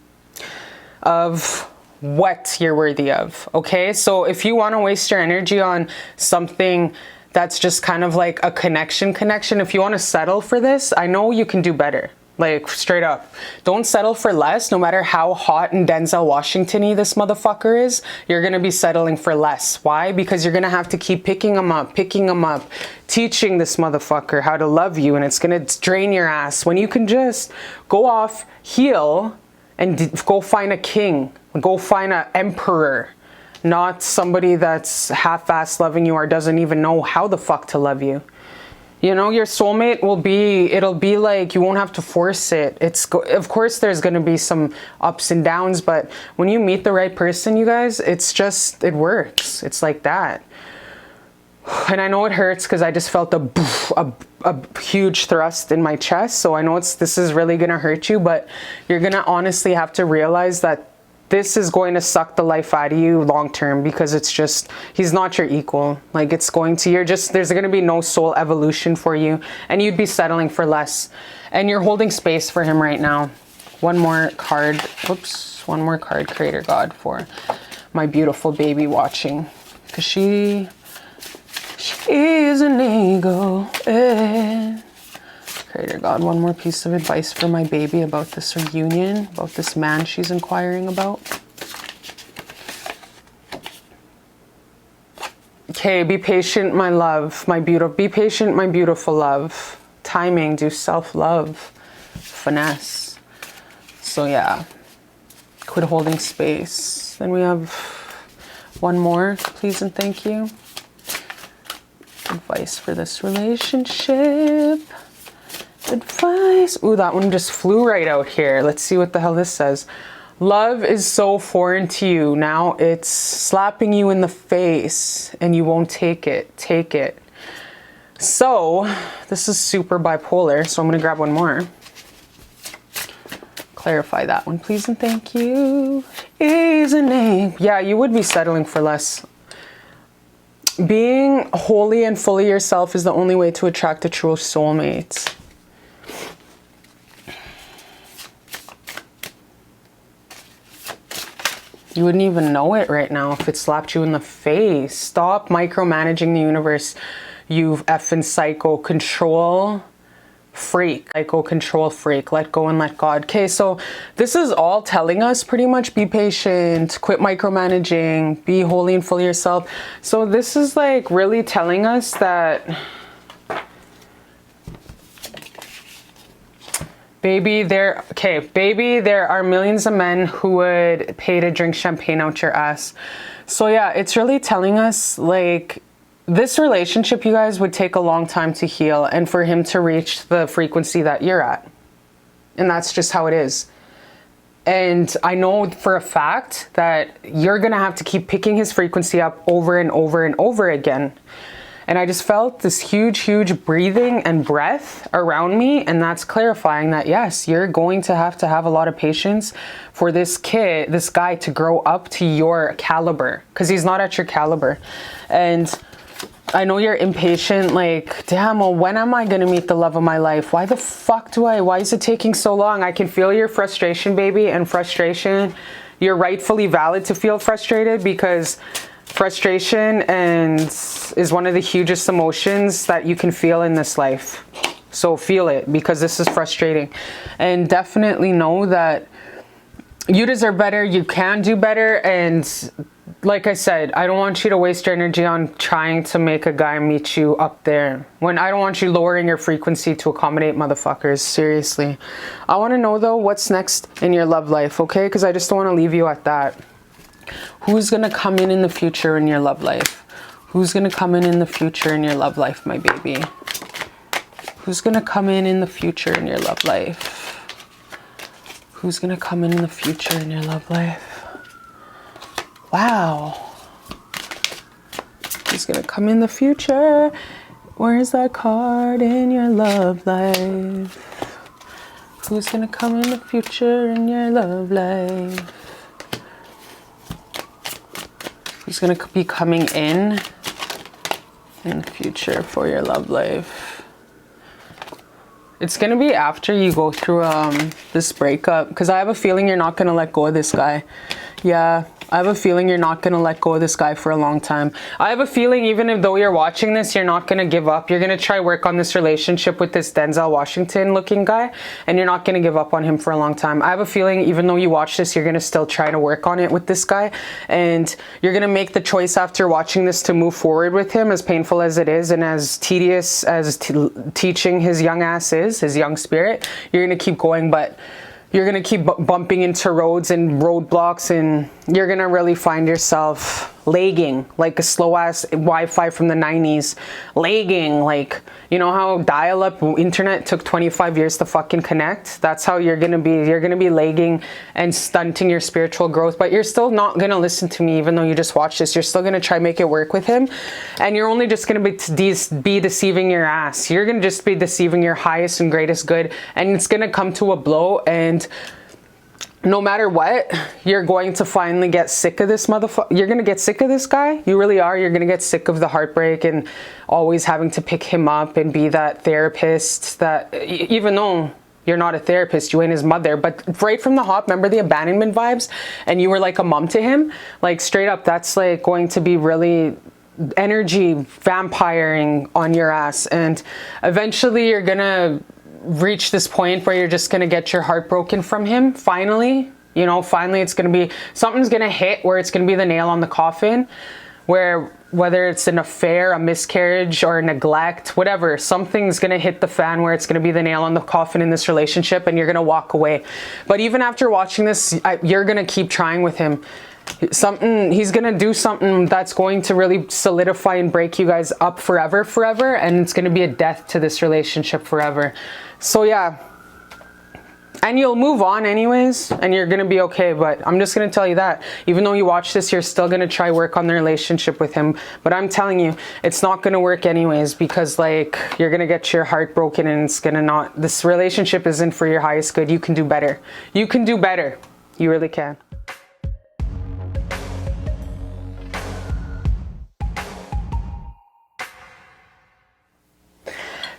of what you're worthy of. Okay, so if you want to waste your energy on something that's just kind of like a connection, if you want to settle for this, I know you can do better. Like, straight up. Don't settle for less. No matter how hot and Denzel Washington-y this motherfucker is, you're going to be settling for less. Why? Because you're going to have to keep picking him up, teaching this motherfucker how to love you, and it's going to drain your ass when you can just go off, heal, and go find a king. Go find an emperor. Not somebody that's half-ass loving you or doesn't even know how the fuck to love you. You know, your soulmate it'll be like, you won't have to force it. Of course, there's going to be some ups and downs, but when you meet the right person, you guys, it works. It's like that. And I know it hurts because I just felt a huge thrust in my chest. So I know this is really going to hurt you, but you're going to honestly have to realize that this is going to suck the life out of you long term, because he's not your equal. Like, it's going to, there's going to be no soul evolution for you, and you'd be settling for less. And you're holding space for him right now. One more card, Creator God, for my beautiful baby watching. Because she is an eagle. Creator God, one more piece of advice for my baby about this reunion, about this man she's inquiring about. Okay, be patient, my love, be patient, my beautiful love. Timing, do self-love, finesse. So yeah, quit holding space. Then we have one more, please and thank you. Advice for this relationship. Advice. Ooh, that one just flew right out here. Let's see what the hell this says. Love is so foreign to you. Now it's slapping you in the face and you won't take it. Take it. So this is super bipolar. So I'm going to grab one more. Clarify that one, please and thank you. Yeah, you would be settling for less. Being wholly and fully yourself is the only way to attract a true soulmate. You wouldn't even know it right now if it slapped you in the face. Stop micromanaging the universe, you effing psycho control freak. Psycho control freak. Let go and let God. Okay, so this is all telling us pretty much, be patient, quit micromanaging, be wholly and fully yourself. So this is like really telling us that, baby, there are millions of men who would pay to drink champagne out your ass. So yeah, it's really telling us, like, this relationship, you guys, would take a long time to heal and for him to reach the frequency that you're at. And that's just how it is. And I know for a fact that you're going to have to keep picking his frequency up over and over and over again. And I just felt this huge breathing and breath around me. And that's clarifying that, yes, you're going to have a lot of patience for this guy to grow up to your caliber, because he's not at your caliber. And I know you're impatient, like, damn, well, when am I going to meet the love of my life? Why is it taking so long? I can feel your frustration, baby, and frustration. You're rightfully valid to feel frustrated, because frustration is one of the hugest emotions that you can feel in this life. So feel it, because this is frustrating. And definitely know that you deserve better, you can do better, and like I said, I don't want you to waste your energy on trying to make a guy meet you up there. When I don't want you lowering your frequency to accommodate motherfuckers. Seriously. I want to know, though, what's next in your love life, okay? Because I just don't want to leave you at that. Who's going to come in the future in your love life? Who's going to come in the future in your love life, my baby? Who's going to come in the future in your love life? Who's going to come in the future in your love life? Wow. Who's going to come in the future? Where's that card in your love life? Who's going to come in the future in your love life? Who's going to be coming in the future for your love life? It's going to be after you go through this breakup, because I have a feeling you're not going to let go of this guy. Yeah, I have a feeling you're not going to let go of this guy for a long time. I have a feeling even if though you're watching this, you're not going to give up. You're going to try work on this relationship with this Denzel Washington looking guy, and you're not going to give up on him for a long time. I have a feeling even though you watch this, you're going to still try to work on it with this guy, and you're going to make the choice after watching this to move forward with him, as painful as it is and as tedious as teaching his young ass is, his young spirit. You're going to keep going, but you're going to keep bumping into roads and roadblocks, and you're going to really find yourself lagging like a slow ass Wi-Fi from the 90s. Lagging, like, you know how dial-up internet took 25 years to fucking connect? That's how you're going to be. You're going to be lagging and stunting your spiritual growth, but you're still not going to listen to me even though you just watched this. You're still going to try make it work with him, and you're only just going to be deceiving your ass. You're going to just be deceiving your highest and greatest good, and it's going to come to a blow, and no matter what, you're going to finally get sick of this motherfucker. You're going to get sick of this guy. You really are. You're going to get sick of the heartbreak and always having to pick him up and be that therapist that, even though you're not a therapist, you ain't his mother, but right from the hop, remember the abandonment vibes? And you were like a mom to him? Like straight up, that's like going to be really energy vampiring on your ass. And eventually you're going to reach this point where you're just going to get your heart broken from him. Finally, you know, finally it's going to be, something's going to hit where it's going to be the nail on the coffin, where whether it's an affair, a miscarriage, or a neglect, whatever, something's going to hit the fan where it's going to be the nail on the coffin in this relationship, and you're going to walk away. But even after watching this, you're going to keep trying with him. He's gonna do something that's going to really solidify and break you guys up forever, and it's gonna be a death to this relationship forever. So yeah, and you'll move on anyways, and you're gonna be okay. But I'm just gonna tell you that even though you watch this, you're still gonna try work on the relationship with him. But I'm telling you, it's not gonna work anyways, because like you're gonna get your heart broken, and it's gonna not, this relationship isn't for your highest good. You can do better. You can do better. You really can.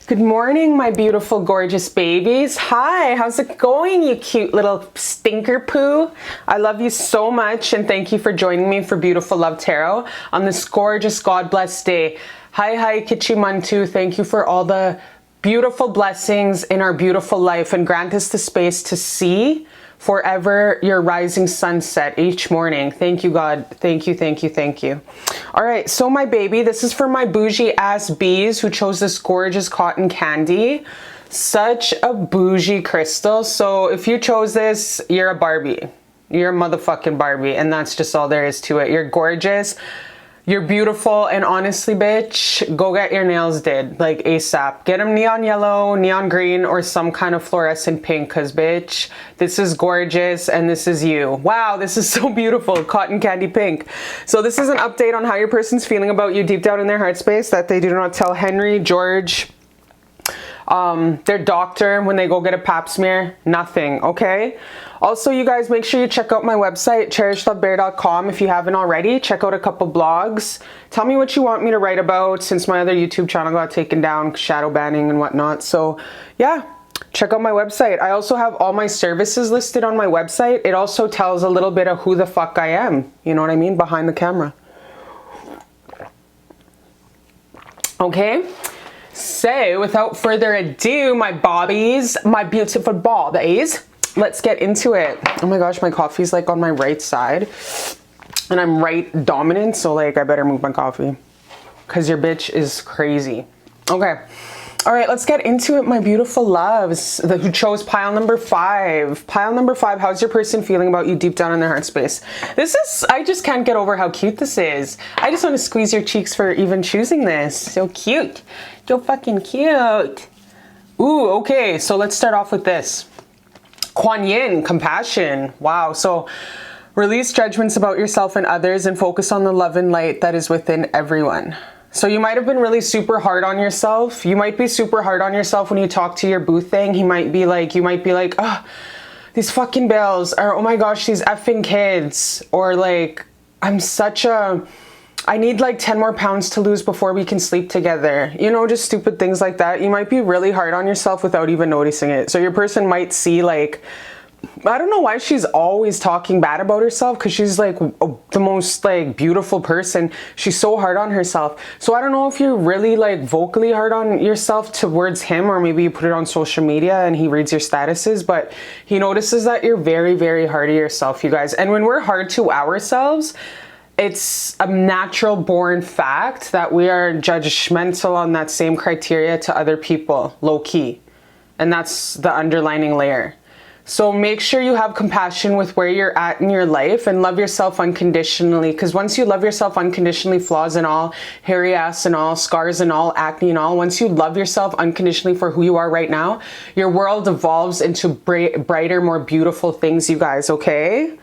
Good morning, my beautiful, gorgeous babies. Hi, how's it going, you cute little stinker poo? I love you so much, and thank you for joining me for Beautiful Love Tarot on this gorgeous, God-blessed day. Hi, Kichimantu. Thank you for all the beautiful blessings in our beautiful life, and grant us the space to see forever your rising sunset each morning. Thank you, God. Thank you, thank you, thank you. All right, so my baby, this is for my bougie ass bees who chose this gorgeous cotton candy. Such a bougie crystal. So if you chose this, you're a Barbie. You're a motherfucking Barbie, and that's just all there is to it. You're gorgeous. You're beautiful, and honestly, bitch, go get your nails did, like ASAP. Get them neon yellow, neon green, or some kind of fluorescent pink, because bitch, this is gorgeous, and this is you. Wow, this is so beautiful, cotton candy pink. So this is an update on how your person's feeling about you deep down in their heart space that they do not tell Henry, George, their doctor when they go get a pap smear. Nothing, okay? Also, you guys, make sure you check out my website, cherishlbear.com, if you haven't already. Check out a couple blogs. Tell me what you want me to write about, since my other YouTube channel got taken down, shadow banning and whatnot. So yeah, check out my website. I also have all my services listed on my website. It also tells a little bit of who the fuck I am, you know what I mean, behind the camera. Okay, so without further ado, my bobbies, my beautiful bobbies, let's get into it. Oh my gosh, my coffee's like on my right side, and I'm right dominant, so like I better move my coffee because your bitch is crazy. Okay, all right, let's get into it, my beautiful loves who chose pile number 5. Pile number 5, how's your person feeling about you deep down in their heart space? This is, I just can't get over how cute this is. I just want to squeeze your cheeks for even choosing this. So cute. So fucking cute. Ooh, okay, so let's start off with this. Kuan Yin, compassion. Wow. So release judgments about yourself and others and focus on the love and light that is within everyone. So you might have been really super hard on yourself. You might be super hard on yourself when you talk to your boo thing. You might be like, oh, these fucking bills, or oh my gosh, these effing kids, or like, I need like 10 more pounds to lose before we can sleep together. You know, just stupid things like that. You might be really hard on yourself without even noticing it. So your person might see like I don't know why she's always talking bad about herself, because she's like the most like beautiful person. She's so hard on herself. So I don't know if you're really like vocally hard on yourself towards him, or maybe you put it on social media and he reads your statuses, but he notices that you're very, very hard on yourself, you guys. And when we're hard to ourselves, it's a natural born fact that we are judgmental on that same criteria to other people, low key. And that's the underlining layer. So make sure you have compassion with where you're at in your life and love yourself unconditionally. Because once you love yourself unconditionally, flaws and all, hairy ass and all, scars and all, acne and all, once you love yourself unconditionally for who you are right now, your world evolves into brighter, more beautiful things, you guys, okay?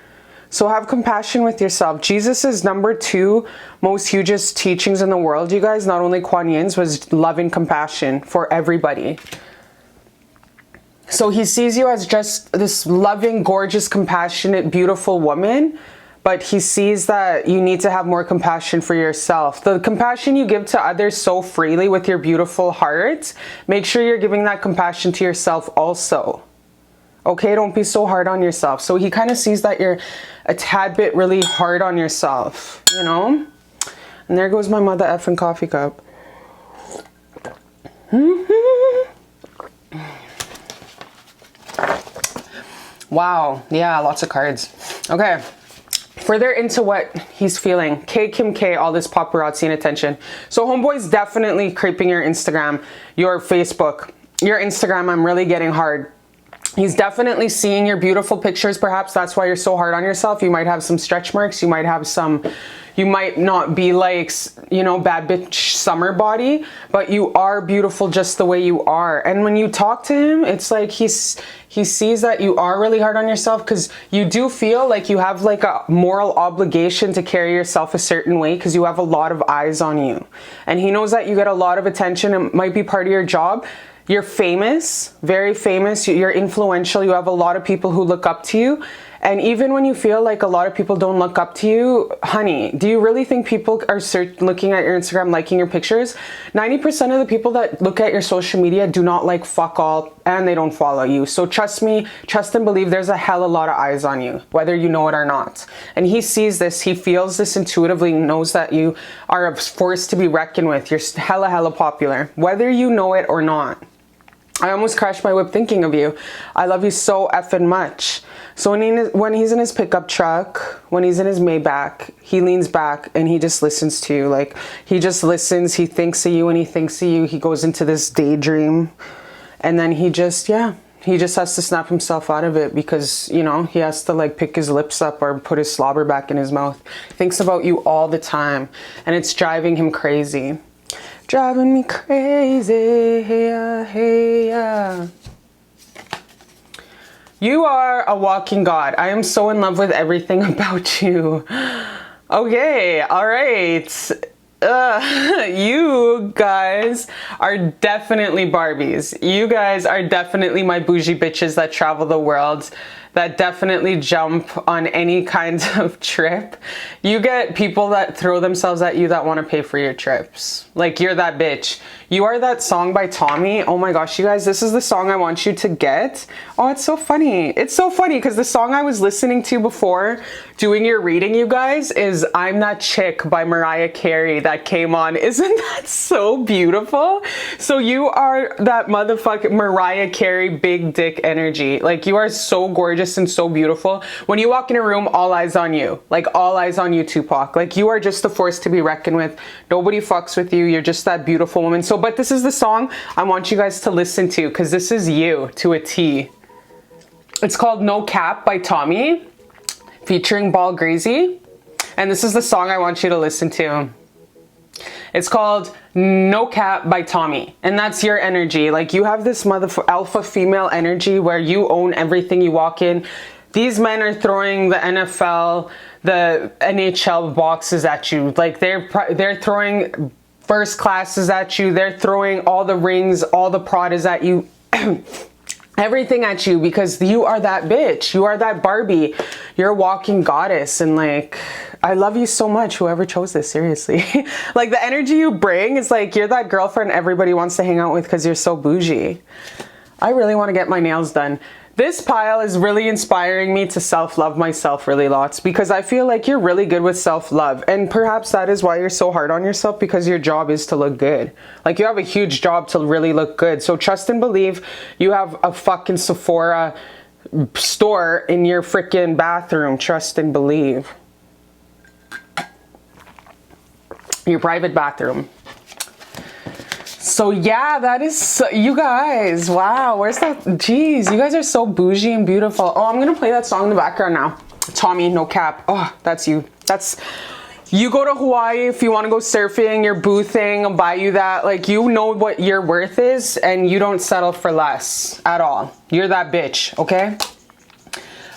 So have compassion with yourself. Jesus' number 2 most hugest teachings in the world, you guys, not only Kuan Yin's, was love and compassion for everybody. So he sees you as just this loving, gorgeous, compassionate, beautiful woman, but he sees that you need to have more compassion for yourself. The compassion you give to others so freely with your beautiful heart, make sure you're giving that compassion to yourself also. Okay, don't be so hard on yourself. So he kind of sees that you're a tad bit really hard on yourself, you know? And there goes my mother effing coffee cup. Wow, yeah, lots of cards. Okay, further into what he's feeling. Kim K, all this paparazzi and attention. So homeboy's definitely creeping your Instagram, your Facebook, your Instagram. I'm really getting hard. He's definitely seeing your beautiful pictures. Perhaps that's why you're so hard on yourself. You might have some stretch marks. You might have some, you might not be like, you know, bad bitch summer body, but you are beautiful just the way you are. And when you talk to him, it's like he sees that you are really hard on yourself, because you do feel like you have like a moral obligation to carry yourself a certain way, because you have a lot of eyes on you. And he knows that you get a lot of attention. It might be part of your job. You're famous, very famous, you're influential, you have a lot of people who look up to you. And even when you feel like a lot of people don't look up to you, honey, do you really think people are looking at your Instagram, liking your pictures? 90% of the people that look at your social media do not like fuck all, and they don't follow you. So trust me, trust and believe, there's a hell of a lot of eyes on you, whether you know it or not. And he sees this, he feels this intuitively, knows that you are a force to be reckoned with. You're hella popular, whether you know it or not. I almost crashed my whip thinking of you. I love you so effing much. So when he's in his pickup truck, when he's in his Maybach, he leans back and he just listens to you. Like, he just listens, he thinks of you, and he thinks of you. He goes into this daydream, and then he just, yeah, he just has to snap himself out of it, because, you know, he has to like pick his lips up or put his slobber back in his mouth. He thinks about you all the time, and it's driving him crazy. Driving me crazy, hey. You are a walking god. I am so in love with everything about you. Okay, all right. You guys are definitely Barbies. You guys are definitely my bougie bitches that travel the world, that definitely jump on any kind of trip. You get people that throw themselves at you that want to pay for your trips. Like, you're that bitch. You are that song by Tommy. Oh my gosh, you guys, this is the song I want you to get. Oh, it's so funny. It's so funny because the song I was listening to before doing your reading, you guys, is I'm That Chick by Mariah Carey that came on. Isn't that so beautiful? So you are that motherfucking Mariah Carey big dick energy. Like, you are so gorgeous and so beautiful. When you walk in a room, all eyes on you. Like, all eyes on you, Tupac. Like, you are just a force to be reckoned with. Nobody fucks with you. You're just that beautiful woman. So, but this is the song I want you guys to listen to, because this is you to a T. It's called No Cap by Tommy, featuring Ball Greasy. And this is the song I want you to listen to. It's called No Cap by Tommy. And that's your energy. Like, you have this alpha female energy where you own everything you walk in. These men are throwing the NFL, the NHL boxes at you. Like, they're throwing first classes at you. They're throwing all the rings, all the Pradas at you. Everything at you, because you are that bitch. You are that Barbie. You're a walking goddess. And like, I love you so much, whoever chose this, seriously. Like, the energy you bring is like, you're that girlfriend everybody wants to hang out with because you're so bougie. I really want to get my nails done. This pile is really inspiring me to self-love myself really lots, because I feel like you're really good with self-love, and perhaps that is why you're so hard on yourself, because your job is to look good. Like, you have a huge job to really look good. So trust and believe you have a fucking Sephora store in your freaking bathroom. Trust and believe. Your private bathroom. So yeah, that is, you guys, wow, where's that? Jeez, you guys are so bougie and beautiful. Oh, I'm gonna play that song in the background now. Tommy, no cap. Oh, that's you. That's, you go to Hawaii, if you want to go surfing, you're boothing, I'll buy you that. Like, you know what your worth is, and you don't settle for less at all. You're that bitch, okay?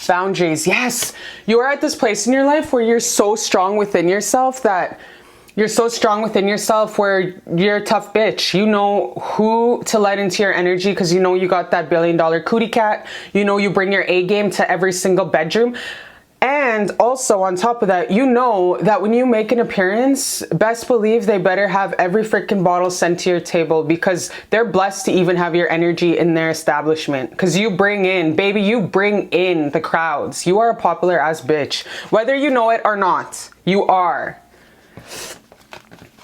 Boundaries, yes. You are at this place in your life where you're so strong within yourself that you're so strong within yourself where you're a tough bitch. You know who to let into your energy, because you know you got that $1 billion cootie cat. You know you bring your A game to every single bedroom. And also on top of that, you know that when you make an appearance, best believe they better have every freaking bottle sent to your table, because they're blessed to even have your energy in their establishment. Because you bring in, baby, you bring in the crowds. You are a popular ass bitch. Whether you know it or not, you are.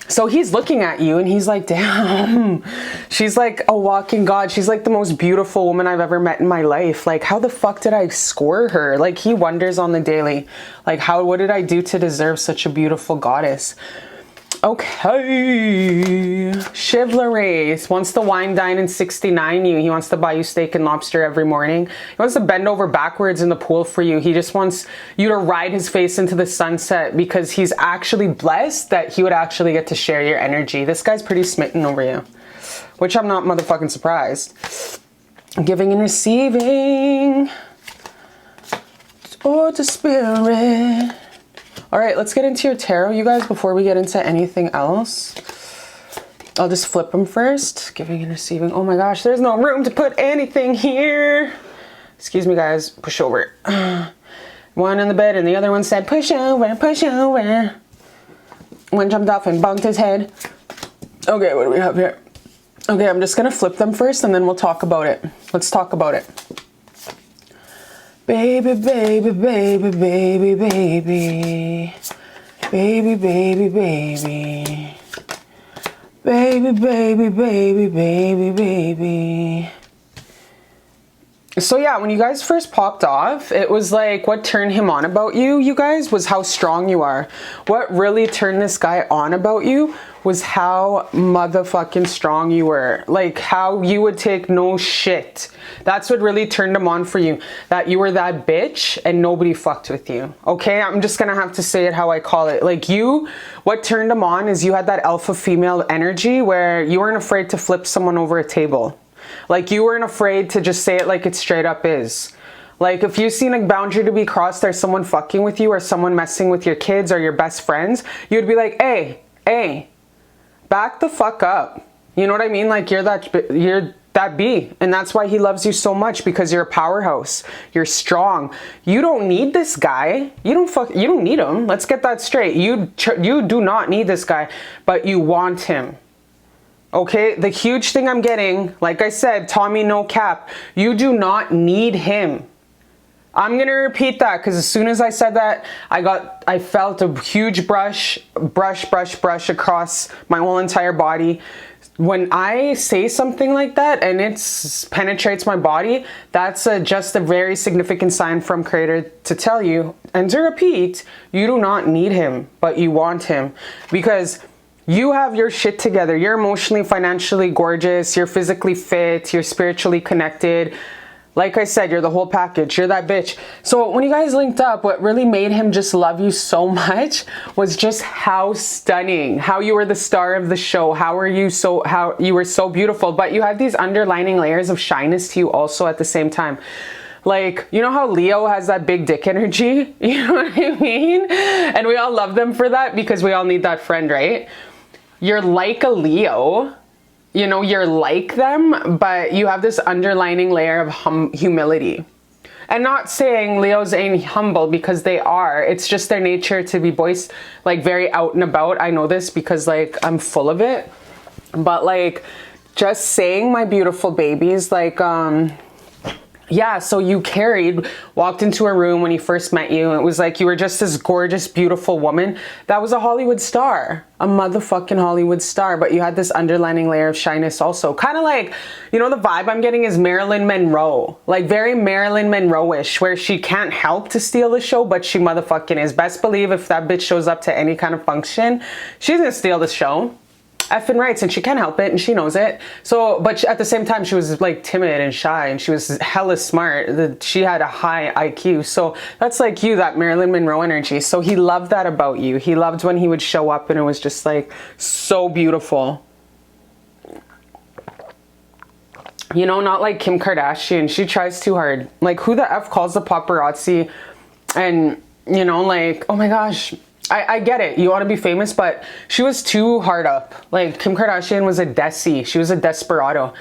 So he's looking at you and he's like, damn, she's like a walking god. She's like the most beautiful woman I've ever met in my life. Like, how the fuck did I score her? Like, he wonders on the daily, like, what did I do to deserve such a beautiful goddess? Okay. Chivalry wants to wine, dine, and 69 you. He wants to buy you steak and lobster every morning. He wants to bend over backwards in the pool for you. He just wants you to ride his face into the sunset, because he's actually blessed that he would actually get to share your energy. This guy's pretty smitten over you, which I'm not motherfucking surprised. Giving and receiving. Oh, the spirit. All right, let's get into your tarot, you guys, before we get into anything else. I'll just flip them first. Giving and receiving. Oh my gosh, there's no room to put anything here. Excuse me, guys. Push over. One in the bed and the other one said, push over, push over. One jumped off and bumped his head. Okay, what do we have here? Okay, I'm just going to flip them first and then we'll talk about it. Let's talk about it. Baby, baby, baby, baby, baby. Baby, baby, baby. Baby, baby, baby, baby, baby. So yeah, when you guys first popped off, it was like what turned him on about you, you guys, was how strong you are. What really turned this guy on about you was how motherfucking strong you were. Like, how you would take no shit. That's what really turned him on for you. That you were that bitch and nobody fucked with you. Okay, I'm just gonna have to say it how I call it. Like, you, what turned him on is you had that alpha female energy where you weren't afraid to flip someone over a table. Like, you weren't afraid to just say it like it straight up is. Like, if you seen a boundary to be crossed, there's someone fucking with you or someone messing with your kids or your best friends, you'd be like, hey, back the fuck up. You know what I mean? Like, you're that B, and that's why he loves you so much, because you're a powerhouse. You're strong. You don't need this guy. You don't need him. Let's get that straight. You do not need this guy, but you want him. Okay, the huge thing I'm getting, like I said, Tommy, no cap, you do not need him. I'm gonna repeat that, because as soon as I said that, I felt a huge brush across my whole entire body. When I say something like that and it penetrates my body, that's just a very significant sign from Creator to tell you, and to repeat, you do not need him, but you want him, because you have your shit together. You're emotionally, financially gorgeous. You're physically fit. You're spiritually connected. Like I said, you're the whole package. You're that bitch. So when you guys linked up, what really made him just love you so much was just how stunning, how you were the star of the show, how you were so beautiful, but you had these underlining layers of shyness to you also at the same time. Like, you know how Leo has that big dick energy? You know what I mean? And we all love them for that, because we all need that friend, right? You're like a Leo, you know, you're like them, but you have this underlining layer of humility. And not saying Leos ain't humble, because they are. It's just their nature to be like very out and about. I know this because like I'm full of it. But like, just saying, my beautiful babies, like yeah, so you walked into a room when he first met you. It was like you were just this gorgeous, beautiful woman. That was a Hollywood star, a motherfucking Hollywood star. But you had this underlining layer of shyness also. Kind of like, you know, the vibe I'm getting is Marilyn Monroe. Like very Marilyn Monroe-ish, where she can't help to steal the show, but she motherfucking is. Best believe if that bitch shows up to any kind of function, she's gonna steal the show. Effing rights, and she can't help it, and she knows it. So, but at the same time, she was like timid and shy, and she was hella smart. She had a high IQ. So that's like you, that Marilyn Monroe energy. So he loved that about you. He loved when he would show up, and it was just like so beautiful. You know, not like Kim Kardashian. She tries too hard. Like, who the F calls the paparazzi? And, you know, like, oh my gosh. I get it. You want to be famous, but she was too hard up. Like, Kim Kardashian was a desi. She was a desperado.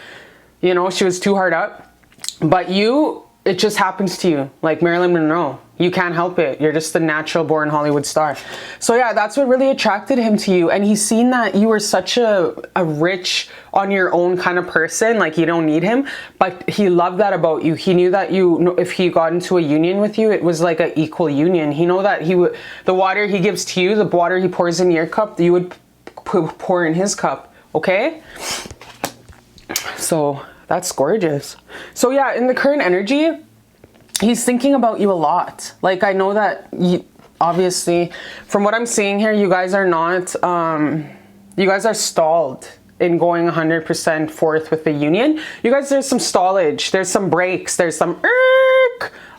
You know, she was too hard up. But you, it just happens to you. Like Marilyn Monroe. You can't help it. You're just the natural born Hollywood star. So yeah, that's what really attracted him to you. And he's seen that you were such a rich, on your own kind of person. Like, you don't need him. But he loved that about you. He knew that you, if he got into a union with you, it was like an equal union. He know that he would, the water he gives to you, the water he pours in your cup, you would pour in his cup. Okay? So that's gorgeous. So yeah, in the current energy, he's thinking about you a lot. Like, I know that you, obviously, from what I'm seeing here, you guys are not, you guys are stalled in going 100% forth with the union. You guys, there's some stallage, there's some breaks, there's some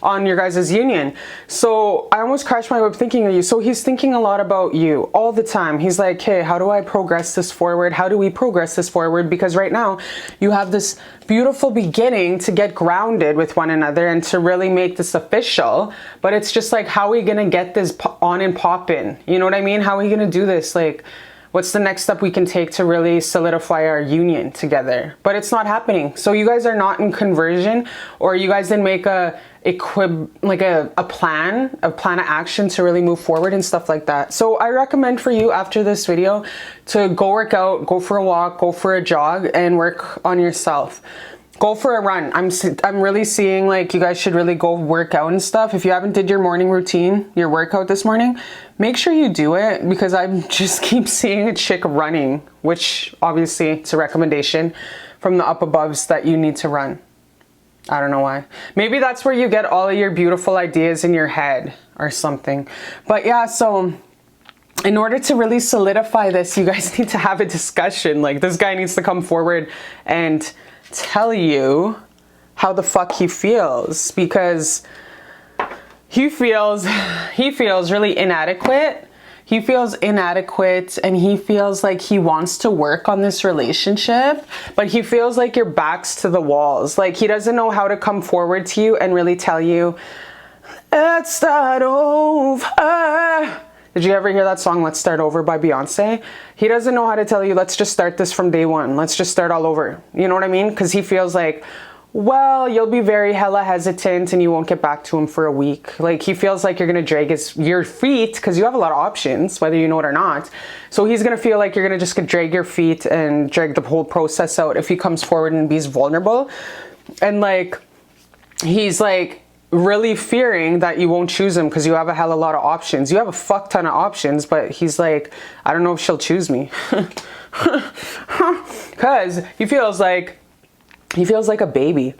on your guys' union. So I almost crashed my whip thinking of you. So he's thinking a lot about you all the time. He's like, hey, how do I progress this forward? How do we progress this forward? Because right now you have this beautiful beginning to get grounded with one another and to really make this official. But it's just like, how are we going to get this on and poppin'? You know what I mean? How are we going to do this? Like, what's the next step we can take to really solidify our union together? But it's not happening. So you guys are not in conversion, or you guys didn't make a plan of action to really move forward and stuff like that. So I recommend for you after this video to go work out, go for a walk, go for a jog, and work on yourself. Go for a run. I'm really seeing like you guys should really go work out and stuff. If you haven't did your morning routine, your workout this morning, make sure you do it, because I just keep seeing a chick running, which obviously it's a recommendation from the AWWWWs that you need to run. I don't know why. Maybe that's where you get all of your beautiful ideas in your head or something. But yeah, so in order to really solidify this, you guys need to have a discussion. Like, this guy needs to come forward and tell you how the fuck he feels, because he feels really inadequate. He feels inadequate, and he feels like he wants to work on this relationship, but he feels like your back's to the walls. Like, he doesn't know how to come forward to you and really tell you, let's start over. Did you ever hear that song, Let's Start Over by Beyonce? He doesn't know how to tell you, let's just start this from day one. Let's just start all over. You know what I mean? Because he feels like, well, you'll be very hella hesitant and you won't get back to him for a week. Like, he feels like you're going to drag your feet, because you have a lot of options, whether you know it or not. So he's going to feel like you're going to just drag your feet and drag the whole process out if he comes forward and be vulnerable. And like, he's like, really fearing that you won't choose him because you have a hell of a lot of options. You have a fuck ton of options, but he's like, I don't know if she'll choose me. Because he feels like a baby.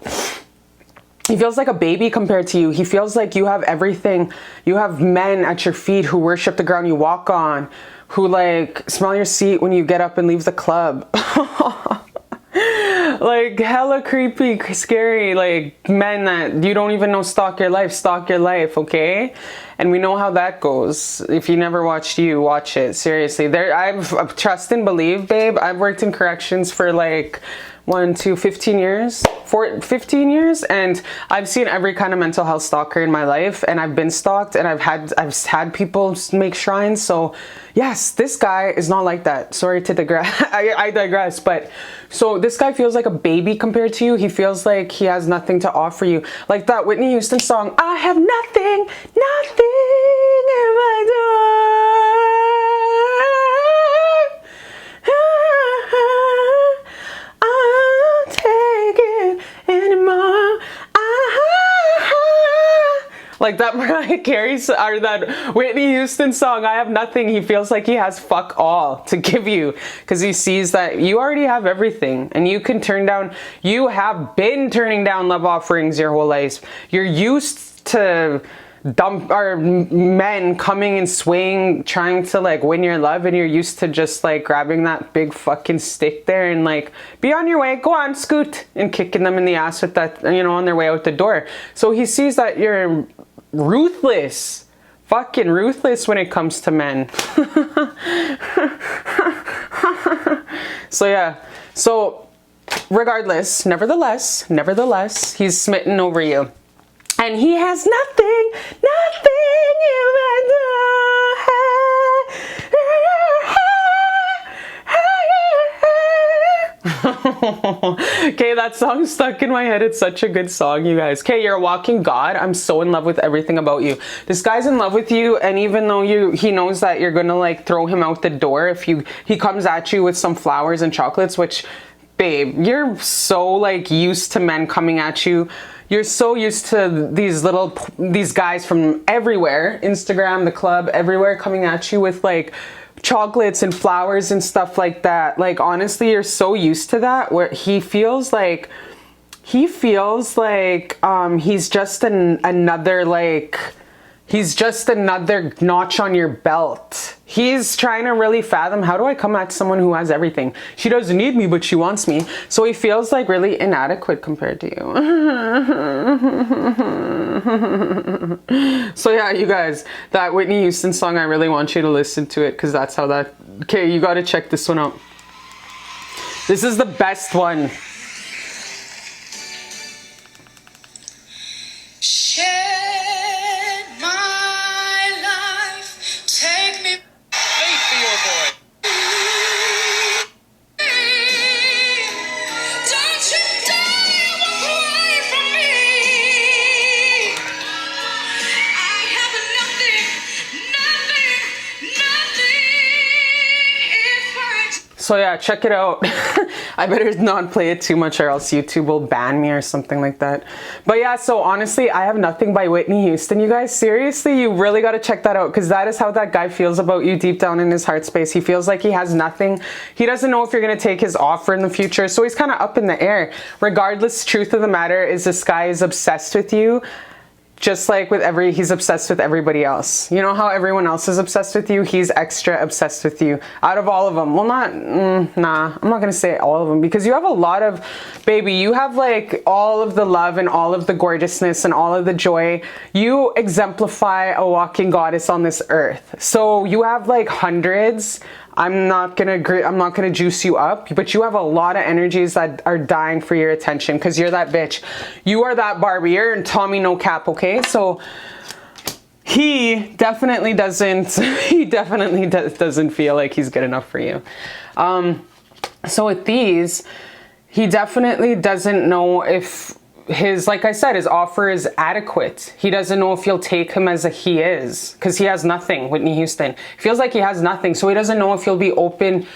He feels like a baby compared to you. He feels like you have everything. You have men at your feet who worship the ground you walk on, who like smell your seat when you get up and leave the club. Like, hella creepy, scary, like men that you don't even know stalk your life, okay? And we know how that goes. If you never watched You, watch it. Seriously, I've trust and believe, babe. I've worked in corrections for like 15 years, and I've seen every kind of mental health stalker in my life, and I've been stalked, and I've had people make shrines. So yes, this guy is not like that. Sorry to digress. I digress. But so this guy feels like a baby compared to you. He feels like he has nothing to offer you. Like that Whitney Houston song, I have nothing in my door. I'll take it anymore. I Like that Mariah Carey or that Whitney Houston song, I Have Nothing. He feels like he has fuck all to give you because he sees that you already have everything and you can turn down, you have been turning down love offerings your whole life. You're used to men coming and swaying, trying to like win your love, and you're used to just like grabbing that big fucking stick there and like, be on your way, go on, scoot, and kicking them in the ass with that, you know, on their way out the door. So he sees that you're ruthless, fucking ruthless when it comes to men. So yeah, so regardless, nevertheless, he's smitten over you. And he has nothing Okay, that song's stuck in my head. It's such a good song, you guys. Okay, you're a walking god. I'm so in love with everything about you. This guy's in love with you, and even though he knows that you're gonna like throw him out the door if he comes at you with some flowers and chocolates, which, babe, you're so like used to men coming at you. You're so used to these guys from everywhere, Instagram, the club, everywhere, coming at you with like chocolates and flowers and stuff like that. Like, honestly, you're so used to that, where he feels like he's just another like, he's just another notch on your belt. He's trying to really fathom, how do I come at someone who has everything? She doesn't need me, but she wants me. So he feels like really inadequate compared to you. So yeah, you guys, that Whitney Houston song, I really want you to listen to it because that's how that, okay, you got to check this one out. This is the best one. So yeah, check it out. I better not play it too much or else YouTube will ban me or something like that. But yeah, so honestly, I Have Nothing by Whitney Houston, you guys. Seriously, you really got to check that out because that is how that guy feels about you deep down in his heart space. He feels like he has nothing. He doesn't know if you're going to take his offer in the future. So he's kind of up in the air. Regardless, truth of the matter is this guy is obsessed with you. Just like with he's obsessed with everybody else. You know how everyone else is obsessed with you? He's extra obsessed with you. Out of all of them. Well, nah, I'm not gonna say all of them because you have a lot of, baby, you have like all of the love and all of the gorgeousness and all of the joy. You exemplify a walking goddess on this earth. So you have like hundreds. I'm not gonna juice you up, but you have a lot of energies that are dying for your attention because you're that bitch. You are that Barbie. You're Tommy no cap, okay? So he definitely doesn't feel like he's good enough for you. So with these, he definitely doesn't know if like I said, his offer is adequate. He doesn't know if you'll take him as he is because he has nothing. Whitney Houston feels like he has nothing, so he doesn't know if you'll open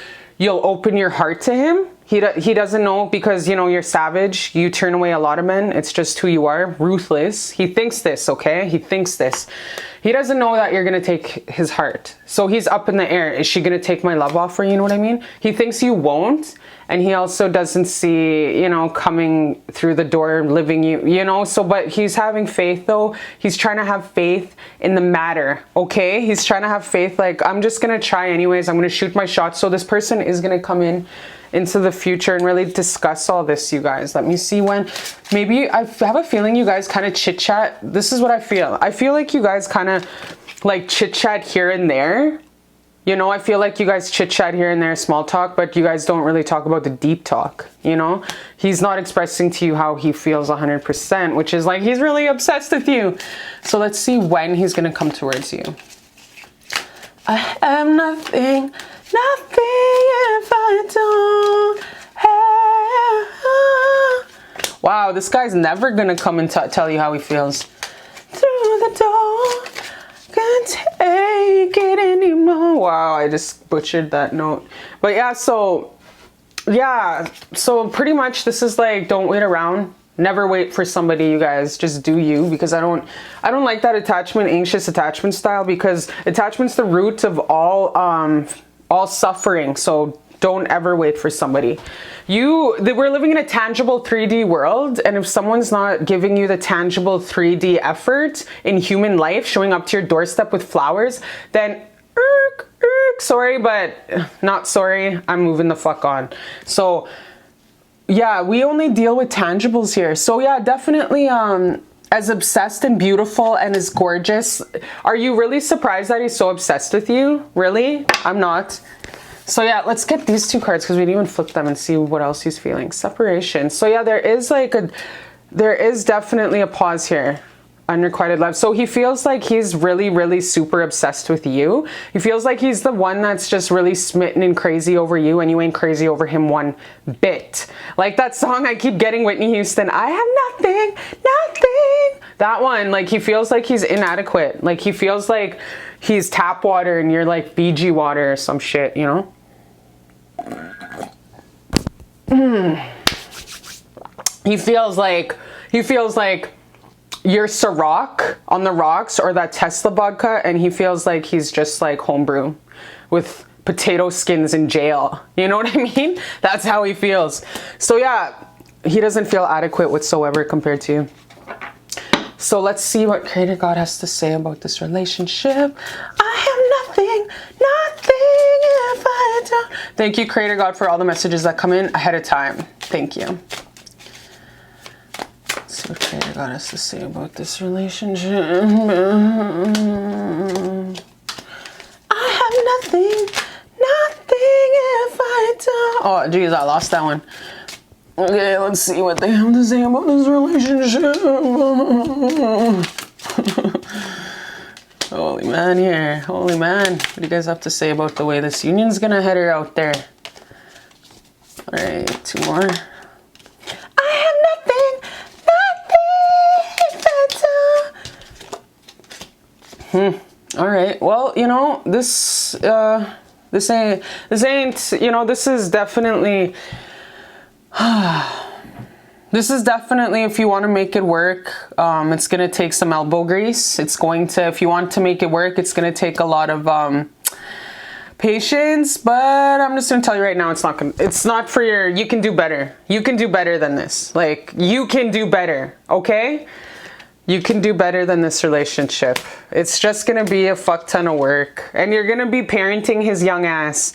your heart to him. He doesn't know because, you know, you're savage. You turn away a lot of men. It's just who you are. Ruthless. He thinks this, okay? He thinks this. He doesn't know that you're going to take his heart. So he's up in the air. Is she going to take my love offer? You know what I mean? He thinks you won't. And he also doesn't see, you know, coming through the door, living you know. So, but he's having faith though. He's trying to have faith in the matter, okay? He's trying to have faith like, I'm just going to try anyways. I'm going to shoot my shot. So this person is going to come into the future and really discuss all this, you guys. Let me see when. Maybe I have a feeling you guys kind of chit chat. This is what I feel. I feel like you guys kind of like chit chat here and there. You know, I feel like you guys chit chat here and there, small talk, but you guys don't really talk about the deep talk, you know? He's not expressing to you how he feels 100%, which is like, he's really obsessed with you. So let's see when he's gonna come towards you. I have nothing if I don't have. Wow, this guy's never gonna come and tell you how he feels. Through the door, can't take it anymore. Wow, I just butchered that note. But yeah, so pretty much this is like, don't wait around. Never wait for somebody, you guys. Just do you, because I don't like that anxious attachment style, because attachment's the root of all suffering. So don't ever wait for somebody. We're living in a tangible 3D world, and if someone's not giving you the tangible 3D effort in human life, showing up to your doorstep with flowers, then sorry, but not sorry. I'm moving the fuck on. So yeah, we only deal with tangibles here. So yeah, definitely as obsessed and beautiful and as gorgeous. Are you really surprised that he's so obsessed with you? Really? I'm not. So yeah, let's get these two cards, because we didn't even flip them, and see what else he's feeling. Separation. So yeah, there is definitely a pause here. Unrequited love. So he feels like he's really, really super obsessed with you. He feels like he's the one that's just really smitten and crazy over you, and you ain't crazy over him one bit. Like that song I keep getting, Whitney Houston, I have nothing. That one, like he feels like he's inadequate. Like he feels like he's tap water and you're like Fiji water or some shit, you know? He feels like you're Ciroc on the rocks, or that Tesla vodka, and he feels like he's just like homebrew with potato skins in jail. You know what I mean? That's how he feels. So yeah, he doesn't feel adequate whatsoever compared to you. So let's see what Creator God has to say about this relationship. I have nothing if I don't. Thank you, Creator God, for all the messages that come in ahead of time. Thank you. Let's see what Creator God has to say about this relationship. I have nothing if I don't. Oh, geez, I lost that one. Okay, let's see what they have to say about this relationship. Holy man here. Holy man. What do you guys have to say about the way this union's gonna head her out there? Alright, two more. I have nothing. Alright, well, you know, this ain't, you know, this is definitely, if you want to make it work, it's going to take some elbow grease. It's going to, if you want to make it work, it's going to take a lot of patience, but I'm just going to tell you right now, it's not for your, you can do better. You can do better than this. Like, you can do better, okay? You can do better than this relationship. It's just going to be a fuck ton of work, and you're going to be parenting his young ass.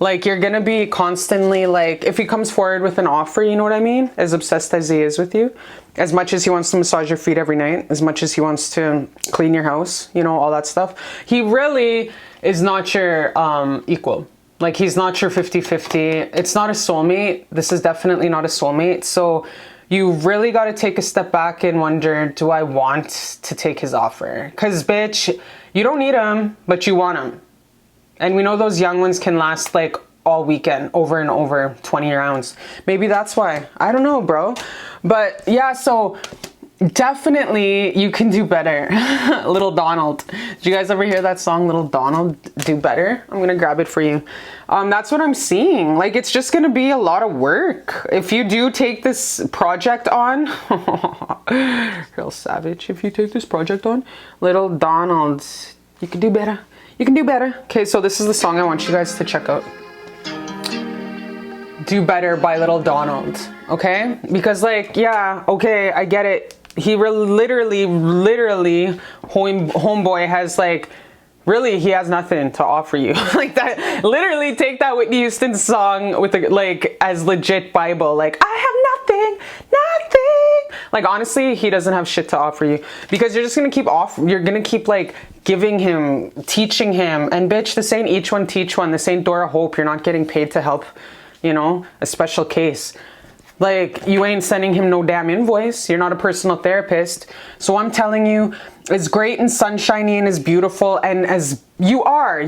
Like, you're gonna be constantly, like, if he comes forward with an offer, you know what I mean? As obsessed as he is with you, as much as he wants to massage your feet every night, as much as he wants to clean your house, you know, all that stuff, he really is not your equal. Like, he's not your 50-50. It's not a soulmate. This is definitely not a soulmate. So you really got to take a step back and wonder, do I want to take his offer? Because, bitch, you don't need him, but you want him. And we know those young ones can last like all weekend, over and over, 20 rounds. Maybe that's why. I don't know, bro. But yeah, so definitely you can do better. Little Donald. Did you guys ever hear that song, Little Donald, Do Better? I'm gonna grab it for you. That's what I'm seeing. Like, it's just gonna be a lot of work. If you do take this project on, real savage. If you take this project on, Little Donald, you can do better. You can do better. Okay, so this is the song I want you guys to check out. Do Better by Little Donald. Okay? Because, like, yeah, okay, I get it. He literally, homeboy has, like, really, he has nothing to offer you. Like that, literally take that Whitney Houston song with, like, as legit Bible. Like, I have nothing. Like, honestly, he doesn't have shit to offer you, because you're just gonna keep you're gonna keep, like, giving him, teaching him, and bitch, this ain't each one teach one. This ain't Door of Hope. You're not getting paid to help, you know, a special case. Like, you ain't sending him no damn invoice. You're not a personal therapist. So I'm telling you, as great and sunshiny and as beautiful and as you are.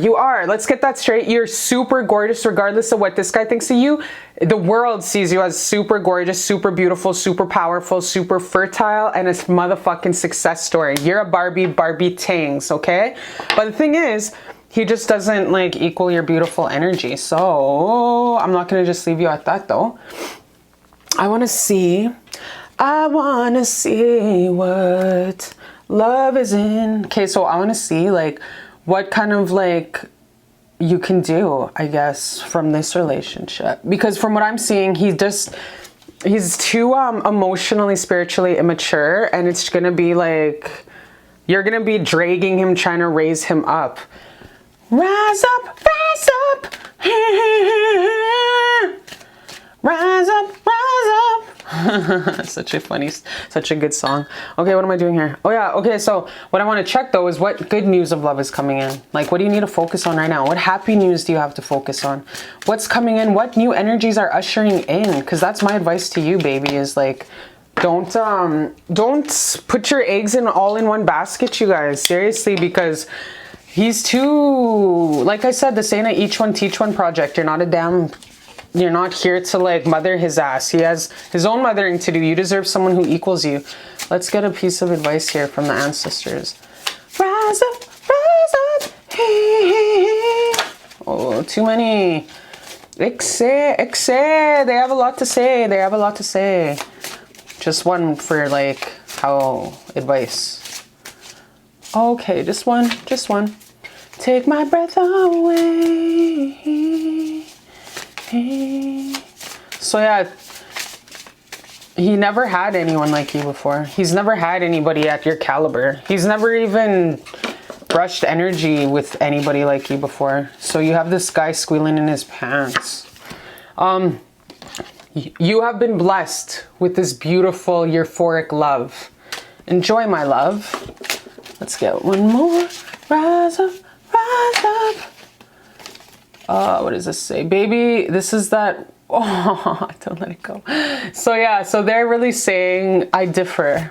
Let's get that straight. You're super gorgeous regardless of what this guy thinks of you. The world sees you as super gorgeous, super beautiful, super powerful, super fertile, and a motherfucking success story. You're a Barbie tangs, okay? But the thing is, he just doesn't, like, equal your beautiful energy. So I'm not going to just leave you at that, though. I want to see I wanna see what love is in. Okay, so I wanna see like what kind of like you can do, I guess, from this relationship. Because from what I'm seeing, he's too emotionally, spiritually immature, and it's gonna be like, you're gonna be dragging him, trying to raise him up. Rise up, rise up. Rise up, rise up. Such a good song. Okay, what am I doing here? Oh yeah, okay, so what I want to check though is what good news of love is coming in. Like, what do you need to focus on right now? What happy news do you have to focus on? What's coming in? What new energies are ushering in? Because that's my advice to you, baby, is like, don't put your eggs all in one basket, you guys. Seriously, because he's too, like I said, this ain't a each one teach one project. You're not here to like mother his ass. He has his own mothering to do. You deserve someone who equals you. Let's get a piece of advice here from the ancestors. Rise up, rise up. Hey, hey, hey. Oh, too many. Exe. They have a lot to say. They have a lot to say. Just one for like how advice. Okay, just one. Take my breath away. So yeah, he never had anyone like you before. He's never had anybody at your caliber. He's never even brushed energy with anybody like you before. So you have this guy squealing in his pants. You have been blessed with this beautiful euphoric love. Enjoy, my love. Let's get one more. Rise up, rise up. What does this say? Baby, this is that, oh, don't let it go. So yeah, so they're really saying, I differ.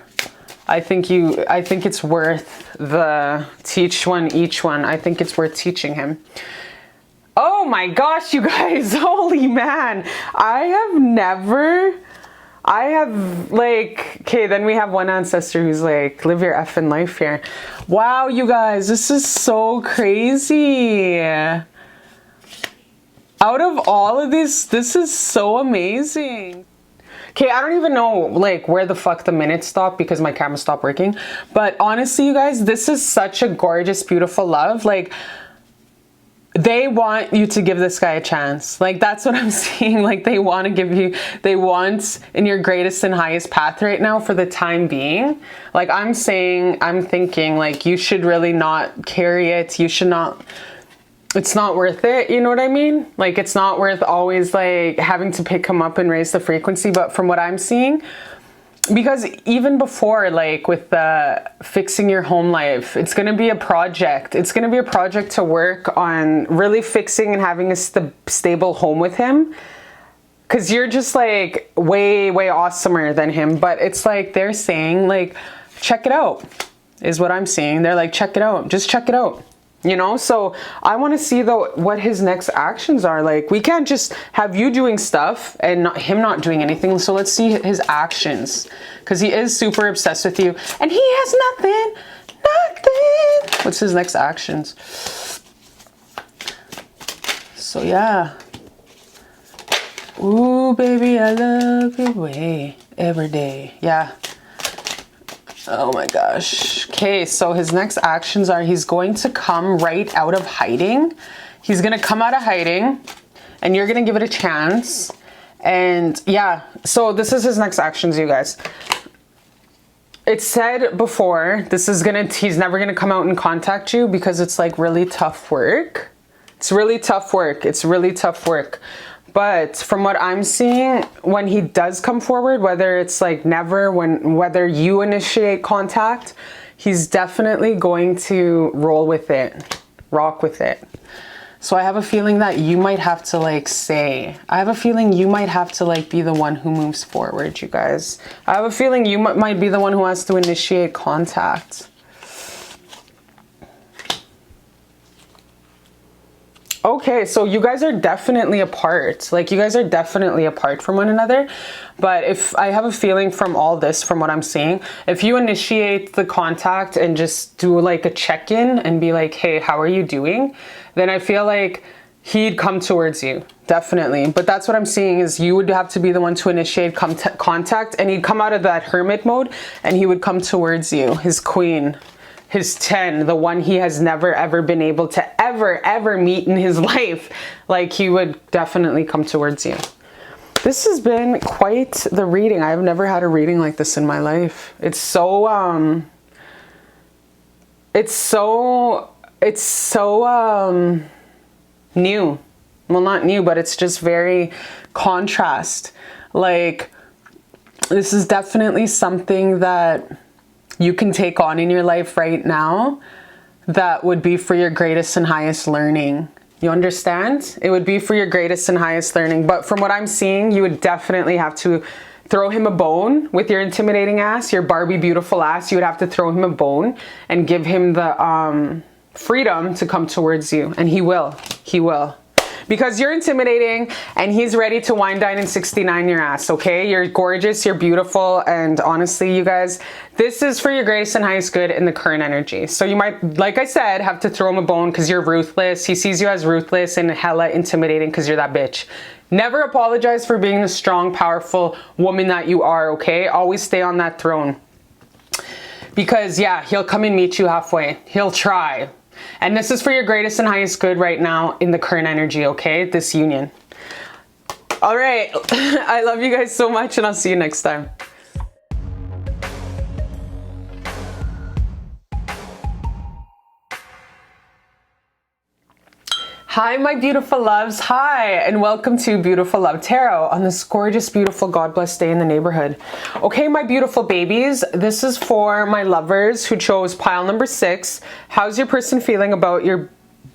I think it's worth the teach one, each one. I think it's worth teaching him. Oh my gosh, you guys, holy man. I have like, okay, then we have one ancestor who's like, live your effing life here. Wow, you guys, this is so crazy. Out of all of this is so amazing. Okay, I don't even know like where the fuck the minutes stopped because my camera stopped working. But honestly, you guys, this is such a gorgeous, beautiful love. Like, they want you to give this guy a chance. Like, that's what I'm seeing. Like, they want in your greatest and highest path right now for the time being. Like, I'm thinking like you should really not carry it. You should not. It's not worth it, you know what I mean? Like, it's not worth always like having to pick him up and raise the frequency. But from what I'm seeing, because even before, like with the fixing your home life, it's going to be a project. It's going to be a project to work on really fixing and having a stable home with him. Because you're just like way, way awesomer than him. But it's like they're saying like, check it out is what I'm seeing. They're like, check it out. Just check it out. You know, so I want to see though what his next actions are. Like, we can't just have you doing stuff and him not doing anything. So let's see his actions, because he is super obsessed with you and he has nothing. What's his next actions? So yeah. Ooh, baby, I love your way every day. Yeah. Oh my gosh. Okay, so his next actions are he's going to come right out of hiding. He's going to come out of hiding and you're going to give it a chance. And yeah, so this is his next actions, you guys. It said before, he's never going to come out and contact you because it's like really tough work. It's really tough work. It's really tough work. But from what I'm seeing, when he does come forward, whether it's like whether you initiate contact, he's definitely going to roll with it, rock with it. So I have a feeling that you might have to like I have a feeling you might have to like be the one who moves forward, you guys. I have a feeling you might be the one who has to initiate contact. Okay, so you guys are definitely apart. Like, you guys are definitely apart from one another. But if I have a feeling from all this, from what I'm seeing, if you initiate the contact and just do like a check-in and be like, hey, how are you doing? Then I feel like he'd come towards you, definitely. But that's what I'm seeing, is you would have to be the one to initiate contact, and he'd come out of that hermit mode and he would come towards you, his queen, his 10, the one he has never ever been able to ever meet in his life. Like, he would definitely come towards you. This has been quite the reading. I've never had a reading like this in my life. It's so new. Well, not new, but it's just very contrast. Like, this is definitely something that you can take on in your life right now that would be for your greatest and highest learning. You understand? It would be for your greatest and highest learning. But from what I'm seeing, you would definitely have to throw him a bone with your intimidating ass, your Barbie beautiful ass. You would have to throw him a bone and give him the freedom to come towards you. And he will. He will. Because you're intimidating and he's ready to wine, dine, and 69 your ass, okay? You're gorgeous, you're beautiful, and honestly, you guys, this is for your greatest and highest good in the current energy. So you might, like I said, have to throw him a bone because you're ruthless. He sees you as ruthless and hella intimidating because you're that bitch. Never apologize for being the strong, powerful woman that you are, okay? Always stay on that throne. Because, yeah, he'll come and meet you halfway. He'll try. And this is for your greatest and highest good right now in the current energy, okay? This union. All right. I love you guys so much, and I'll see you next time. Hi, my beautiful loves. Hi, and welcome to Beautiful Love Tarot on this gorgeous, beautiful, God-blessed day in the neighborhood. Okay, my beautiful babies, this is for my lovers who chose pile number 6. How's your person feeling about your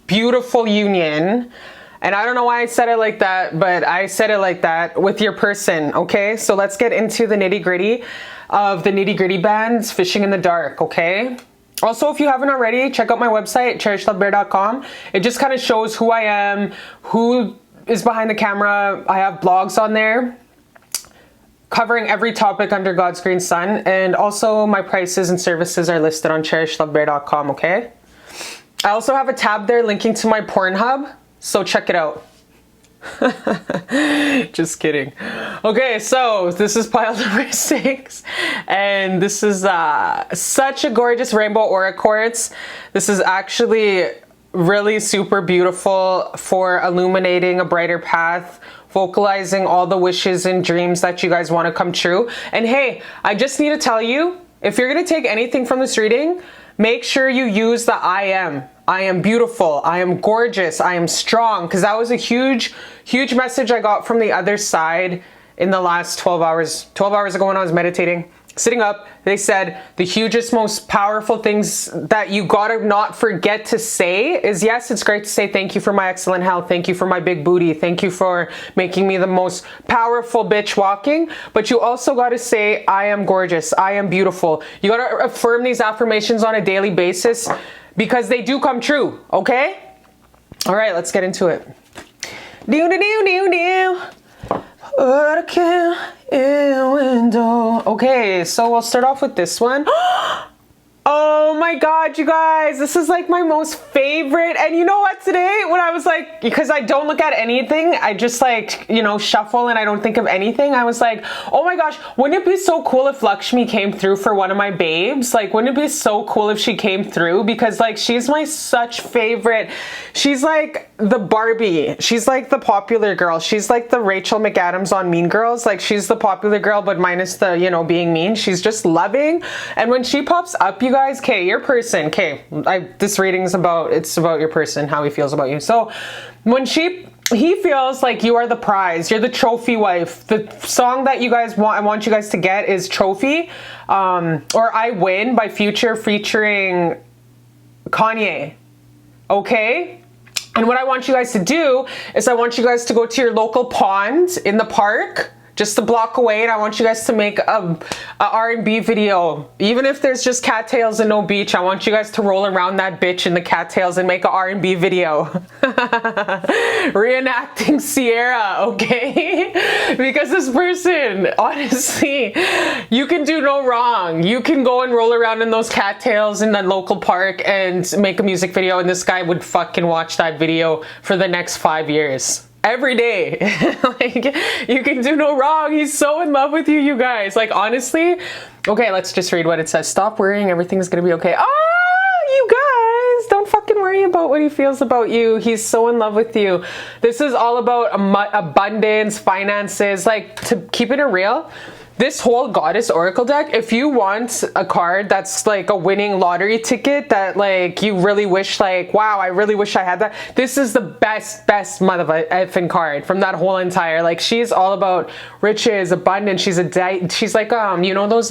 beautiful union? And I don't know why I said it like that, but I said it like that with your person, okay? So let's get into the nitty-gritty of the nitty-gritty bands, fishing in the dark, okay? Also, if you haven't already, check out my website, cherishlbear.com. It just kind of shows who I am, who is behind the camera. I have blogs on there covering every topic under God's green sun. And also my prices and services are listed on cherishlbear.com, okay? I also have a tab there linking to my Pornhub, so check it out. Just kidding. Okay, so this is pile number 6, and this is such a gorgeous rainbow aura quartz. This is actually really super beautiful for illuminating a brighter path, vocalizing all the wishes and dreams that you guys want to come true. And hey, I just need to tell you, if you're going to take anything from this reading, make sure you use the I am beautiful, I am gorgeous, I am strong, because that was a huge message I got from the other side in the last 12 hours ago when I was meditating, sitting up. They said the hugest, most powerful things that you gotta not forget to say is, yes, it's great to say thank you for my excellent health, thank you for my big booty, thank you for making me the most powerful bitch walking, but you also gotta say I am gorgeous, I am beautiful. You gotta affirm these affirmations on a daily basis, because they do come true, okay? All right, let's get into it. Okay, so we'll start off with this one. Oh my God, you guys, this is like my most favorite. And you know what, today when I was like, because I don't look at anything, I just like, you know, shuffle and I don't think of anything. I was like, oh my gosh, wouldn't it be so cool if Lakshmi came through for one of my babes? Like, wouldn't it be so cool if she came through? Because like, she's my such favorite. She's like the Barbie. She's like the popular girl. She's like the Rachel McAdams on Mean Girls. Like, she's the popular girl, but minus the, you know, being mean. She's just loving. And when she pops up, you guys, okay, your person, okay, this reading is about, it's about your person, how he feels about you. So when he feels like you are the prize, you're the trophy wife. The song that you guys want, I want you guys to get is Trophy, or I Win by Future featuring Kanye, okay? And what I want you guys to do is I want you guys to go to your local pond in the park, just a block away, and I want you guys to make a R&B video. Even if there's just cattails and no beach, I want you guys to roll around that bitch in the cattails and make a R&B video. Reenacting Sierra, okay? Because this person, honestly, you can do no wrong. You can go and roll around in those cattails in the local park and make a music video, and this guy would fucking watch that video for the next 5 years. Every day. Like, you can do no wrong. He's so in love with you, you guys. Like, honestly. Okay, let's just read what it says. Stop worrying. Everything's gonna be okay. Oh, you guys. Don't fucking worry about what he feels about you. He's so in love with you. This is all about abundance, finances. Like, to keep it real, this whole Goddess Oracle deck, if you want a card that's like a winning lottery ticket that like you really wish, like, wow, I really wish I had that, this is the best motherfucking card from that whole entire, like, she's all about riches, abundance. She's like, you know those,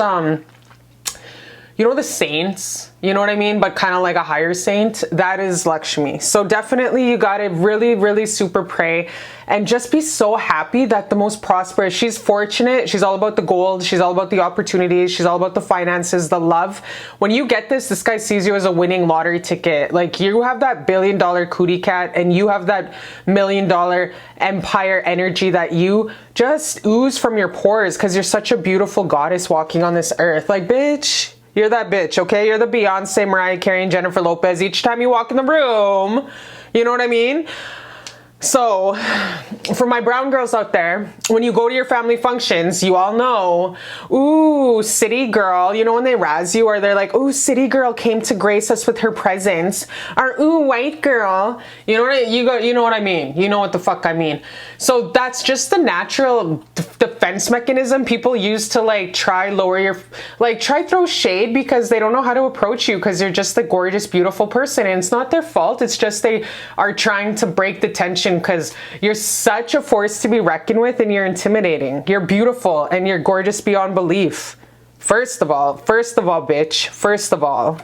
you know the saints, you know what I mean, but kind of like a higher saint. That is Lakshmi. So definitely you gotta really super pray and just be so happy that the most prosperous, she's fortunate, she's all about the gold, she's all about the opportunities, she's all about the finances, the love. When you get this guy sees you as a winning lottery ticket. Like, you have that $1 billion cootie cat, and you have that $1 million empire energy that you just ooze from your pores because you're such a beautiful goddess walking on this earth. Like, bitch, you're that bitch, okay? You're the Beyonce, Mariah Carey, and Jennifer Lopez each time you walk in the room. You know what I mean? So, for my brown girls out there, when you go to your family functions, you all know, ooh, city girl, you know when they razz you, or they're like, ooh, city girl came to grace us with her presence, or ooh, white girl, you know what you know what I mean? You know what the fuck I mean. So that's just the natural defense mechanism people use to like try lower your, like try throw shade because they don't know how to approach you because you're just a gorgeous, beautiful person, and it's not their fault. It's just they are trying to break the tension because you're such a force to be reckoned with, and you're intimidating. You're beautiful and you're gorgeous beyond belief. First of all, bitch, first of all.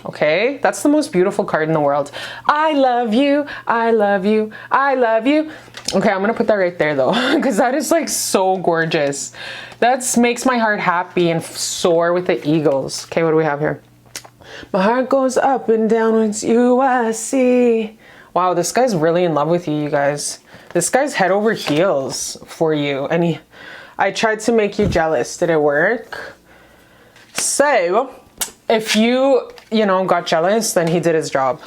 Okay, that's the most beautiful card in the world. I love you, I love you, I love you. Okay, I'm gonna put that right there though, because that is like so gorgeous. That makes my heart happy and soar with the eagles. Okay, what do we have here? My heart goes up and down when it's you I see. Wow, this guy's really in love with you, you guys. This guy's head over heels for you, and I tried to make you jealous. Did it work? So, if you know, got jealous, then he did his job.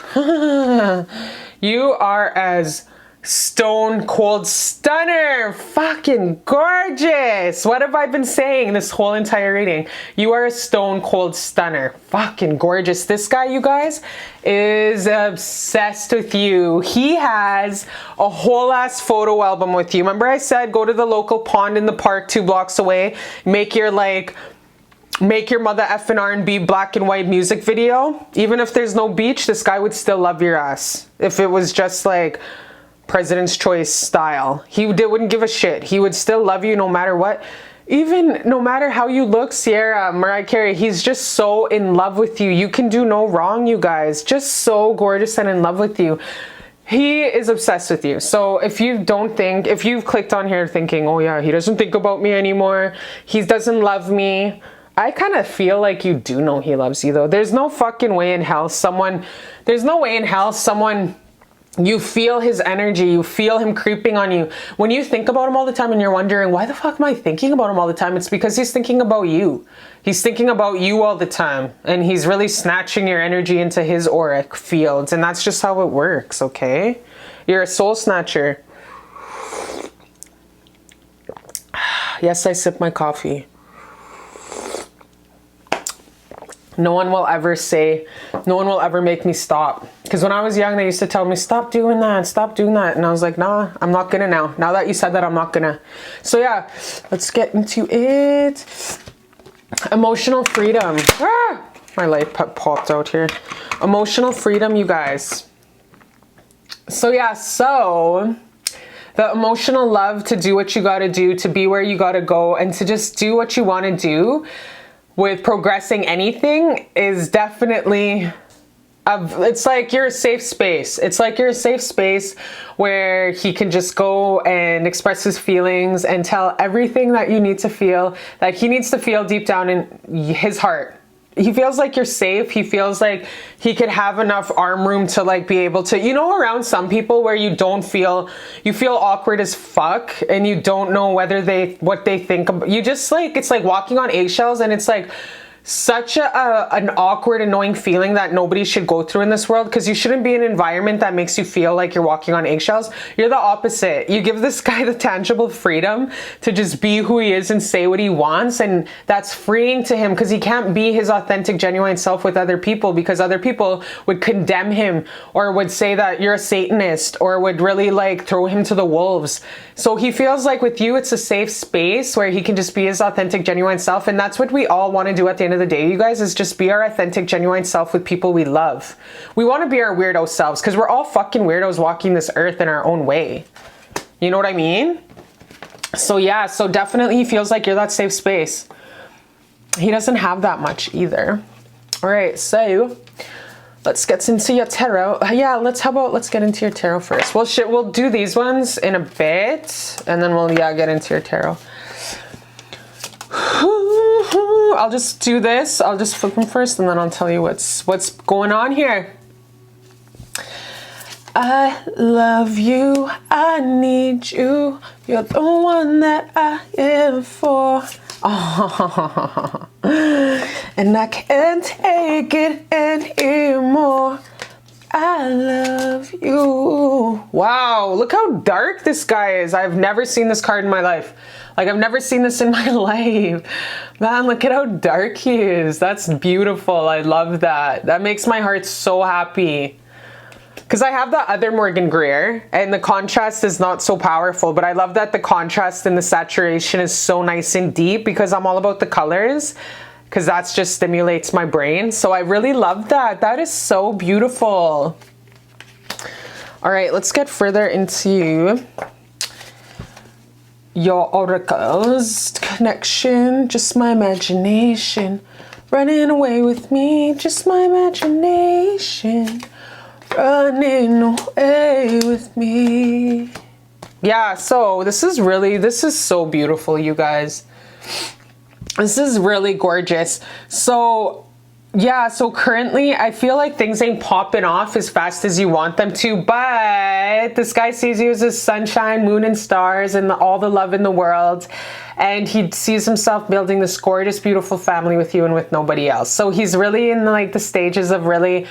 You are as stone cold stunner, fucking gorgeous. What have I been saying this whole entire reading? You are a stone cold stunner, fucking gorgeous. This guy, you guys, is obsessed with you. He has a whole ass photo album with you. Remember I said go to the local pond in the park 2 blocks away, make your mother effing R&B black and white music video. Even if there's no beach, this guy would still love your ass. If it was just like President's Choice style, he wouldn't give a shit. He would still love you no matter what. Even no matter how you look, Sierra, Mariah Carey, he's just so in love with you. You can do no wrong, you guys. Just so gorgeous and in love with you. He is obsessed with you. So if you've clicked on here thinking, oh yeah, he doesn't think about me anymore, he doesn't love me, I kind of feel like you do know he loves you though. There's no fucking way in hell someone, you feel his energy, you feel him creeping on you. When you think about him all the time and you're wondering, why the fuck am I thinking about him all the time? It's because he's thinking about you. He's thinking about you all the time. And he's really snatching your energy into his auric fields. And that's just how it works, okay? You're a soul snatcher. Yes, I sip my coffee. No one will ever make me stop. Because when I was young, they used to tell me, stop doing that, stop doing that. And I was like, nah, I'm not gonna now. Now that you said that, I'm not gonna. So yeah, let's get into it. Emotional freedom. Ah, my light popped out here. Emotional freedom, you guys. So yeah, the emotional love to do what you gotta do, to be where you gotta go, and to just do what you wanna do with progressing anything is definitely It's like you're a safe space. It's like you're a safe space where he can just go and express his feelings and tell everything that you need to feel, that he needs to feel deep down in his heart. He feels like you're safe. He feels like he could have enough arm room to like be able to, you know, around some people where you feel awkward as fuck and you don't know whether what they think about you. Just like, it's like walking on eggshells, and it's like such an awkward, annoying feeling that nobody should go through in this world, because you shouldn't be in an environment that makes you feel like you're walking on eggshells. You're the opposite. You give this guy the tangible freedom to just be who he is and say what he wants, and that's freeing to him, because he can't be his authentic, genuine self with other people, because other people would condemn him or would say that you're a Satanist or would really like throw him to the wolves. So he feels like with you, it's a safe space where he can just be his authentic, genuine self. And that's what we all want to do at the end of the day, you guys, is just be our authentic, genuine self with people we love. We want to be our weirdo selves, because we're all fucking weirdos walking this earth in our own way. You know what I mean? So yeah, so definitely he feels like you're that safe space. He doesn't have that much either. All right, so let's get into your tarot. Yeah, let's get into your tarot first. Well, shit, we'll do these ones in a bit, and then we'll, yeah, get into your tarot. I'll just do this. I'll just flip them first, and then I'll tell you what's going on here. I love you. I need you. You're the one that I am for. Oh. And I can't take it anymore. I love you. Wow, look how dark this guy is. I've never seen this card in my life. Like, I've never seen this in my life. Man, look at how dark he is. That's beautiful. I love that. That makes my heart so happy. Because I have the other Morgan Greer, and the contrast is not so powerful, but I love that the contrast and the saturation is so nice and deep, because I'm all about the colors, because that just stimulates my brain. So I really love that. That is so beautiful. All right, let's get further into your oracles. Connection, just my imagination. Running away with me, just my imagination. Running away with me. Yeah, so this is so beautiful, you guys. This is really gorgeous. So yeah, so currently I feel like things ain't popping off as fast as you want them to, but this guy sees you as his sunshine, moon, and stars, and all the love in the world. And he sees himself building this gorgeous, beautiful family with you and with nobody else. So he's really in like the stages of really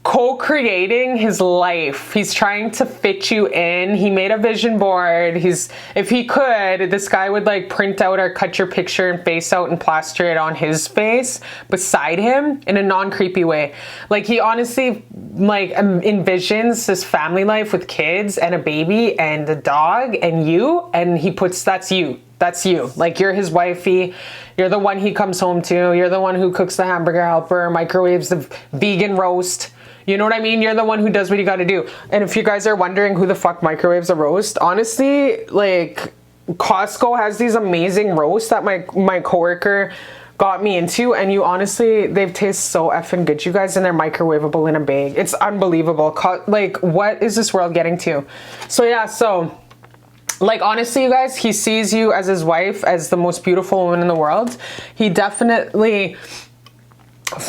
co-creating his life. He's trying to fit you in. He made a vision board. If he could, this guy would like print out or cut your picture and face out and plaster it on his face beside him in a non-creepy way. Like, he honestly like envisions this family life with kids and a baby and a dog and you, and he puts, that's you. That's you. Like, you're his wifey. You're the one he comes home to. You're the one who cooks the hamburger helper, microwaves the vegan roast. You know what I mean? You're the one who does what you got to do. And if you guys are wondering who the fuck microwaves a roast, honestly, like, Costco has these amazing roasts that my coworker got me into, and they taste so effing good, you guys, and they're microwavable in a bag. It's unbelievable. Like, what is this world getting to? So yeah, so like, honestly, you guys, he sees you as his wife, as the most beautiful woman in the world. He definitely,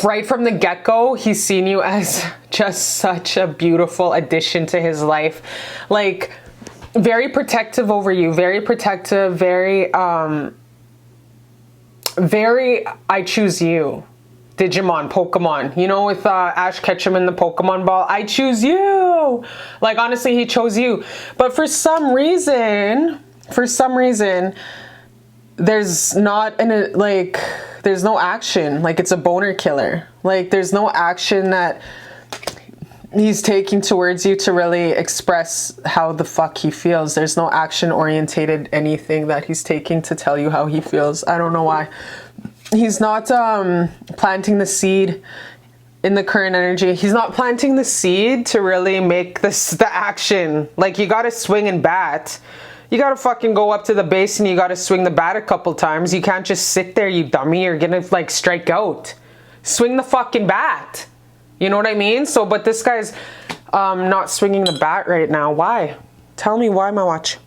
right from the get-go, he's seen you as just such a beautiful addition to his life. Like, very protective over you, very protective, very I choose you. Digimon, Pokemon, you know, with Ash Ketchum and the Pokemon ball, I choose you. Like, honestly, he chose you. But for some reason, there's there's no action. Like, it's a boner killer. Like, there's no action that he's taking towards you to really express how the fuck he feels. There's no action orientated anything that he's taking to tell you how he feels. I don't know why. He's not planting the seed in the current energy. He's not planting the seed to really make the action. Like, you gotta swing and bat. You gotta fucking go up to the base and you gotta swing the bat a couple times. You can't just sit there, you dummy. You're gonna like strike out. Swing the fucking bat. You know what I mean? So, but this guy's not swinging the bat right now. Why? Tell me why, my watch.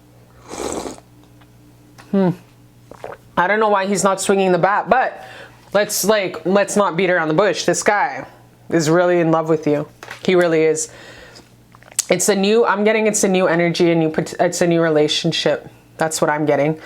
I don't know why he's not swinging the bat, but let's not beat around the bush. This guy is really in love with you. He really is. It's a new, I'm getting it's a new energy, it's a new relationship. That's what I'm getting.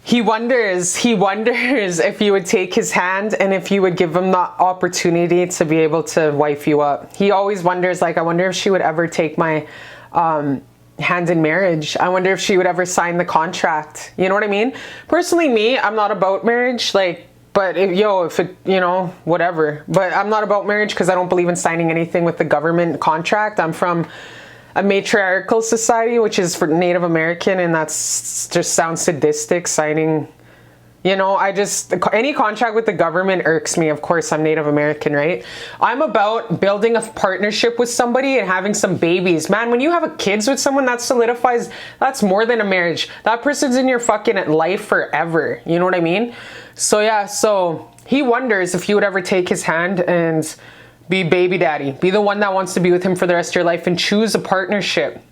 He wonders if you would take his hand and if you would give him the opportunity to be able to wife you up. He always wonders, like, I wonder if she would ever take my hand in marriage. I wonder if she would ever sign the contract. You know what I mean? Personally, me, I'm not about marriage, like, but if it, you know, whatever. But I'm not about marriage because I don't believe in signing anything with the government contract. I'm from a matriarchal society, which is for Native American, and that's just sounds sadistic, signing, you know, any contract with the government irks me. Of course, I'm Native American, right? I'm about building a partnership with somebody and having some babies. Man, when you have kids with someone, that solidifies, that's more than a marriage. That person's in your fucking life forever. You know what I mean? So yeah, so he wonders if you would ever take his hand and be baby daddy, be the one that wants to be with him for the rest of your life and choose a partnership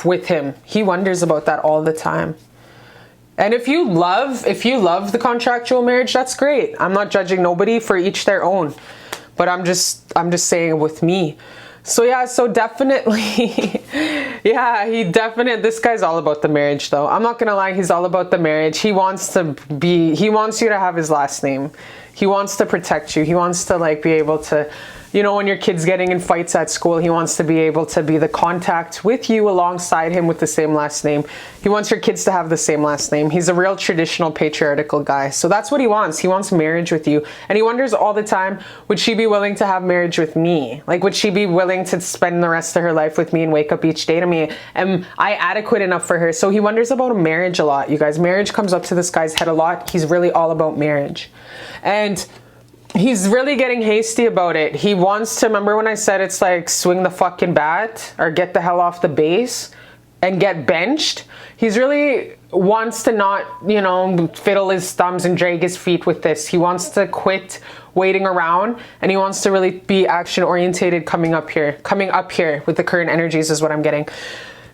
with him. He wonders about that all the time. And if you love the contractual marriage, that's great. I'm not judging nobody, for each their own. But I'm just saying with me. So yeah, so definitely, yeah, this guy's all about the marriage though. I'm not gonna lie, he's all about the marriage. He wants you to have his last name. He wants to protect you. He wants to like be able to, you know, when your kid's getting in fights at school, he wants to be able to be the contact with you alongside him with the same last name. He wants your kids to have the same last name. He's a real traditional patriarchal guy. So that's what he wants. He wants marriage with you. And he wonders all the time, would she be willing to have marriage with me? Like, would she be willing to spend the rest of her life with me and wake up each day to me? Am I adequate enough for her? So he wonders about a marriage a lot, you guys. Marriage comes up to this guy's head a lot. He's really all about marriage. And he's really getting hasty about it. He wants to, remember when I said it's like swing the fucking bat or get the hell off the base and get benched? He's really wants to not, you know, fiddle his thumbs and drag his feet with this. He wants to quit waiting around and he wants to really be action orientated coming up here with the current energies is what I'm getting.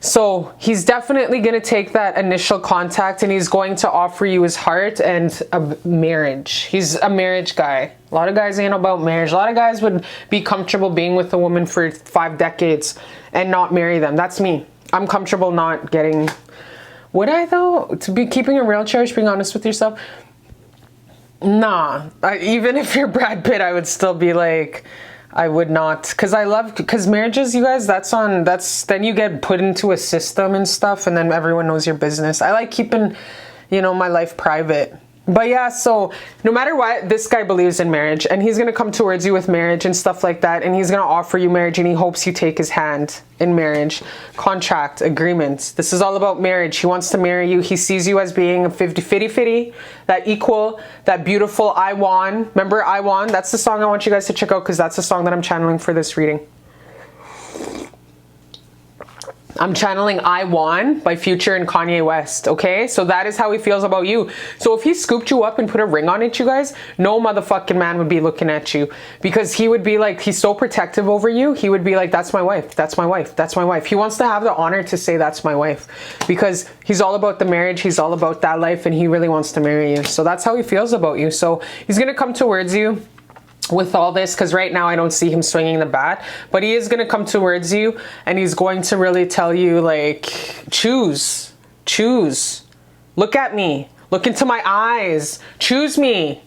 So he's definitely going to take that initial contact and he's going to offer you his heart and a marriage. He's a marriage guy. A lot of guys ain't about marriage. A lot of guys would be comfortable being with a woman for 5 decades and not marry them. That's me. I'm comfortable not getting... Would I though? To be keeping it real, Cherish, being honest with yourself? Nah. Even if you're Brad Pitt, I would still be like... I would not, because marriages, you guys, then you get put into a system and stuff and then everyone knows your business. I like keeping, you know, my life private. But yeah, so no matter what, this guy believes in marriage and he's going to come towards you with marriage and stuff like that. And he's going to offer you marriage and he hopes you take his hand in marriage, contract, agreements. This is all about marriage. He wants to marry you. He sees you as being a 50-50, that equal, that beautiful I won. Remember I won? That's the song I want you guys to check out because that's the song that I'm channeling for this reading. I'm channeling I Won by Future and Kanye West, okay? So that is how he feels about you. So if he scooped you up and put a ring on it, you guys, no motherfucking man would be looking at you because he would be like, he's so protective over you. He would be like, that's my wife, that's my wife, that's my wife. He wants to have the honor to say that's my wife because he's all about the marriage. He's all about that life and he really wants to marry you. So that's how he feels about you. So he's going to come towards you with all this because right now I don't see him swinging the bat, but he is going to come towards you and he's going to really tell you like, choose, look at me, look into my eyes, choose me.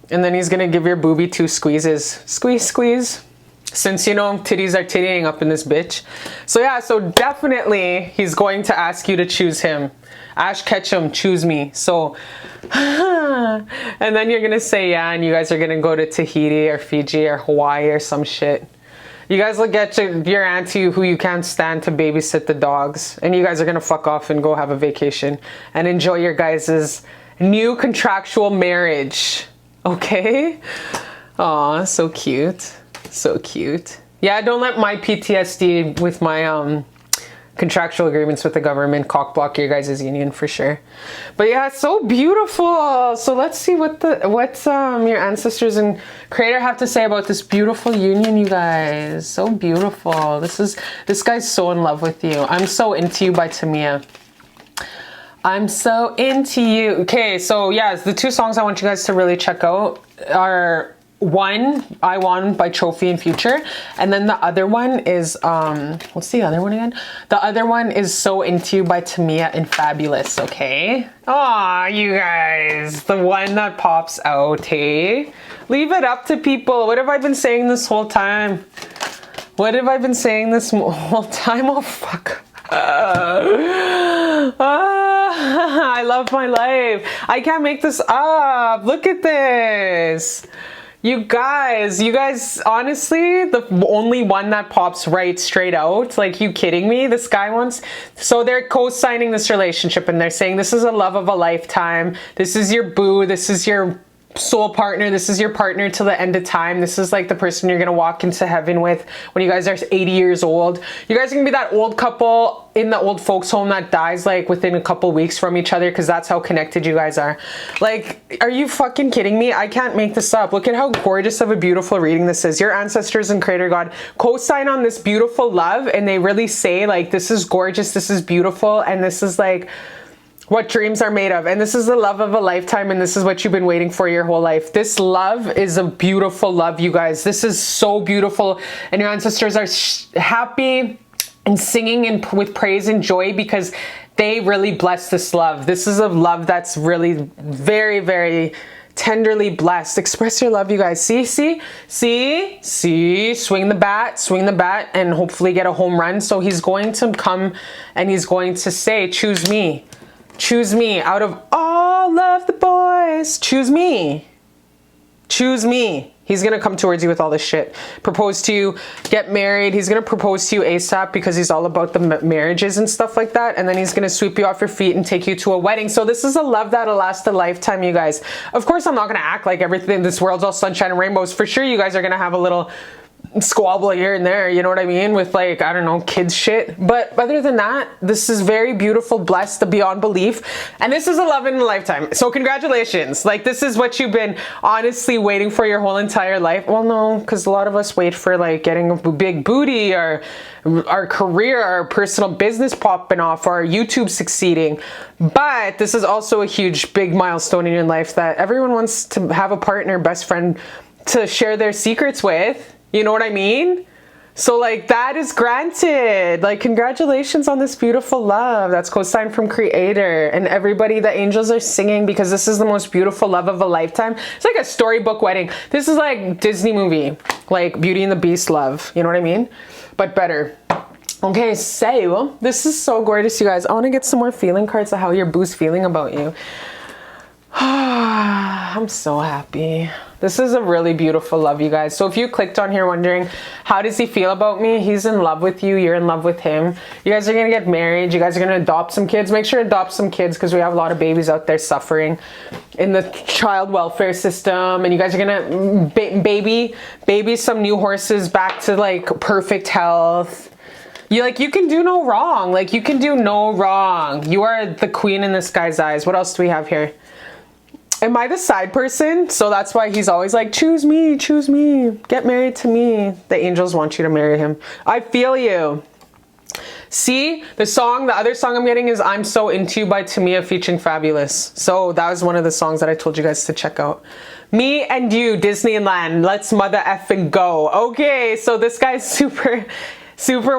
And then he's going to give your boobie 2 squeezes, squeeze, since you know titties are tittying up in this bitch. So yeah, so definitely he's going to ask you to choose him. Ash Ketchum, choose me. So, and then you're gonna say yeah, and you guys are gonna go to Tahiti or Fiji or Hawaii or some shit. You guys will get your auntie who you can't stand to babysit the dogs, and you guys are gonna fuck off and go have a vacation and enjoy your guys' new contractual marriage. Okay? Aw, so cute. So cute. Yeah, don't let my PTSD with my contractual agreements with the government cock block your guys' union for sure. But yeah, it's so beautiful. So let's see what your ancestors and creator have to say about this beautiful union, you guys. So beautiful. This guy's so in love with you. I'm so into you by Tamia. I'm so into you. Okay, so yeah, the 2 songs I want you guys to really check out are one, I Won by Trophy and Future, and then the other one is what's the other one again? The other one is So Into You by Tamia and Fabulous. Okay. Aw, you guys, the one that pops out. Hey, leave it up to people. What have I been saying this whole time? What have I been saying this whole time? Oh fuck. I love my life. I can't make this up. Look at this. You guys, honestly, the only one that pops right straight out, like, you kidding me? This guy wants, so they're co-signing this relationship and they're saying this is a love of a lifetime. This is your boo. This is your soul partner. This is your partner till the end of time. This is like the person you're gonna walk into heaven with when you guys are 80 years old. You guys are gonna be that old couple in the old folks home that dies like within a couple weeks from each other, because that's how connected you guys are. Like, are you fucking kidding me? I can't make this up. Look at how gorgeous of a beautiful reading this is. Your ancestors and creator God co-sign on this beautiful love, and they really say like, this is gorgeous, this is beautiful, and this is like what dreams are made of, and this is the love of a lifetime, and this is what you've been waiting for your whole life. This love is a beautiful love, you guys. This is so beautiful, and your ancestors are happy and singing with praise and joy because they really bless this love. This is a love that's really very, very tenderly blessed. Express your love, you guys. See, swing the bat and hopefully get a home run. So he's going to come and he's going to say, choose me. Choose me out of all of the boys. Choose me. Choose me. He's going to come towards you with all this shit. Propose to you. Get married. He's going to propose to you ASAP because he's all about the marriages and stuff like that. And then he's going to sweep you off your feet and take you to a wedding. So this is a love that'll last a lifetime, you guys. Of course, I'm not going to act like everything, this world's all sunshine and rainbows. For sure, you guys are going to have a little squabble here and there, you know what I mean, with like, I don't know, kids shit. But other than that, this is very beautiful, blessed beyond belief, and this is a love in a lifetime. So congratulations. Like, this is what you've been honestly waiting for your whole entire life. Well, no, because a lot of us wait for like getting a big booty, or our career, our personal business popping off, or our YouTube succeeding. But this is also a huge big milestone in your life that everyone wants to have a partner, best friend to share their secrets with. You know what I mean? So like, that is granted. Like, congratulations on this beautiful love that's co-signed from creator, and everybody, the angels are singing because this is the most beautiful love of a lifetime. It's like a storybook wedding. This is like Disney movie, like Beauty and the Beast love. You know what I mean? But better. Okay, so this is so gorgeous, you guys. I want to get some more feeling cards of how your boo's feeling about you. I'm so happy. This is a really beautiful love, you guys. So if you clicked on here wondering, how does he feel about me? He's in love with you. You're in love with him. You guys are going to get married. You guys are going to adopt some kids. Make sure to adopt some kids because we have a lot of babies out there suffering in the child welfare system. And you guys are going to baby some new horses back to like perfect health. You can do no wrong. Like, you can do no wrong. You are the queen in this guy's eyes. What else do we have here? Am I the side person? So that's why he's always like, choose me, get married to me. The angels want you to marry him. I feel you. See, the other song I'm getting is I'm So Into You by Tamia featuring Fabulous. So that was one of the songs that I told you guys to check out. Me and you, Disneyland, let's mother effing go. Okay, so this guy's super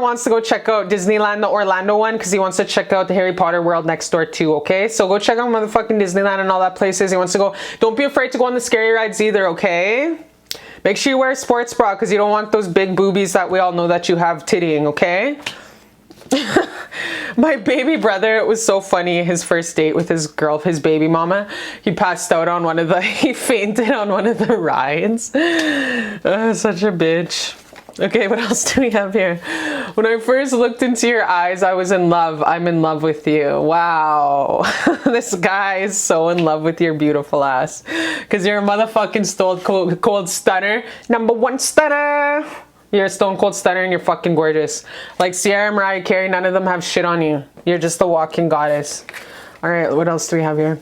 wants to go check out Disneyland, the Orlando one, because he wants to check out the Harry Potter world next door too, okay? So go check out motherfucking Disneyland and all that places. He wants to go. Don't be afraid to go on the scary rides either, okay? Make sure you wear a sports bra because you don't want those big boobies that we all know that you have tittying, okay? My baby brother, it was so funny, his first date with his baby mama, he passed out on he fainted on one of the rides. Such a bitch. Okay, what else do we have here? When I first looked into your eyes, I was in love. I'm in love with you. Wow. This guy is so in love with your beautiful ass. Because you're a motherfucking cold stunner. #1 stunner. You're a stone cold stunner and you're fucking gorgeous. Like Sierra, Mariah Carey, none of them have shit on you. You're just the walking goddess. All right, what else do we have here?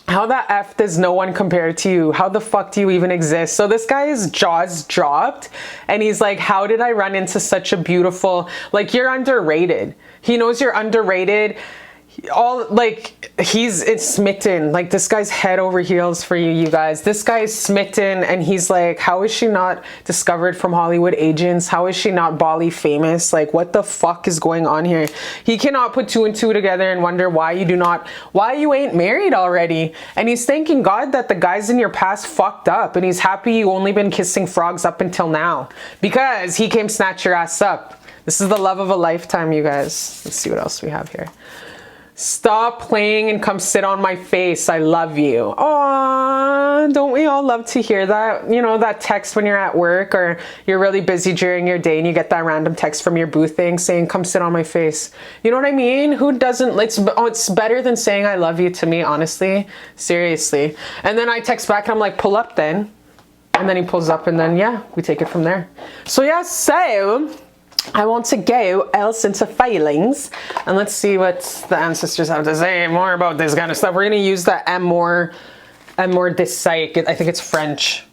How the F does no one compare to you? How the fuck do you even exist? So this guy is jaws dropped and he's like, how did I run into such a beautiful, like, you're underrated. He knows you're underrated. It's smitten. Like, this guy's head over heels for you, you guys. This guy is smitten and he's like, how is she not discovered from Hollywood agents? How is she not Bali famous? Like, what the fuck is going on here? He cannot put two and two together and wonder why you ain't married already. And he's thanking God that the guys in your past fucked up, and he's happy you only been kissing frogs up until now because he came snatch your ass up. This is the love of a lifetime, you guys. Let's see what else we have here. Stop playing and come sit on my face. I love you. Aww, don't we all love to hear that? You know, that text when you're at work or you're really busy during your day and you get that random text from your boo thing saying, come sit on my face. You know what I mean? Who doesn't? It's better than saying I love you to me, honestly. Seriously. And then I text back and I'm like, pull up then. And then he pulls up and then, yeah, we take it from there. So yeah, so I want to go else into feelings and let's see what the ancestors have to say more about this kind of stuff. We're going to use the amour de psych. I think it's French.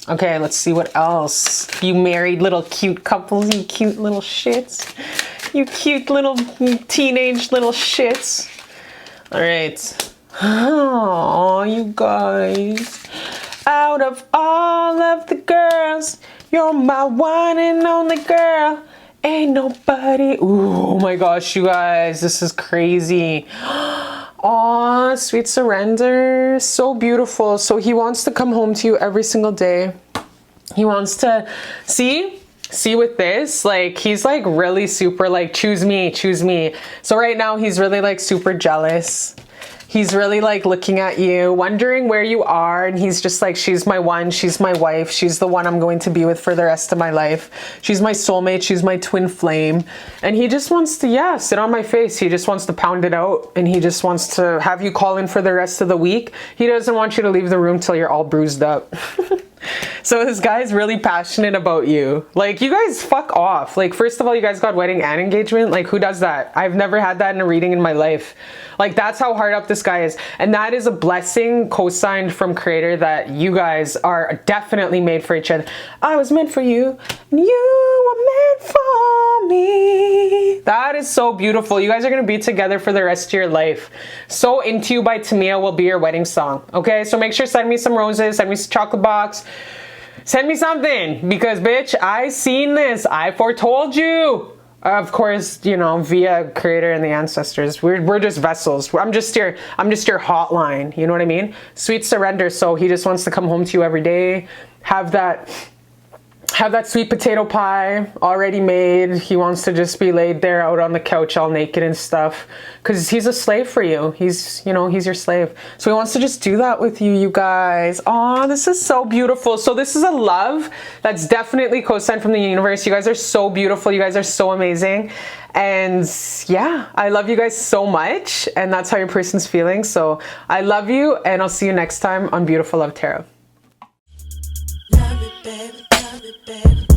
Okay, let's see what else. You married little cute couples, you cute little shits. You cute little teenage little shits. All right. Oh, you guys. Out of all of the girls, you're my one and only girl. Ain't nobody. Ooh, oh my gosh, you guys, this is crazy. Aw, sweet surrender. So beautiful. So he wants to come home to you every single day. He wants to see with this, like, he's like really super like, choose me, choose me. So right now he's really like super jealous. He's really like looking at you, wondering where you are. And he's just like, she's my one, she's my wife. She's the one I'm going to be with for the rest of my life. She's my soulmate. She's my twin flame. And he just wants to, yeah, sit on my face. He just wants to pound it out. And he just wants to have you call in for the rest of the week. He doesn't want you to leave the room till you're all bruised up. So this guy's really passionate about you. Like, you guys fuck off. Like, first of all, you guys got wedding and engagement. Like, who does that? I've never had that in a reading in my life. Like, that's how hard up this guy is. And that is a blessing co-signed from Creator that you guys are definitely made for each other. I was meant for you, and you were meant for me. That is so beautiful. You guys are going to be together for the rest of your life. So Into You by Tamia will be your wedding song. Okay, so make sure send me some roses, send me some chocolate box. Send me something, because bitch, I seen this. I foretold you. Of course, you know, via Creator and the ancestors. We're just vessels. I'm just your hotline. You know what I mean? Sweet surrender. So he just wants to come home to you every day. Have that sweet potato pie already made. He wants to just be laid there out on the couch all naked and stuff, because he's a slave for you. He's, you know, he's your slave. So he wants to just do that with you, you guys. Oh, this is so beautiful. So this is a love that's definitely co-signed from the universe. You guys are so beautiful. You guys are so amazing. And yeah, I love you guys so much. And that's how your person's feeling. So I love you, and I'll see you next time on Beautiful Love Tarot. Love it, baby. Love it, baby.